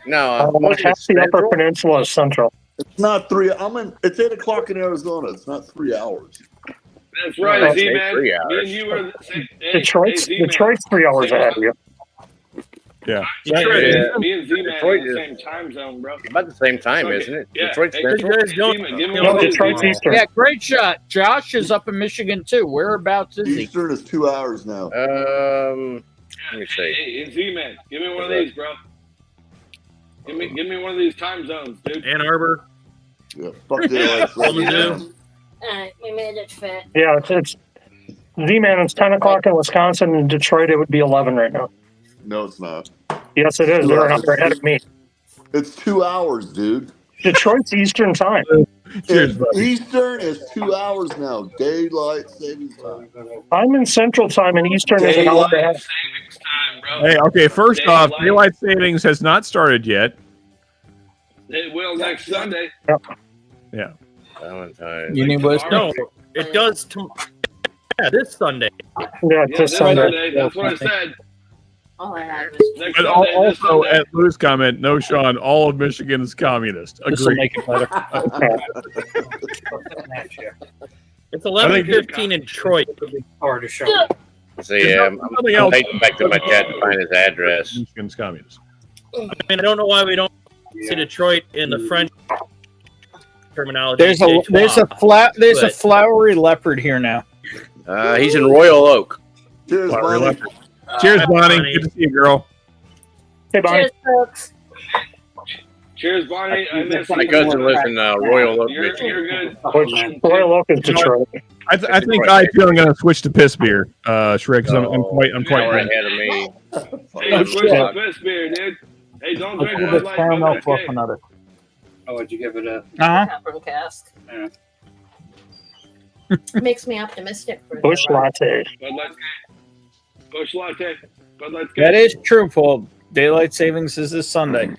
No, Half the Upper Peninsula is Central. It's not 3. It's 8 o'clock in Arizona. It's not 3 hours. that's right, That's Z-Man. 3 Me hours. and you were the same. Detroit's Z-Man. 3 hours ahead of you. Yeah. Detroit, Yeah. Me and Z-Man Detroit are the is- same time zone, bro. About the same time, Okay. isn't it? Yeah. Detroit's Hey, Central. You guys don't- Z-Man, give me No, one of these, Detroit's Z-Man. Eastern. Yeah, great shot. Josh is up in Michigan too. Whereabouts is he? Eastern is 2 hours now. Let me Hey, see. hey, Z-Man, give me one of these, bro. Give me one of these time zones, dude. Ann Arbor. Yeah. Fuck daylight savings Yeah. time. Alright, we made it fit. Yeah, it's Z-Man. It's 10 o'clock in Wisconsin. In Detroit, it would be 11 right now. No, it's not. Yes, it is. They're an hour ahead of me. It's 2 hours, dude. Detroit's Eastern time. Cheers, buddy. Eastern is 2 hours now. Daylight savings time. I'm in Central time, and Eastern is an hour Daylight ahead. savings time, bro. Hey, okay, first off, Daylight. daylight savings has not started yet. It will next Sunday. Yeah. Valentine. You need West No, it does. Yeah, this Sunday. Yeah, Yeah, it's this this Sunday. Sunday. That's what I said. All I had was Next But Sunday, this also, Sunday. at Lou's comment, no, Sean, all of Michigan is communist. This will Agreed. make it better. It's 11:15 in Detroit. Hard to show. See, I'm Something else. taking back to my chat to find his address. Michigan's communist. I mean, I don't know why we don't say Detroit in the French terminology. There's a But- flowery leopard here now. He's in Royal Oak. Cheers, Flower buddy. leopard. Cheers, Bonnie. Bonnie. Good to see you, girl. Hey, Bonnie. cheers, folks. Cheers, Bonnie. I miss My you. cousin lives in Royal Oak, You're Michigan. good. Which Royal Oak is Detroit. I think I too am going to switch to piss beer, Shrek, because I'm quite An hour ready. ahead of me. Hey, switch the best beer, dude. Hey, don't A drink little Bud bit Light. caramel Bud fluff Light. another. Oh, would you give it a? Uh-huh. Pepper cask. Yeah. Makes me optimistic for Bush the latte. Bud Light's good. Bush Latte. Bud Light's That good. is true, Paul. Daylight savings is this Sunday.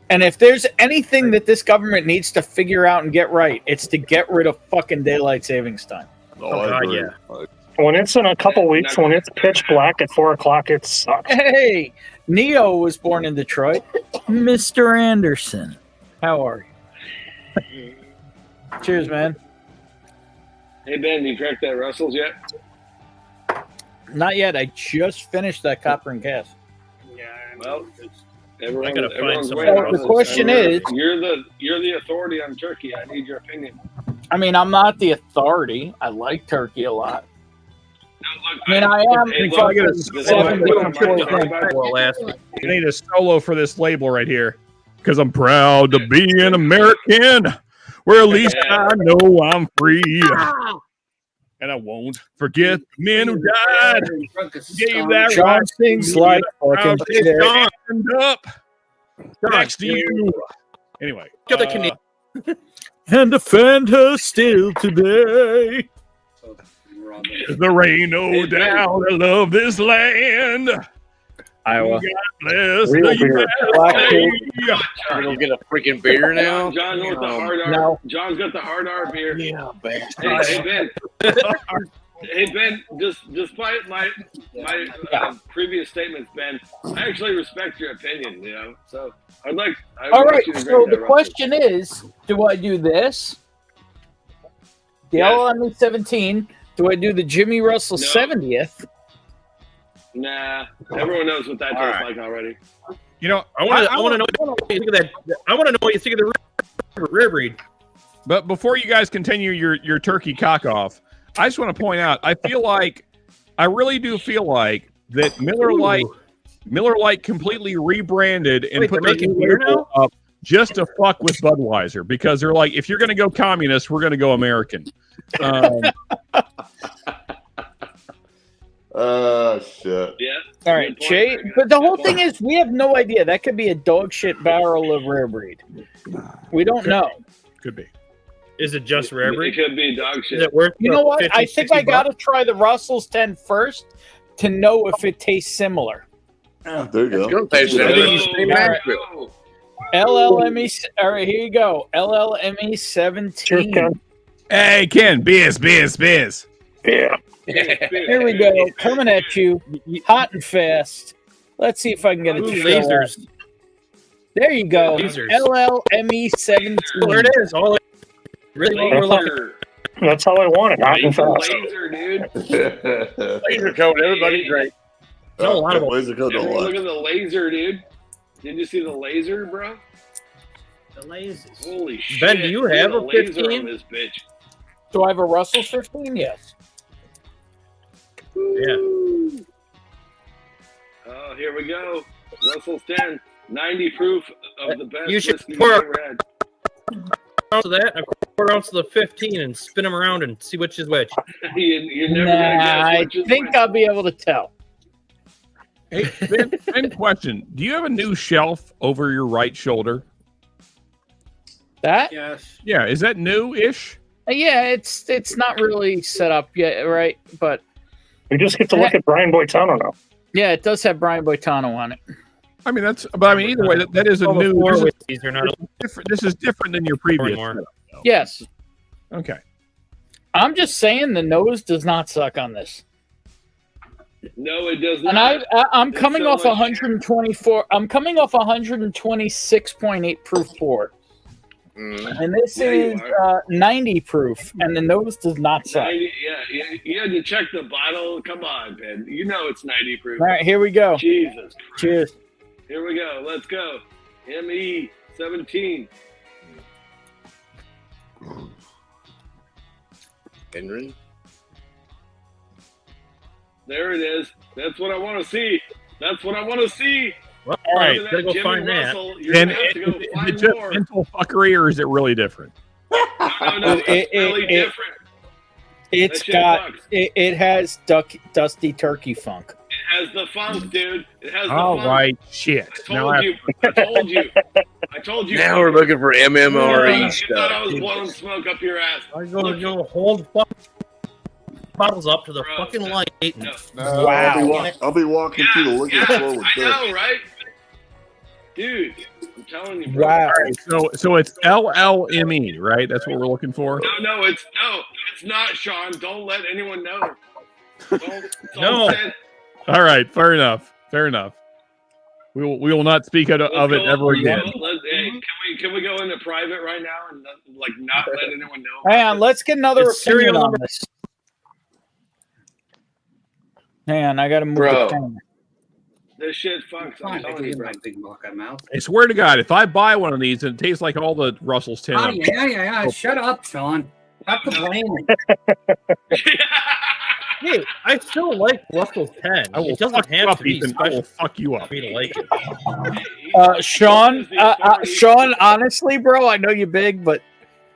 And if there's anything that this government needs to figure out and get right, it's to get rid of fucking daylight savings time. Oh, I agree. yeah. When it's in a couple weeks, when it's pitch black at 4 o'clock, it sucks. Hey, Neo was born in Detroit. Mr. Anderson, how are you? Cheers, man. Hey, Ben, you cracked that Russell's yet? Not yet. I just finished that copper and cast. Well, I gotta find everyone's some waiting. So the question is- you're the authority on turkey. I need your opinion. I mean, I'm not the authority. I like turkey a lot. No, look, I mean, I am hey, If I look, get a this is seven my- different my- choices. my- my- Well, last I need a solo for this label right here. because I'm proud to be an American, where at least I know I'm free. And I won't forget the men who died. Gave that John right sings to me, like and I'm fucking proud to shit. stand up next to you. Anyway, And defend her still today. there ain't no doubt I love this land. Iowa. God bless Real the beer. USA. We're gonna get a freaking beer now. John's got the hard R. No. John's got the hard R beer. Yeah, Hey Ben. Hey Ben, despite my previous statements, Ben, I actually respect your opinion. You know, so I All want right. you to So drink the that question is, do I do this? The Yes. LME 17. Do I do the Jimmy Russell No. 70th? Nah, everyone knows what that tastes right. like already. You know, I want to know what you think of that. I want to know what you think of the rare breed. But before you guys continue your turkey cock off, I just want to point out, I really do feel like that Miller Lite completely rebranded and Wait, put they're their making beer label up just to fuck with Budweiser, because they're like, if you're going to go communist, we're going to go American. Shit. Yeah. All right, Jay. But the whole thing is, we have no idea. That could be a dog shit barrel of rare breed. We don't know. Could be. Is it just rare It breed? could be dog Is shit. it worth? You know what? 50, I think 60 I got to bucks? try the Russell's 10 first to know if it tastes similar. Yeah, there you It's go. gonna taste Whoa, better. whoa. LLME. All right, here you go. LLME Cheers, 17. Ken. Hey, Ken, biz. Yeah. Here we go. Coming at you, hot and fast. Let's see if I can get it Ooh, to show up. lasers. There you go. Lasers. LLME 17. There it is. All really what we're looking. Laser. That's how I want it. Hot and fast. Laser, dude. Laser coat. Everybody's great. No, a lot of them. Laser code don't Everyone look lie. at the laser, dude. Did you see the laser, bro? The lasers. Holy shit. Ben, do you Look at have the a laser 15? on this bitch. Do I have a Russell 15? Yes. Yeah. Oh, here we go. Russell's 10. 90 proof of the best You should whiskey pour- you've ever had. Ounce of that, a quarter ounce of the 15, and spin them around and see which is which. You're never Nah, gonna I guess which is think which. I'll be able to tell. Hey, Ben, question. Do you have a new shelf over your right shoulder? That? Yes. Yeah, is that new-ish? Yeah, it's not really set up yet, right? But We just get to look at Brian Boitano now. yeah, it does have Brian Boitano on it. I mean, either way, that is a All the new. four This is, whiskeys are not different, this is different than your previous. anymore. setup, though. Yes. Okay. I'm just saying the nose does not suck on this. No, it does And not. I'm There's coming so off much- 124. I'm coming off 126.8 proof pour. And this Yeah, you is are. 90 proof, and the nose does not suck. 90, yeah, you had to check the bottle. Come on, Ben. You know it's 90 proof. All right, here we go. Jesus Christ. Cheers. Here we go. Let's go. ME 17. Henry. There it is. That's what I want to see. That's what I want to see. Well, All right, Look at gotta go Jimmy find that. Russell. You're And gonna have to go is it find just more. mental fuckery, or is it really different? No, it's really different. It's That shit got fucks. it has dusty turkey funk. It has the funk, dude. It has the All funk. right, shit. I Now told I- you. I told you. I told you. Now we're looking for MMRE You thought I stuff. was blowing smoke up your ass. I go hold bottles up to the Bro, fucking no. light. No. I'll be walking through the liquor Yes, store with I this. know, right? Dude, I'm telling you, bro. Wow. So it's LLME, right? That's what we're looking for. No, it's not, Sean. Don't let anyone know. Don't No. say- All right, fair enough. We will not speak of let's it go- ever again. Hey, can we go into private right now and not let anyone know? Hang on, let's get another It's serial opinion on number- this. Hang on, I gotta move Bro. the camera. This shit fucks. I'm Fine, I telling can you, get bro. my big buck mouth. I swear to God, if I buy one of these and it tastes like all the Russell's 10, Oh, yeah. Shut up, Sean. Stop complaining. Hey, I still like Russell's 10. I will It doesn't fuck you have up, to be Ethan. I will special fuck you up. for me to like it. Sean, honestly, bro, I know you're big, but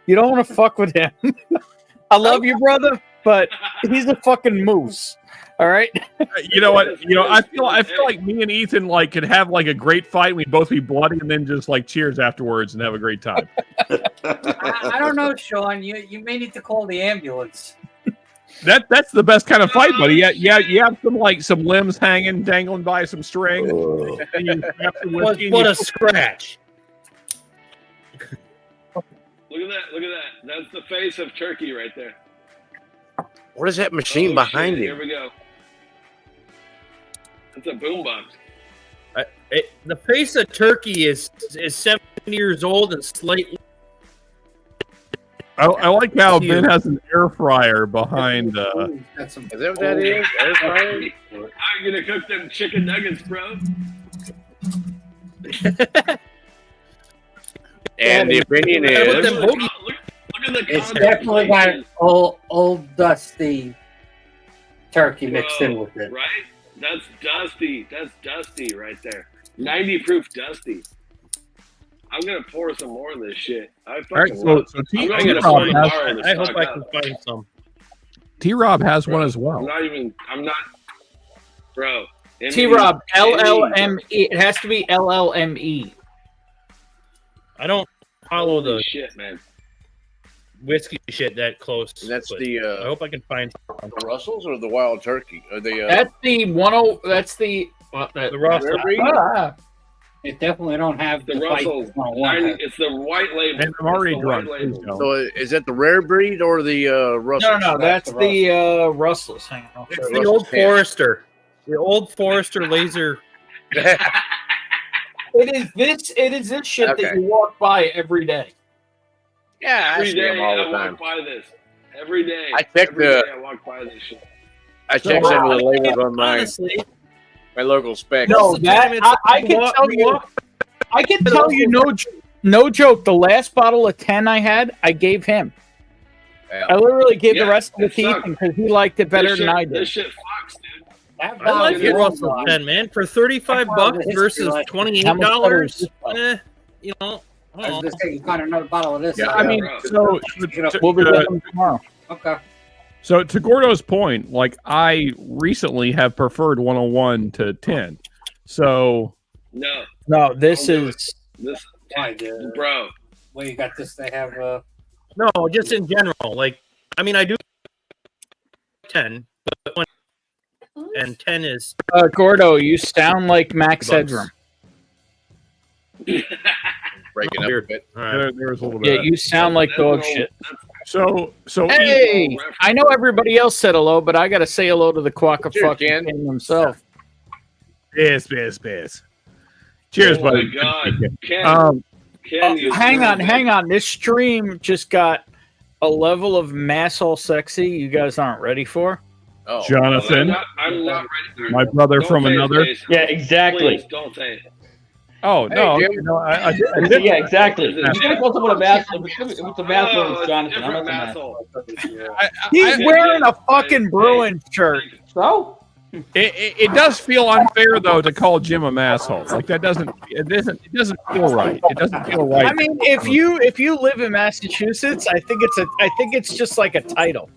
you don't want to fuck with him. I love you, brother, but he's a fucking moose. All right. You know what? I feel like me and Ethan like could have like a great fight. We'd both be bloody, and then just like cheers afterwards and have a great time. I don't know, Sean. You may need to call the ambulance. That's the best kind of fight, buddy. Yeah. You have some limbs hanging, dangling by some string. And you grab some whiskey and What you- a scratch! Look at that! Look at that! That's the face of Turkey right there. What is that machine behind shit, you? Here we go. It's a boombox. The face of Turkey is 7 years old and slightly. I like how Ben has an air fryer behind. Is that what that is? Air fryer? I'm gonna cook them chicken nuggets, bro. And the opinion is, Look at the It's definitely got old dusty turkey mixed in with it. Right? That's dusty. That's dusty right there. 90 proof dusty. I'm gonna pour some more of this shit. I fucking All right, love it. so I'm going I to gotta pour find tomorrow out. to I hope stock I up. can find some. T-Rob has one as I'm well. not. Bro. T-Rob, LLME. It has to be LLME. I don't follow the shit, man. whiskey shit that close. That's but the. I hope I can find some. The Russells or the Wild Turkey? Or the. That's the 10. That's the. The Russell. Rare breed? It definitely don't have The the Russell's. white 90, it's the white label. And I'm already It's the white drunk. label. So is that the rare breed or the Russell? No, that's the Russells. Hang on. It's the old Forester. The old Forester laser. It is this. It is this shit Okay. that you walk by every day. Yeah, I Every see them day all I the time. walk by this. Every day. I check Every the- day I walk by this shit. I check some of the labels on my Honestly, local spec. No, that it's I can walk- tell you. I can tell you no joke. The last bottle of 10 I had, I gave him. I literally gave the rest of it to Ethan because he liked it better This than shit- I did. This shit fucks, dude. I like the Russell 10, man. For $35 versus $28. You know. I was gonna say you got another bottle of this. Yeah, I mean, so We'll be with them tomorrow. Okay. So to Gordo's point, like I recently have preferred 101 to 10. So No, this is this, Why, bro. Well, you got this. They have No, just in general. Like, I mean, I do 10, but and 10 is Gordo, you sound like Max Headroom. breaking up a bit. There's a little bit. Yeah, you sound like dog shit. So Hey, I know everybody else said hello, but I got to say hello to the Quacka Cheers, fucking Ken. king himself. Yes. Cheers, Oh buddy. my God. Ken, Hang on. This stream just got a level of masshole sexy you guys aren't ready for. Oh, Jonathan, I'm not ready. my brother Don't from say it, another. Jason. Yeah, exactly. Please don't say it. Oh no, Jim. no, I Yeah, exactly. Is You're it gonna Jim? call someone a mass. If it's a mass, Oh, it's Jonathan. I'm different not the mass. asshole. He's wearing a fucking Bruins shirt. So? It does feel unfair though to call Jim a masshole. Like that doesn't feel right. It doesn't feel right. I mean, if you live in Massachusetts, I think it's just like a title.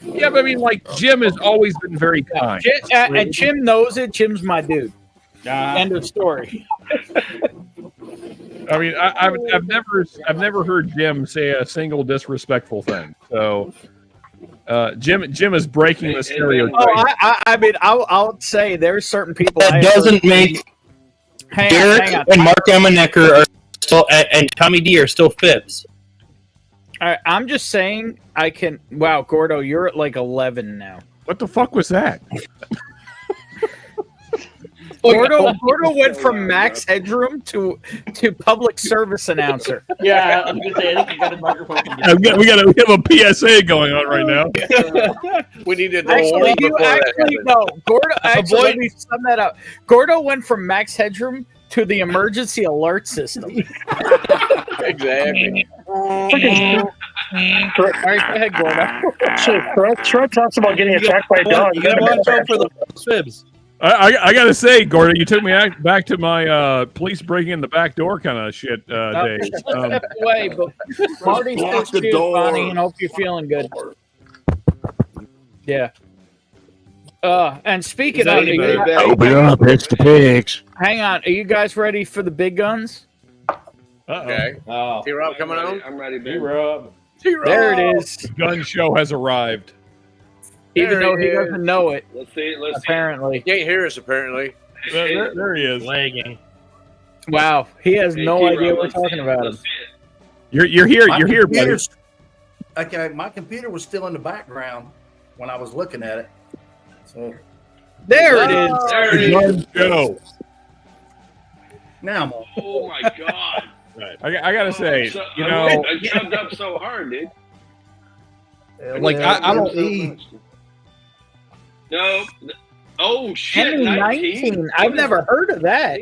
Yeah, but I mean, like Jim has always been very kind. And Jim knows it. Jim's my dude. End of story. I mean, I've never heard Jim say a single disrespectful thing. So, Jim is breaking the stereotype. Oh, I mean, I'll say there's certain people That doesn't make Derek and Mark Amenecker are still and Tommy D are still fibs. All right, I'm just saying I can. Wow, Gordo, you're at like 11 now. What the fuck was that? Gordo went from Max Headroom to public service announcer. Yeah, I was gonna say I think you got a microphone. We have a PSA going on right now. We need to Actually, no. Gordo. Actually, let me sum that up. Gordo went from Max Headroom to the emergency alert system. Exactly. All right, go ahead, Gordo. So Shred talks about getting attacked by a dog. You gotta watch out for the fibs. I gotta say, Gordon, you took me back to my police breaking in the back door kind of shit days. Way, but Marty's Lock still the cute, door. Bonnie, and hope you're feeling good. Yeah. And speaking of, Open up, it's the pigs. hang on, are you guys ready for the big guns? Okay. Oh, T-Rob coming on? I'm ready, baby. T-Rob. There it is. The gun show has arrived. Even There though he he is. doesn't know it, Let's see it. Let's apparently. He ain't hear us, apparently. There he is. Lagging. Wow, he has see it. no Hey, idea T-Rob, we're let's see talking it. about him. Let's see it. You're here. My You're here, buddy. computer's- Okay, my computer was still in the background when I was looking at it. So There it is. There it The is. gun show. now I'm on. Oh my god. I gotta say, So- you I know, jumped up so hard, dude. like I don't. No. Oh shit. Emmy 19. I've never heard of that.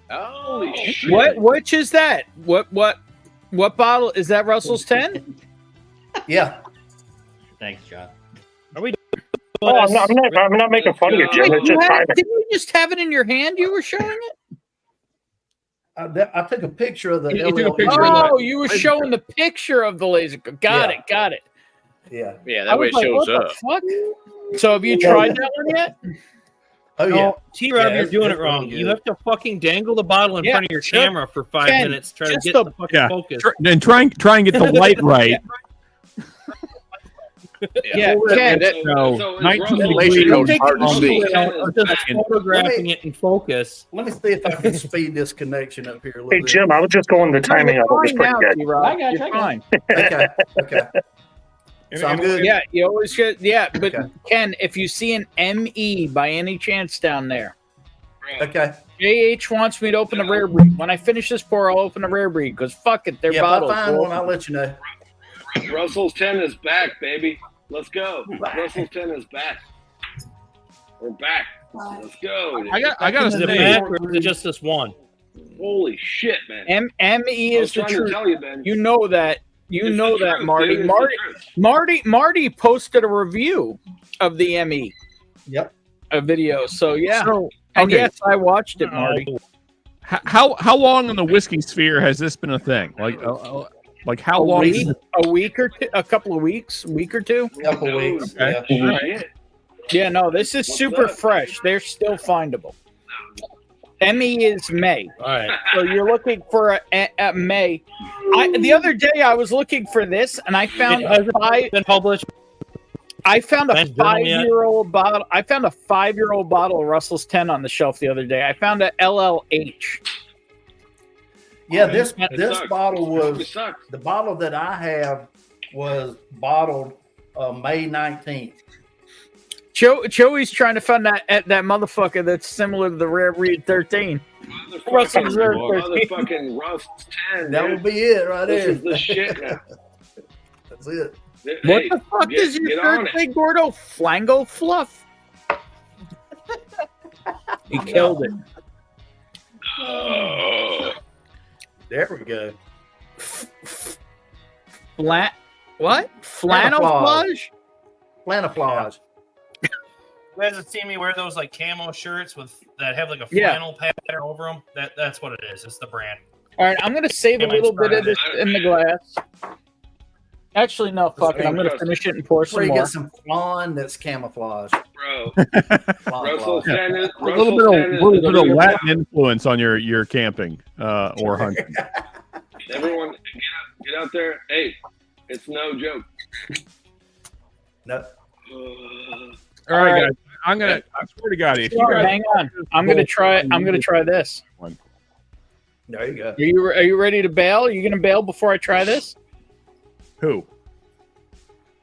Holy shit. Which is that? What bottle is that? Russell's 10? Yeah. Thanks, John. Oh, I'm not making fun of you, Jim. It's just timing. Didn't you just have it in your hand? You were showing it. I took a picture of the You took a LL. picture of Oh, you were showing the picture of the laser gun. Got it. Yeah. Yeah, I that way it was like, shows what up. the fuck? So have you tried that one yet? Oh yeah. No, T-Rob, Yeah, you're doing it's it wrong. really You good. have to fucking dangle the bottle in Yeah, front of your sure. camera for 5 Ken, minutes, try to just get the- the fucking Yeah. focus. And try and get the light right. Yeah, Well, Ken, that- No, So is 19 Russell- degrees. Relation code's take hard to it see. easy. Or just photographing it in focus. Let me see if I can speed this connection up here a little Hey, bit. Jim, I was just going the timing of it was fine pretty now, good. T-Rob. I got you, You're I got fine. Okay. So I'm good. Yeah, you always get. Yeah, but Okay. Ken, if you see an ME by any chance down there, Okay. JH wants me to open a rare breed. When I finish this pour, I'll open a rare breed because fuck it, they're Yeah, if I bottles. find We'll one, I'll let you know. Russell's 10 is back, baby. Let's go. Russell's 10 is back. We're back. Let's go. I gotta Is it say, back or is it just this one? Holy shit, man. ME I was is the trying to truth. tell you, man. You know that. You It's know the that, truth, Marty. dude. It's the truth. Marty posted a review of the ME. Yep. A video. So yeah. So, And okay. yes, I watched it, Marty. How long in the whiskey sphere has this been a thing? Like how long? A week or two, a couple of weeks, week or two. Couple weeks. Okay. Yeah. Shit. Yeah, no, this is super that? fresh. They're still findable. ME is May. All right. So you're looking for a May. The other day I was looking for this and I found Has it five. been published? I found a Has done yet? 5-year-old bottle. I found a 5-year-old bottle of Russell's 10 on the shelf the other day. I found a LLH. Yeah, this sucks. bottle It was sucks. the bottle that I have was bottled May 19th. Joey's trying to find that motherfucker that's similar to the Rare Breed 13. Russell Reserve 13. Motherfucking Russ 10. That dude. will be it right This there. is the shit now. That's it. What Hey, the fuck get- is your get on birthday, it. Gordo? Flango Fluff. He killed it. Oh. There we go. What? Flannelflage? Flannelflage. You guys have seen me wear those like camo shirts that have like a Yeah. flannel pattern over them? That's what it is. It's the brand. All right, I'm gonna save a little bit of this in the glass. Actually, no, fuck it. I'm gonna finish it and pour Where some you more. get some flan that's camouflage. Bro. Flan Russell's flag. 10 is A little bit Russell's 10 is of literally- Latin influence on your camping or hunting. Everyone, get out there. Hey, it's no joke. No. All right, guys. I swear to God, if you Sure, guys hang on. I'm gonna try this. There you go. Are you ready to bail? Are you gonna bail before I try this? Who?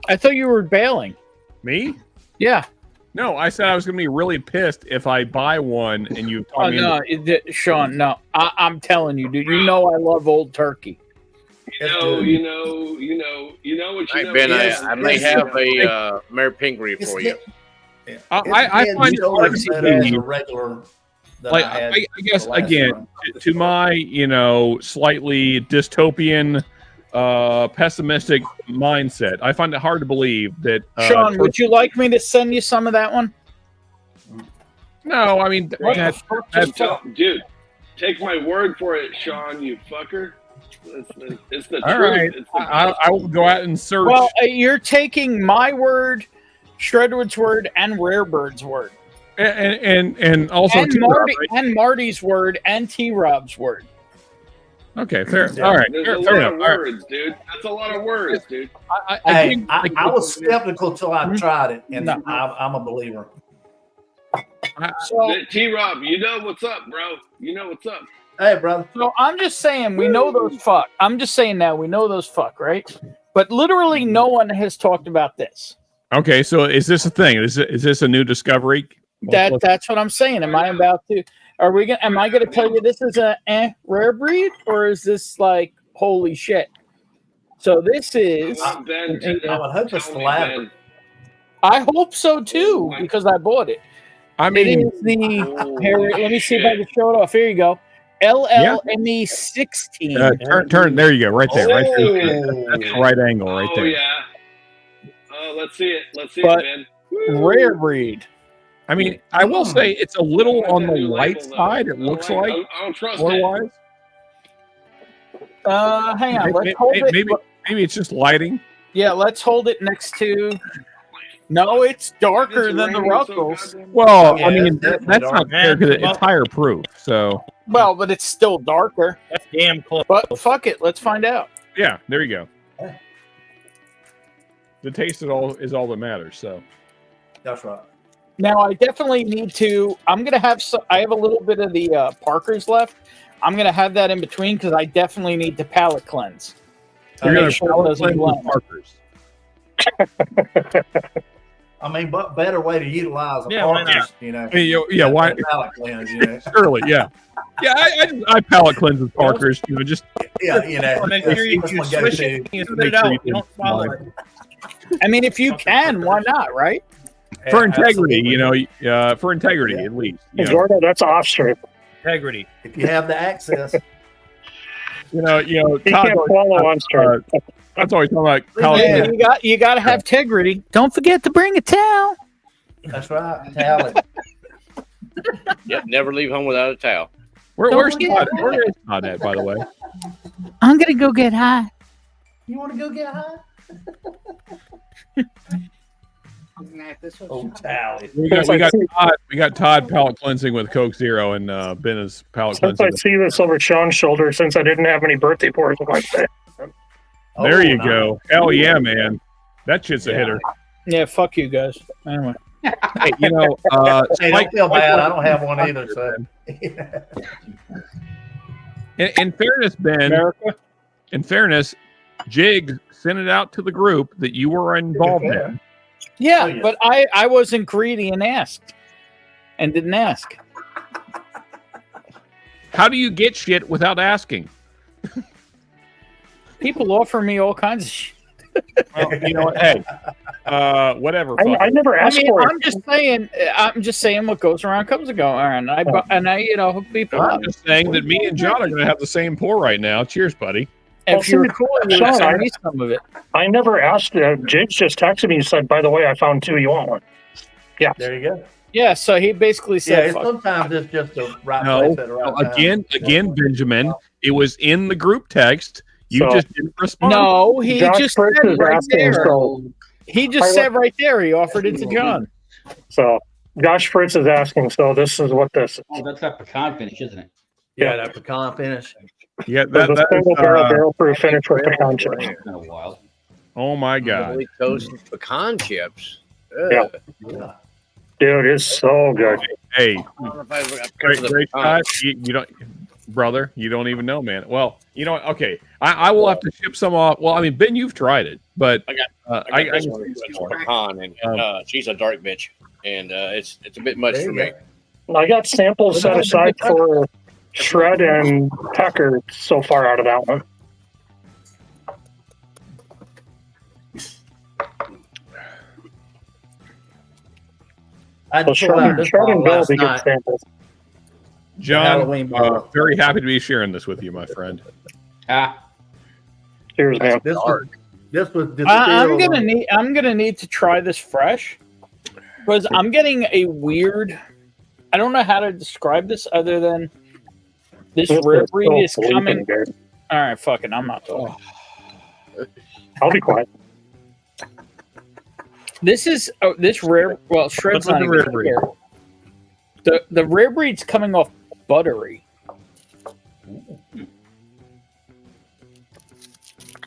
I thought you were bailing. Me? Yeah. No, I said I was going to be really pissed if I buy one and you Oh tell me. no, Sean. No, I'm telling you, dude. You know I love Old Turkey. You know what you know. Ben, Yes, I may yes. have a Mary Pingree for you. I find it hard to believe. regular. that Like, had I guess the last again, one. to my slightly dystopian pessimistic mindset. I find it hard to believe that. Sean, would you like me to send you some of that one? No, I mean, dude, take my word for it, Sean, you fucker. It's the all truth. right. It's the I will go out and search. Well, you're taking my word, Shredwood's word, and Rarebird's word, and also and T-Rob, Marty right? and Marty's word, and T-Rob's word. Okay, fair. All right, There's fair, a fair lot enough. of All right. words, dude. That's a lot of words, dude. Hey, I was skeptical till I tried it, and I'm a believer. So, T-Rob, you know what's up, bro. You know what's up. Hey, brother. So I'm just saying, we know those fuck. I'm just saying now, we know those fuck, right? But literally, no one has talked about this. Okay, so is this a thing? Is this a new discovery? That's what I'm saying. Am I about to? Are we gonna? Am I going to tell you this is a rare breed, or is this like holy shit? So this is. I would hope it's the latter. I hope so too, because I bought it. I mean, it is the. Here, let me see if I can show it off. Here you go. LLME 16. Turn. There you go. Right there. Right there. Oh. That's the right angle. Right there. Oh yeah. Let's see it. Let's see But it, Ben. rare breed. I mean, I will say it's a little on the light side. It looks like. I don't trust Otherwise, Hang on. Let's hold it. Maybe it's just lighting. Yeah, let's hold it next to. No, it's darker than the Ruckles. Well, Yeah, I mean, it's that's dark. not fair because it's higher proof. So Well, but it's still darker. That's damn close. But fuck it, let's find out. yeah, there you go. The taste is all that matters. So That's right. Now I definitely need to. I'm gonna have some. I have a little bit of the Parkers left. I'm gonna have that in between because I definitely need to palate cleanse. you're Make gonna sure it palate doesn't cleanse with blend. Parkers. I mean, but better way to utilize a Yeah, why Parker's, not? you know. Yeah, why? Palate cleanse, you know. Surely, yeah. Yeah, I palate cleanse with Parkers. You know, just Yeah, you know. Make sure you that's my swish go-to. it and you spit Make it sure out. you You don't swallow it. I mean, if you can, why not? Right? for integrity, absolutely. you know, for integrity at least. You know, Jordan, that's off strip. Integrity. If you have the access. you know. You Todd's can't always- swallow on strip. That's always talking about palate Yeah, cleanse. you got to have integrity. Don't forget to bring a towel. That's right. Talent. Yep, never leave home without a towel. Where's Todd? Where is Todd at, by the way? I'm gonna go get high. You want to go get high? Oh, tally. We got Todd palate cleansing with Coke Zero, and Ben is palate Since cleansing. I see this over Sean's shoulder, since I didn't have any birthday parties on my day. There you nice. go. Hell yeah, man. That shit's a hitter. Yeah, fuck you guys. Anyway. Hey, you know, Hey, don't feel bad. I don't have one either. So. in fairness, Ben, America? in fairness, Jig sent it out to the group that you were involved in. Yeah, Oh, yeah. but I wasn't greedy and asked. And didn't ask. How do you get shit without asking? People offer me all kinds of shit. Well, you know what? Hey, whatever. I never I asked mean, for it. I'm just saying what goes around comes around. And I you know, hook people up. I'm just saying that me and John are going to have the same pour right now. Cheers, buddy. If you're cool, you Sean, would send me some of it. I never asked. James just texted me and said, "By the way, I found two. You want one?" Yeah. There you go. Yeah, so he basically Yeah, said, it's fuck. sometimes it's just the right No, place at the right time. again, Benjamin. It was in the group text. You So- just didn't respond. No, he Josh just Fritz said is right asking, there. so- He just said right there. He offered it to John. So Josh Fritz is asking. So this is what this is. Oh, that's that pecan finish, isn't it? Yeah, that pecan finish. Yeah, There's a single barrel proof finish with pecan chips. It's been a while. Oh my god. Holy toast pecan chips. Yeah. Yeah. Dude, it's so good. Hey, I don't know if I ever got great, the great pecan. shot. You don't, brother. You don't even know, man. Well, you know what? Okay, I will have to ship some off. Well, I mean, Ben, you've tried it, but I got this one. It's pecan, and she's a dark bitch, and it's a bit much There for you me. I got samples set aside for Shred and Pecker so far out of that one. I So just pulled out Shred, this Shred bottle and Bill last be good night. samples. John, Halloween bottle. very happy to be sharing this with you, my friend. Ah, Cheers, man. This was I'm gonna need to try this fresh because I'm getting a weird. I don't know how to describe this other than this rare breed is coming. All right, fuck it. I'm not talking. I'll be quiet. This is this rare. Well, Shred's not the even rare breed? here. The rare breed's coming off buttery.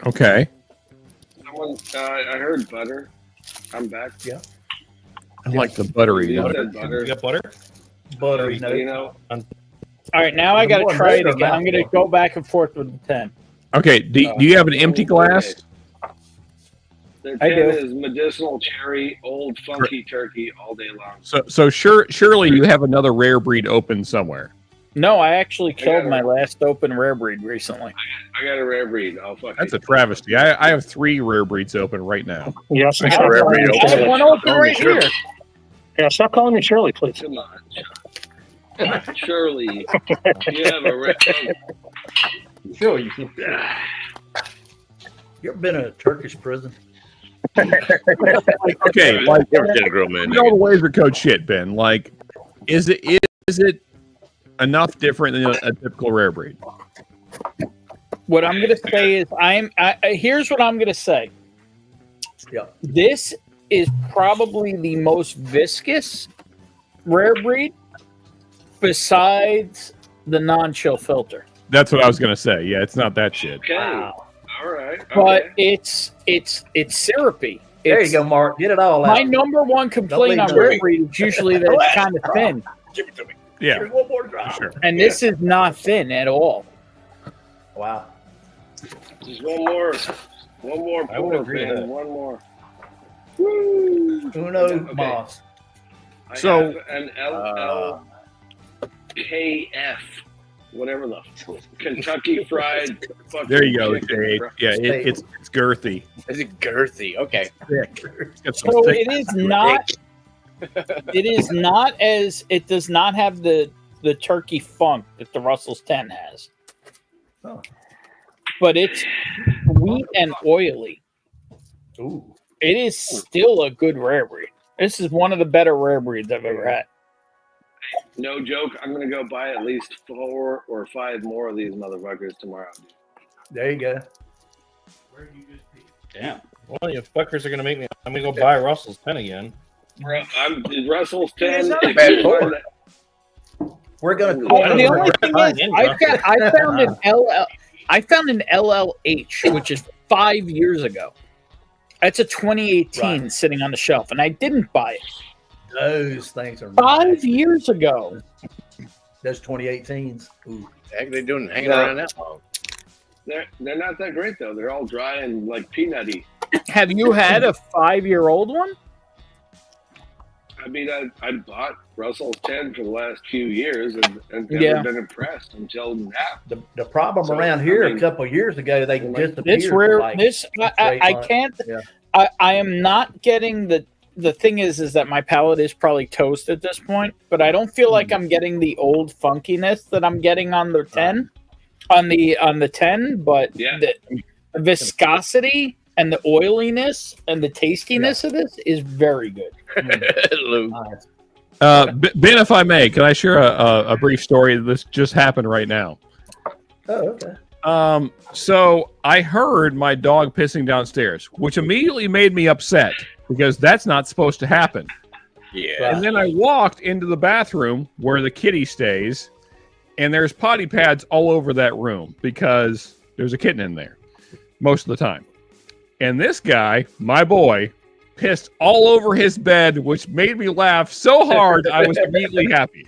Okay. Someone, I heard butter. I'm back. Yeah. I like the buttery. You one. said butter. You got butter? Buttery. You know, All right, now I got to more try it better again. I'm going to mouthful. go back and forth with the 10. Okay. Do you have an empty glass? their I 10 do. is medicinal cherry, old funky turkey all day long. So surely you have another rare breed open somewhere. No, I actually killed my last open rare breed recently. I got a rare breed. Oh, fuck. That's a travesty. I have 3 rare breeds open right now. Yes, I have one open right here. Yeah, stop calling me Shirley, please. Come on. Surely you have a rare. Sure. You ever been in a Turkish prison? Okay, like Never did a grill man. you know the laser code shit, Ben. Like, is it enough different than a typical rare breed? What I'm going to say is here's what I'm going to say. Yeah. This is probably the most viscous rare breed besides the non-chill filter. That's what I was gonna say. Yeah, it's not that shit. Okay. All right. But Okay. it's syrupy. There It's- you go, Mark. Get it all out. My number one complaint on rare breed is usually that it's kind of thin. Give it to me. Yeah, Here's one more drop. sure. And this is not thin at all. Wow. Just one more. One more. I would pour, agree with man. that. One more. Woo. Uno Okay. mas. I So- have an LLKF, whatever the Kentucky Fried. Fucking There you go, chicken, Jade. bro. Yeah, it's girthy. Is it girthy? Okay. Thick. It's got some So thick- it is not. It is not as it does not have the turkey funk that the Russell's 10 has. Oh. But it's sweet and oily. Ooh. It is still a good rare breed. This is one of the better rare breeds I've ever had. No joke. I'm gonna go buy at least 4 or 5 more of these motherfuckers tomorrow. There you go. Damn. Well, you fuckers are gonna make me. I'm gonna go buy Russell's 10 again. I'm Russell's 10. not a if bad you pour. find that- We're gonna. The only thing is, I found an LLH, which is 5 years ago. That's a 2018 sitting on the shelf, and I didn't buy it. Those things are 5 years ago. Those 2018s. Ooh. The heck are they doing hanging No. around that long? They're not that great though. They're all dry and like peanutty. Have you had a 5-year-old one? I mean, I bought Russell's 10 for the last few years and never Yeah. been impressed until now. The problem So, around here I mean- a couple of years ago, they disappeared. This rare, like this 6 to 8 I months. can't. Yeah. I am not getting the thing is that my palate is probably toast at this point, but I don't feel like I'm getting the old funkiness that I'm getting on the 10, on the 10. But Yeah. the viscosity and the oiliness and the tastiness of this is very good. Lou. Ben, if I may, can I share a brief story? This just happened right now. Oh, okay. So I heard my dog pissing downstairs, which immediately made me upset because that's not supposed to happen. Yeah. And then I walked into the bathroom where the kitty stays, and there's potty pads all over that room because there's a kitten in there most of the time. And this guy, my boy, pissed all over his bed, which made me laugh so hard I was immediately happy.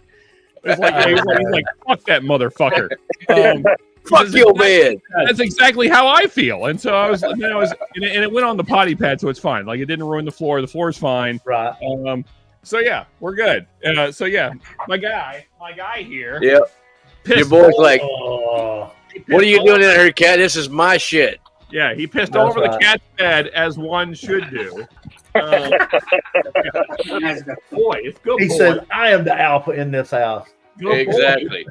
It's like, he's like, fuck that motherfucker. Fuck your bed. That's exactly how I feel. And so and it went on the potty pad, so it's fine. Like, it didn't ruin the floor. The floor's fine. Right. So yeah, we're good. So yeah, my guy here. Yep. Your pissed boy's all- like, Oh. what are you doing in here, cat? This is my shit. Yeah, he pissed That's all over the right. cat's bed as one should do. Boy, it's good He boy. said, "I am the alpha in this house." Good boy. Exactly.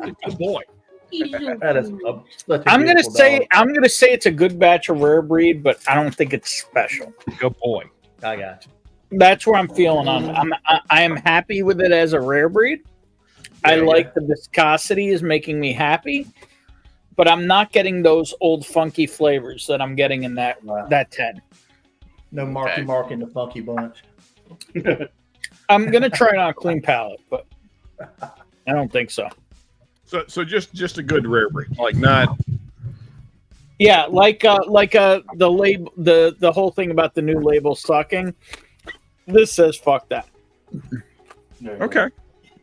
Good boy. That is such a I'm gonna beautiful say dog. it's a good batch of rare breed, but I don't think it's special. Good boy. I got you. That's where I'm feeling on. I am happy with it as a rare breed. I like the viscosity is making me happy, but I'm not getting those old funky flavors that I'm getting in that 10. No Marky Mark in the funky bunch. I'm gonna try it on a clean palate, but I don't think so. So just a good rare breed, like not. Yeah, the label, the whole thing about the new label sucking. This says fuck that. Okay.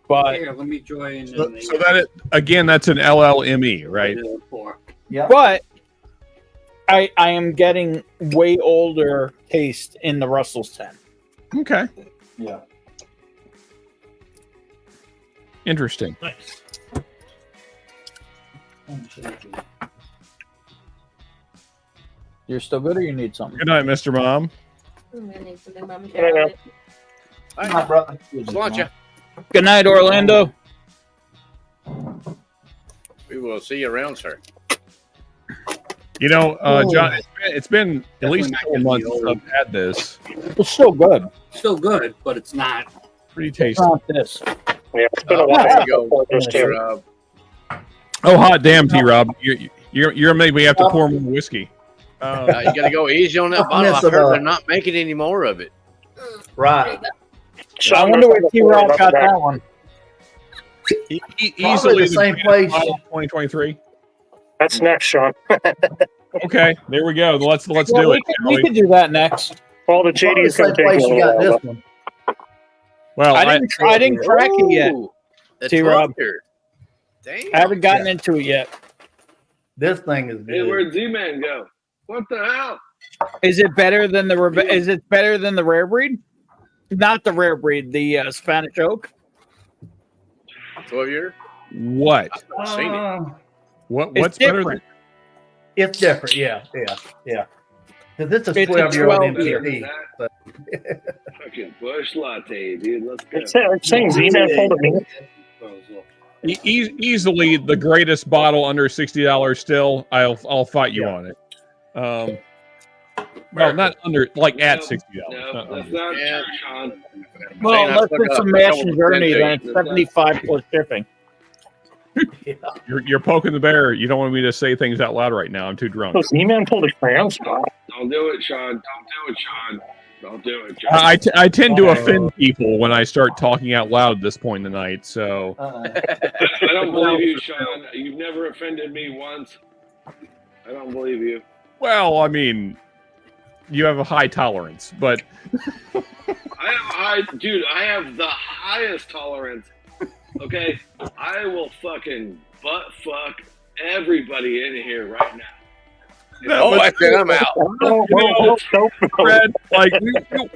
But Here, let me join. So that again, that's an LLME, right? Yeah. But I am getting way older taste in the Russell's 10. Okay. Yeah. Interesting. Nice. You're still good, or you need something? Good night, Mr. Mom. I'm gonna need some mom Yeah. Hi, brother. Sláinte. Good night, Orlando. We will see you around, sir. You know, John, it's been at least a couple months since I've had this. It's still good. Still good, but it's not. Pretty tasty. It's not this. Yeah, it's been a There while. you go. before this came. Oh, hot damn, T-Rob. You're maybe we have to pour more whiskey. You got to go easy on that bottle. I heard they're not making any more of it. Right. I wonder where T-Rob got that one. Easily the same place. 2023. That's next, Sean. Okay, there we go. Let's Yeah, do it. we could do that next. Well, the JD's going to take a You got little this while. one. Well, I didn't crack it yet. Ooh, the T-Rob. Twister. Damn. I haven't gotten into it yet. This thing is Hey, good. where'd Z-Man go? What the hell? Is it better than the Is it better than the rare breed? Not the rare breed, the Spanish oak. 12 year? What? I've seen it. What's It's better different. It's different. Yeah. Because it's a It's a 12-year-old 12 MPP. But Fucking bush latte, dude. Let's go. It's saying Z-Man pulled a me. Easily the greatest bottle under $60 still. I'll fight you on it. Well, not under, like at $60. No, Not that's under. not true, Sean. Well, unless it's a mash and journey, then it's 75 plus shipping. You're poking the bear. You don't want me to say things out loud right now. I'm too drunk. So Z-Man pulled a cram spot. Don't do it, Sean. Don't do it, Sean. Don't do it, Sean. I tend to offend people when I start talking out loud at this point in the night. So I don't believe you, Sean. You've never offended me once. I don't believe you. well, I mean, you have a high tolerance, but I have the highest tolerance. Okay, I will fucking butt fuck everybody in here right now. no, I said I'm out. Oh, Fred, like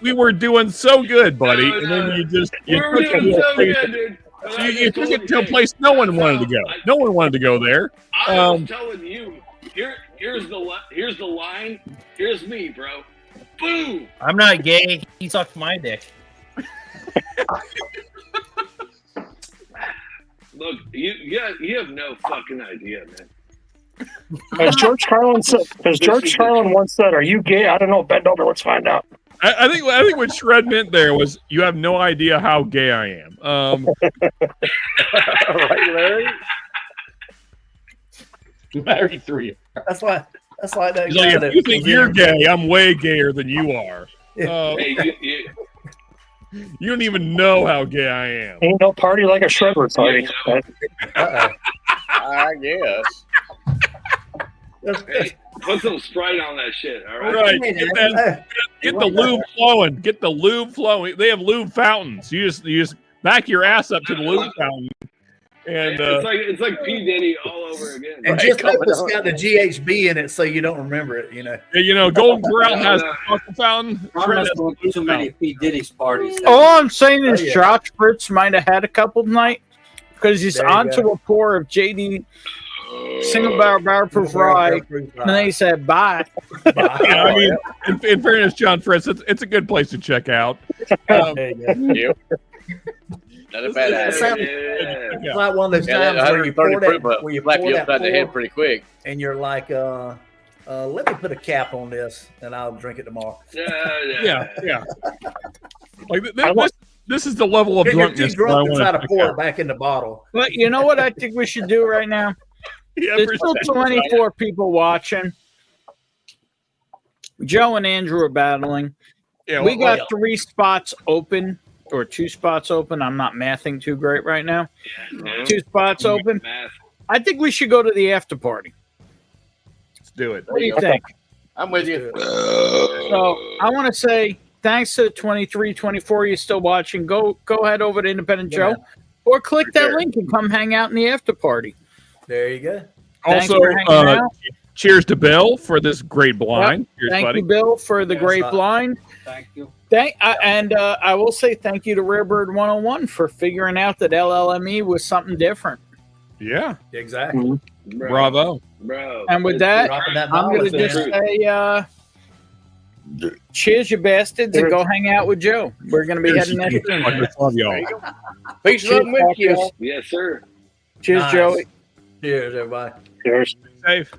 we were doing so good, buddy, No, and then no. you just We you were took doing it so to a place- good, dude. And I you just took told it to a you, place no one wanted to go. No one wanted to go there. I was telling you. Here's the line. Here's me, bro. Boom. I'm not gay. He sucked my dick. Look, you have no fucking idea, man. As George Carlin once said, "Are you gay?" I don't know. Bend over. Let's find out. I think what Shred meant there was you have no idea how gay I am. right, Larry? Larry 3. That's like that He's guy like, that if you think was you're in- gay, I'm way gayer than you are. Hey, You don't even know how gay I am. Ain't no party like a Shredder party. I guess. hey, put some Sprite on that shit, all right? Right. Get the lube flowing. Get the lube flowing. They have lube fountains. You just back your ass up to the lube fountain. And it's like P. Diddy all over again. And just hope it's got the GHB in it so you don't remember it, you know. Golden Corral has the fucking fountain. I'm Shred not has going the to too many P. Diddy's parties. All I'm saying is Oh, yeah. Josh Fritz might have had a couple tonight because he's There you onto go. a pour of JD single barrel proof rye, and then he said bye. Yeah, I mean, in fairness, John Fritz, it's a good place to check out. There you go. Yep. Not a bad It sounds idea. like one of those Yeah, times where you 130 pour that, proof up. where you Slap pour you that upside the head pour, pretty quick. and you're like, let me put a cap on this, and I'll drink it tomorrow. Yeah. Like this is the level of You're drunkenness too that I drunk to want try to pick pour out. it back in the bottle. But you know what I think we should do right now? There's still 24 people watching. Joe and Andrew are battling. Yeah, We well, got 3 spots open, or 2 spots open. I'm not mathing too great right now. 2 spots open. I think we should go to the after party. Let's do it. What do you think? I'm with you. So I want to say thanks to 23, 24. You're still watching. Go ahead over to Independent Joe, or click that link and come hang out in the after party. There you go. Thanks Also, for hanging out. cheers to Bill for this great blind. Yep. Cheers, Thank buddy. you, Bill, for the great blind. Thank you. I will say thank you to Rarebird 101 for figuring out that LLME was something different. Yeah, exactly. Bravo. Bro. And with that, Dropping that I'm going to knowledge, just man. say, cheers, you bastards, and go hang out with Joe. We're going to be heading next in. Love y'all. Peace Cheers, and love with you. Parkers. Yes, sir. Cheers, Nice. Joey. Cheers, everybody. Cheers. Safe.